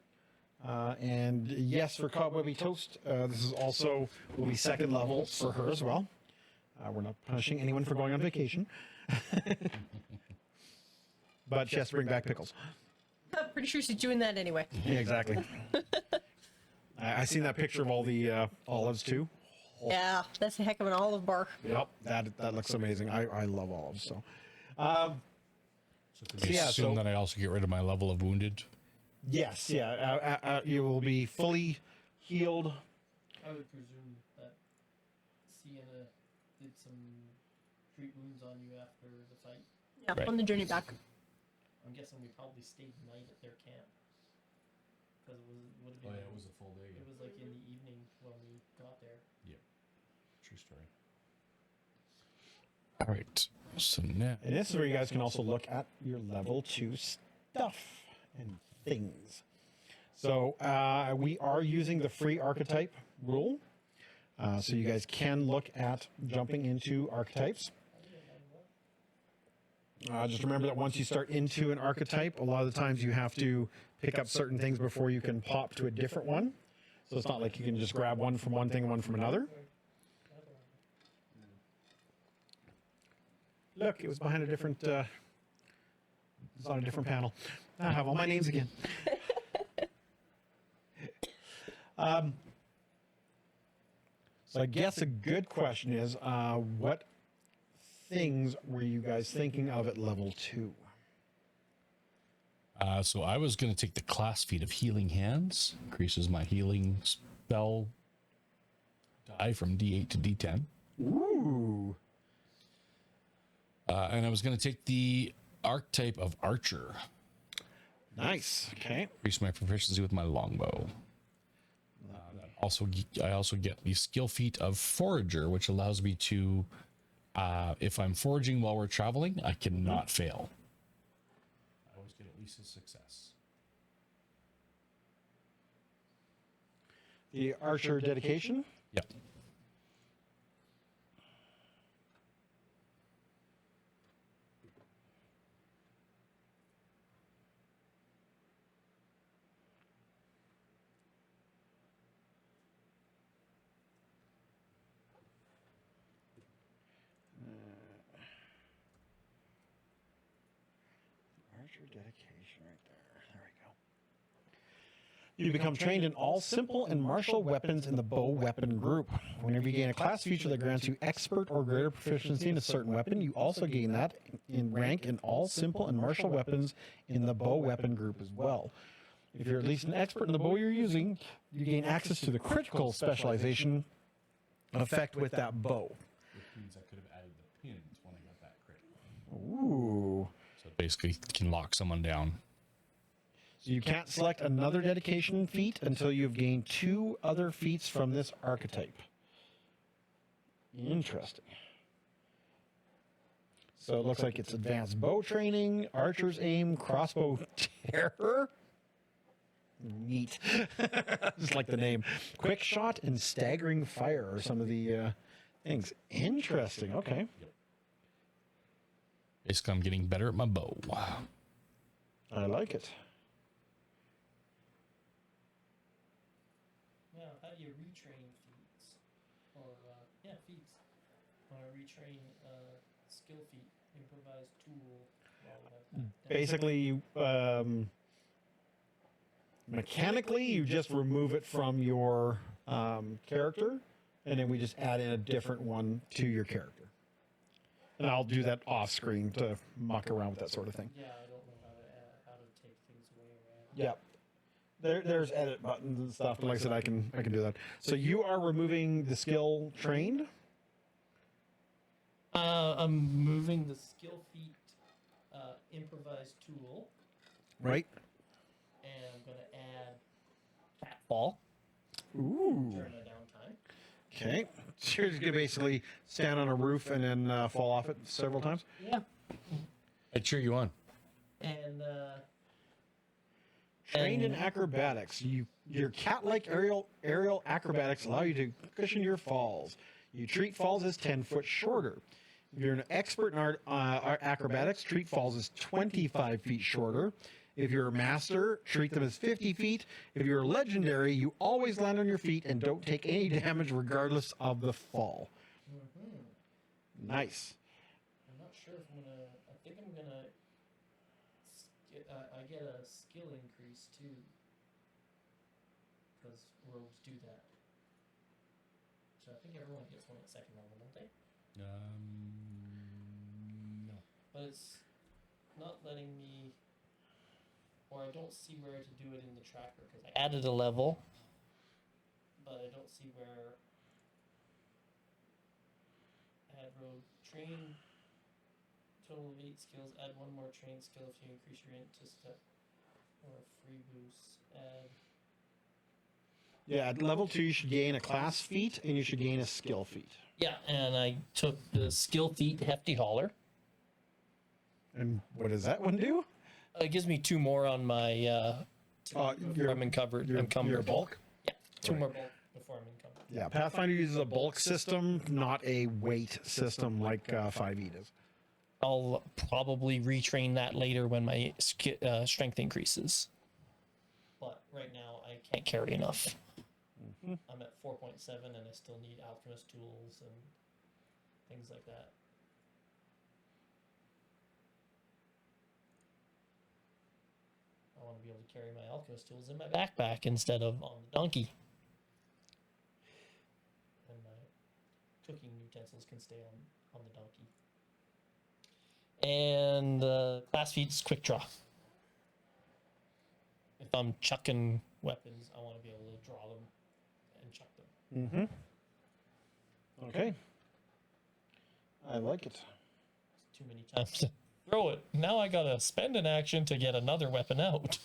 And yes, for Cobwebby Toast, this is also will be second level for her as well. We're not punishing anyone for going on vacation. But she has to bring back pickles. I'm pretty sure she's doing that anyway. Yeah, exactly. I seen that picture of all the olives too. Yeah, that's a heck of an olive bar. Yep, that looks amazing. I love olives. So, So can we assume that I also get rid of my level of wounded? yes, yeah, you will be fully healed. I would presume that Sienna did some treat wounds on you after the fight. Yeah, Right. on the journey back. I'm guessing we probably stayed the night at their camp. Because would have been. was a full day. It was like in the evening when we got there. True story. All right. So now, And this is where you guys can also look at your level 2 stuff and things. So we are using the free archetype rule. So you guys can look at jumping into archetypes. Just remember that once you start into an archetype, a lot of the times you have to pick up certain things before you can pop to a different one. So it's not like you can just grab one from one thing and one from another. Look, it was behind a different, it's on a different panel. I have all my names again. So I guess a good question is, what things were you guys thinking of at level 2? so I was going to take the class feat of Healing Hands. Increases my healing spell die from D8 to D10. Ooh. And I was going to take the archetype of Archer. Nice. Okay. Increase my proficiency with my longbow. I also get the skill feat of Forager, which allows me to, if I'm foraging while we're traveling, I cannot fail. I always get at least a success. The Archer dedication. Yep. Archer dedication right there. There we go. You become trained in all simple and martial weapons in the bow weapon group. Whenever you gain a class feature that grants you expert or greater proficiency in a certain weapon, you also gain that in rank in all simple and martial weapons in the bow weapon group as well. If you're at least an expert in the bow you're using, you gain access to the critical specialization effect with that bow. Which means I could have added the pins when I got that crit. Ooh. So basically, can lock someone down. So you can't select another dedication feat until you've gained 2 other feats from this archetype. Interesting. So it looks like it's advanced bow training, archer's aim, crossbow terror. Neat. Just like the name. Quick shot and staggering fire are some of the things. Interesting. Okay. Basically, I'm getting better at my bow. Wow. I like it. Yeah, how do you retrain feats? Or, feats. Want to retrain skill feat, improvised tool. Basically, mechanically, you just remove it from your character, and then we just add in a different one to your character. And I'll do that off screen to muck around with that sort of thing. Yeah, I don't know how to take things away or add. Yep. There's edit buttons and stuff, but like I said, I can do that. So you are removing the skill trained. I'm moving the skill feat improvised tool, Right. and I'm going to add catfall. Ooh. During my downtime. Okay. So you're just gonna basically stand on a roof and then fall off it several times. Yeah. I'd cheer you on. And Trained in acrobatics, your cat-like aerial acrobatics allow you to cushion your falls. You treat falls as 10 foot shorter. If you're an expert in acrobatics, treat falls as 25 feet shorter. If you're a master, treat them as 50 feet. If you're a legendary, you always land on your feet and don't take any damage regardless of the fall. Nice. I'm not sure if I'm gonna. I think I'm gonna. I get a skill increase too, because rogues do that. So I think everyone gets one at second level, don't they? No. But it's not letting me, or I don't see where to do it in the tracker because I added a level, but I don't see where. Add rogue train. Total of 8 skills. Add one more train skill if you increase your int to step, or free boost. Add. Yeah, at level 2, you should gain a class feat and you should gain a skill feat. Yeah, and I took the skill feat hefty hauler. And what does that one do? It gives me 2 more on my. I'm encumbered. Your bulk? Yeah, 2 more bulk before I'm encumbered. Yeah, Pathfinder uses a bulk system, not a weight system like 5e does. I'll probably retrain that later when my strength increases. But right now, I can't carry enough. I'm at 4.7 and I still need alchemist tools and things like that. I want to be able to carry my alchemist tools in my backpack instead of on the donkey. And my cooking utensils can stay on the donkey. And class feats quick draw. If I'm chucking weapons, I want to be able to draw them and chuck them. Okay. I like it. Too many times to throw it. Now I gotta spend an action to get another weapon out.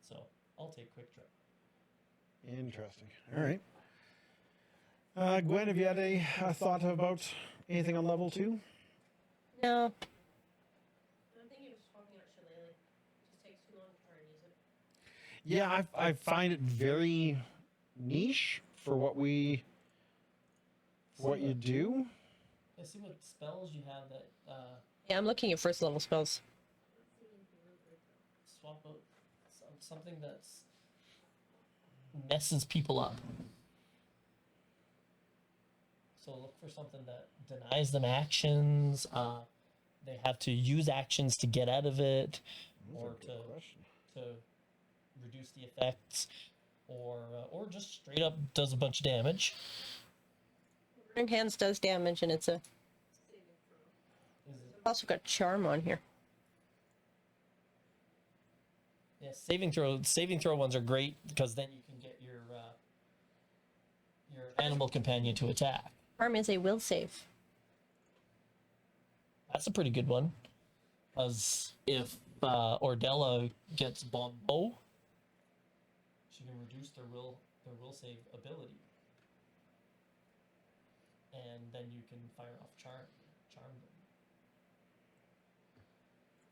So I'll take quick draw. Interesting. All right. Gwen, have you had a thought about anything on level 2? No. I'm thinking of swapping out Shillelagh. It just takes too long to try and use it. Yeah, I find it very niche for what you do. I see what spells you have that Yeah, I'm looking at first level spells. swap out something that's messes people up. So look for something that denies them actions. They have to use actions to get out of it, or to reduce the effects, or just straight up does a bunch of damage. Burning Hands does damage, and it's a. Is it? Also got charm on here. Yeah, saving throw ones are great because then you can get your animal companion to attack. Charm is a will save. That's a pretty good one. Because if Ordella gets Bombo, she can reduce their will save ability. and then you can fire off charm them,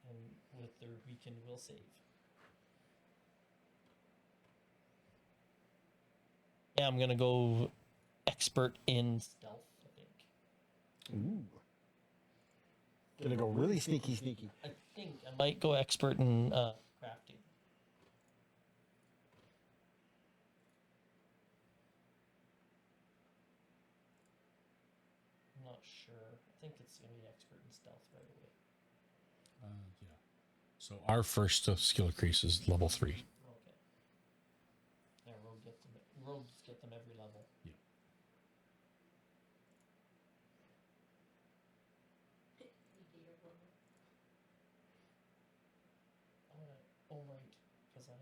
and with their weaken will save. Yeah, I'm gonna go expert in stealth, I think. Ooh. Gonna go really sneaky. I think I might go expert in crafting. I'm not sure. I think it's gonna be expert in stealth right away. Yeah. So our first skill increase is level 3. Okay. Yeah, rogues get them every level. Yeah. Oh right, because I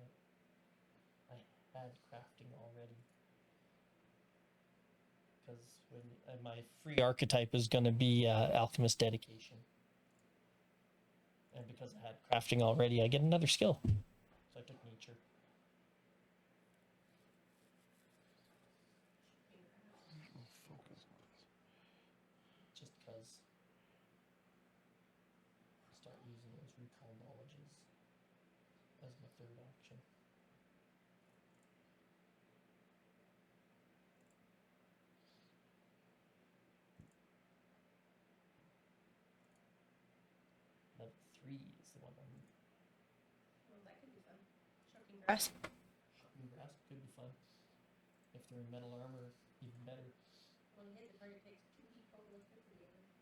had crafting already. Because when my free archetype is going to be alchemist dedication, and because I had crafting already, I get another skill. So I took nature. Just because start using those recall knowledges as my third action. Level 3 is the one I'm That could be fun. Shocking grass. shooting grasp could be fun. If they're in metal armor, even better. When you hit the target takes 2d total electricity damage.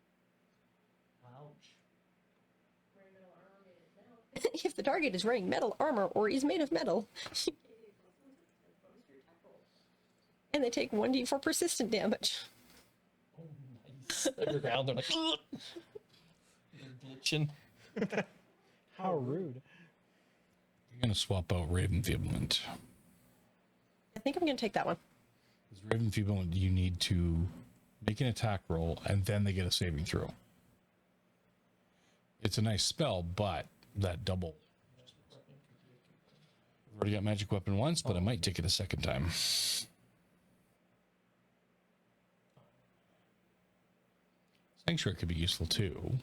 Ouch. Wearing metal armor made of metal. If the target is wearing metal armor or is made of metal, and they take 1d4 persistent damage. Oh, nice. They're around, they're like, "Ugh." They're glitching. How rude. You're going to swap out Raven Feeblement. I think I'm going to take that one. Because Raven Feeblement, you need to make an attack roll, and then they get a saving throw. It's a nice spell, but that double. I've already got magic weapon once, but I might take it a second time. Sanctuary could be useful too.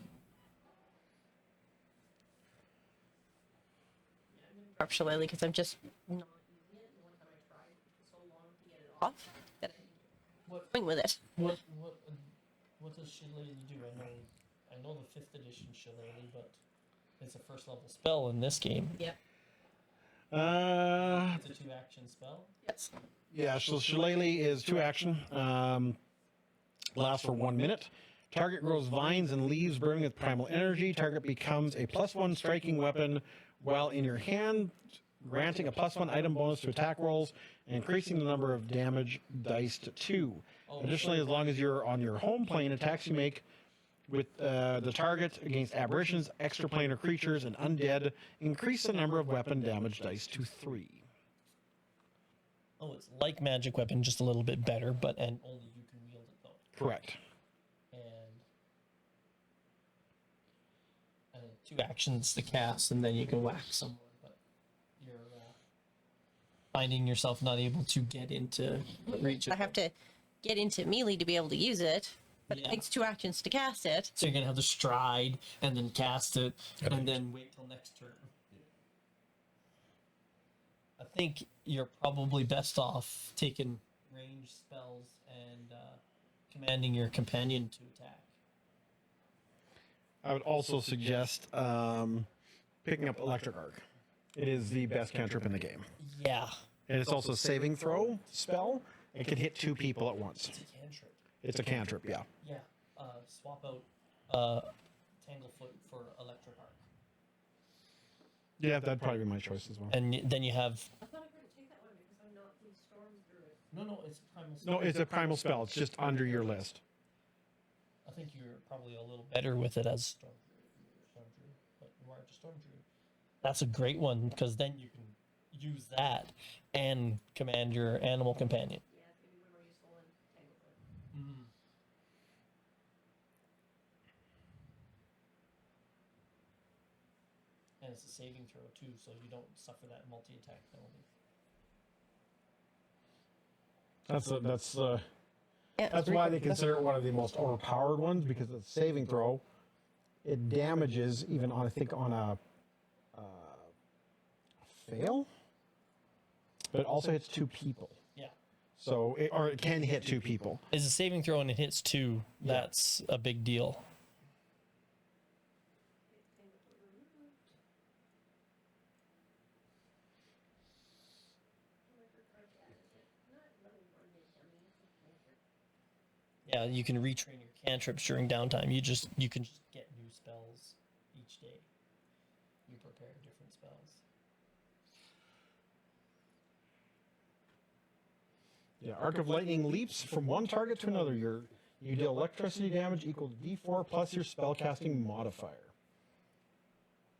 Drop Shillelagh because I'm just not using it. The one time I tried, it took so long to get it off that I'm going with it. What does Shillelagh do? I know the 5th edition Shillelagh, but it's a first level spell in this game. Yep. It's a 2-action spell. Yes. Yeah, so Shillelagh is 2 action. Lasts for 1 minute. Target grows vines and leaves burning with primal energy. Target becomes a +1 striking weapon while in your hand, granting a +1 item bonus to attack rolls and increasing the number of damage dice to 2. Additionally, as long as you're on your home plane, attacks you make with the target against aberrations, extraplanar creatures, and undead increase the number of weapon damage dice to 3. Oh, it's like magic weapon, just a little bit better, and only you can wield it though. Correct. And 2 actions to cast, and then you can whack someone. But you're finding yourself not able to get into reach. I have to get into melee to be able to use it, but Yeah. it takes 2 actions to cast it. So you're gonna have to stride and then cast it, and then wait till next turn. I think you're probably best off taking range spells and commanding your companion to attack. I would also suggest picking up Electric Arc. It is the best cantrip in the game. Yeah, And it's also a saving throw spell. It can hit 2 people at once. it's a cantrip. It's a cantrip, yeah. Yeah, swap out Tanglefoot for Electric Arc, Yeah, that'd probably be my choice as well. and then you have I thought I couldn't take that one because I'm not in storm through it. no. It's a primal. No, it's a primal spell. It's just under your list. I think you're probably a little better with it as Storm Druid, but you aren't a Storm Druid. That's a great one because then you can use that and command your animal companion. Yeah, it's going to be way more useful than Tanglefoot. And it's a saving throw too, so you don't suffer that multi-attack penalty. That's Yeah, That's why they consider it one of the most overpowered ones, because of the saving throw. It damages even on, I think, on a fail, but it also hits 2 people. Yeah. So, or it can hit 2 people. Is a saving throw and it hits 2, that's a big deal. Yeah, you can retrain your cantrips during downtime. You can just get new spells each day. You prepare different spells. Yeah, Arc of Lightning leaps from one target to another. You deal electricity damage equal to D4 plus your spellcasting modifier.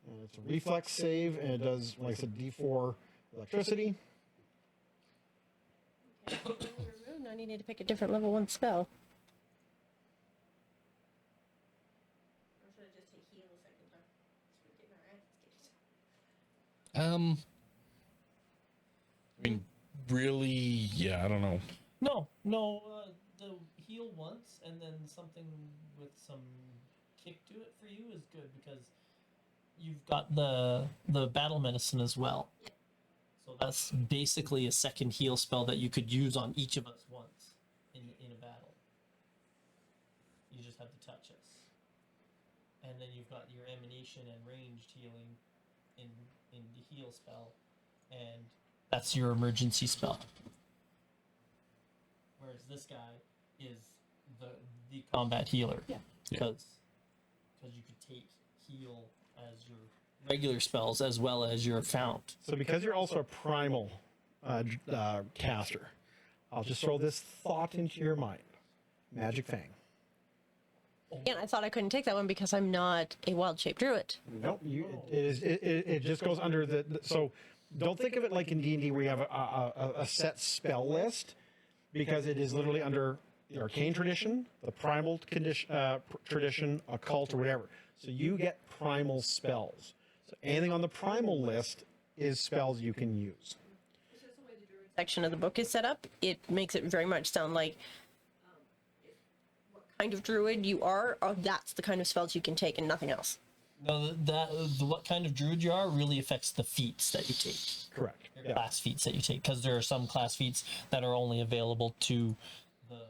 And it's a reflex save, and it does, like I said, D4 electricity. Now you need to pick a different level 1 spell. I mean, really, yeah, I don't know. No, the heal once and then something with some kick to it for you is good because you've got the battle medicine as well. So that's basically a second heal spell that you could use on each of us once in a battle. You just have to touch us. And then you've got your emanation and ranged healing in the heal spell, and that's your emergency spell. Whereas this guy is the combat healer. Yeah. Because you could take heal as your regular spells as well as your fount. So because you're also a primal caster, I'll just throw this thought into your mind. Magic Fang. Again, I thought I couldn't take that one because I'm not a wild shape druid. Nope, it just goes under so don't think of it like in D&D where you have a set spell list, because it is literally under the arcane tradition, the primal tradition, occult, or whatever. So you get primal spells. So anything on the primal list is spells you can use. Section of the book is set up. It makes it very much sound like what kind of druid you are, or that's the kind of spells you can take and nothing else. No, what kind of druid you are really affects the feats that you take. Correct. Your Yeah. class feats that you take, because there are some class feats that are only available to the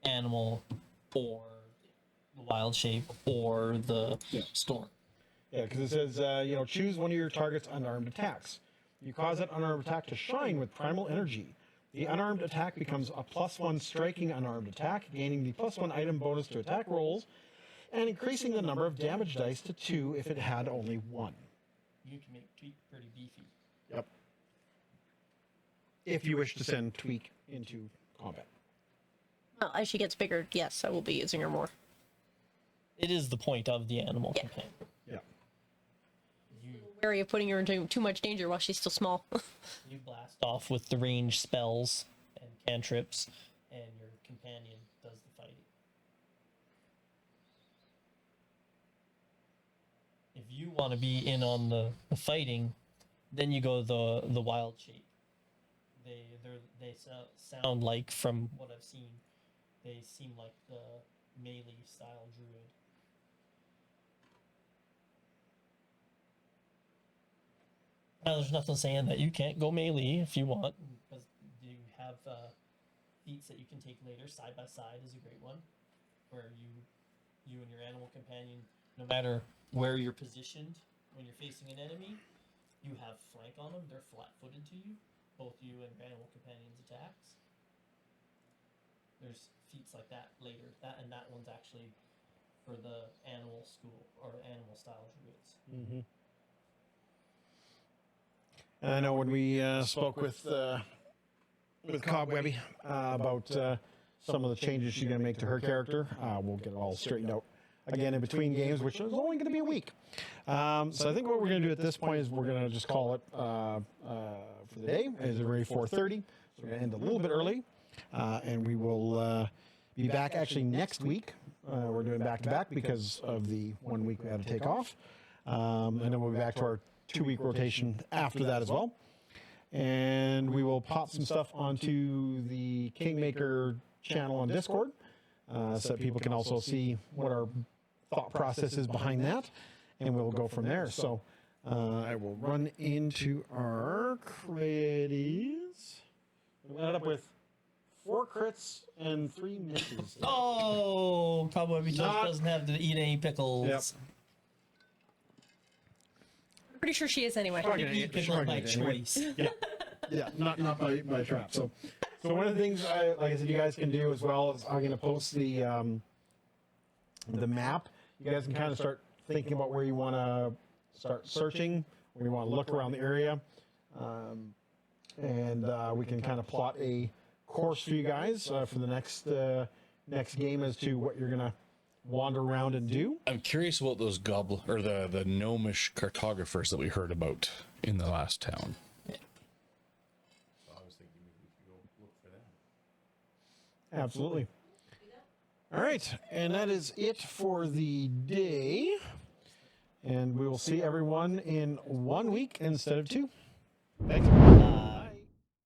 animal or the wild shape or the storm. Yeah, because it says, choose one of your target's unarmed attacks. You cause that unarmed attack to shine with primal energy. The unarmed attack becomes a +1 striking unarmed attack, gaining the +1 item bonus to attack rolls, and increasing the number of damage dice to 2 if it had only 1. You can make Tweak pretty beefy. Yep. If you wish to send Tweak into combat. Well, as she gets bigger, yes, I will be using her more. It is the point of the animal companion. Yeah. Wary of putting her into too much danger while she's still small. You blast off with the range spells and cantrips, and your companion does the fighting. If you want to be in on the fighting, then you go the wild shape. They sound like, from what I've seen, they seem like the melee style druid. Now, there's nothing saying that you can't go melee if you want, because you have feats that you can take later. Side by side is a great one, where you and your animal companion, no matter where you're positioned when you're facing an enemy, you have flank on them. They're flat-footed to you. Both you and your animal companion's attacks. There's feats like that later. That one's actually for the animal school or animal style druids. Mm-hmm. And I know when we spoke with Cobwebby about some of the changes she's going to make to her character, we'll get it all straightened out again in between games, which is only going to be a week. So I think what we're going to do at this point is we're going to just call it for the day. It's already 4:30, so we're going to end a little bit early, and we will be back actually next week. We're doing back-to-back because of the 1 week we had to take off, and then we'll be back to our 2-week rotation after that as well. And we will will pop some stuff onto the KingMaker channel on Discord, so that people can also see what our thought process is behind that, and we'll go from there. So I will run into our critties. We ended up with 4 crits and 3 misses. Oh, Cowboy Beach Not- doesn't have to eat any pickles. Yep. I'm pretty sure she is anyway. Probably You gonna eat eat- pickles sure by gonna eat anyway. choice. Yeah, not by trap. So one of the things like I said, you guys can do as well is I'm going to post the map. You guys can kind of start thinking about where you want to start searching, where you want to look around the area, and we can kind of plot a course for you guys for the next game as to what you're going to wander around and do. I'm curious about those goblin or the gnomish cartographers that we heard about in the last town. Absolutely. All right, and that is it for the day. And we will see everyone in 1 week instead of 2. Thanks.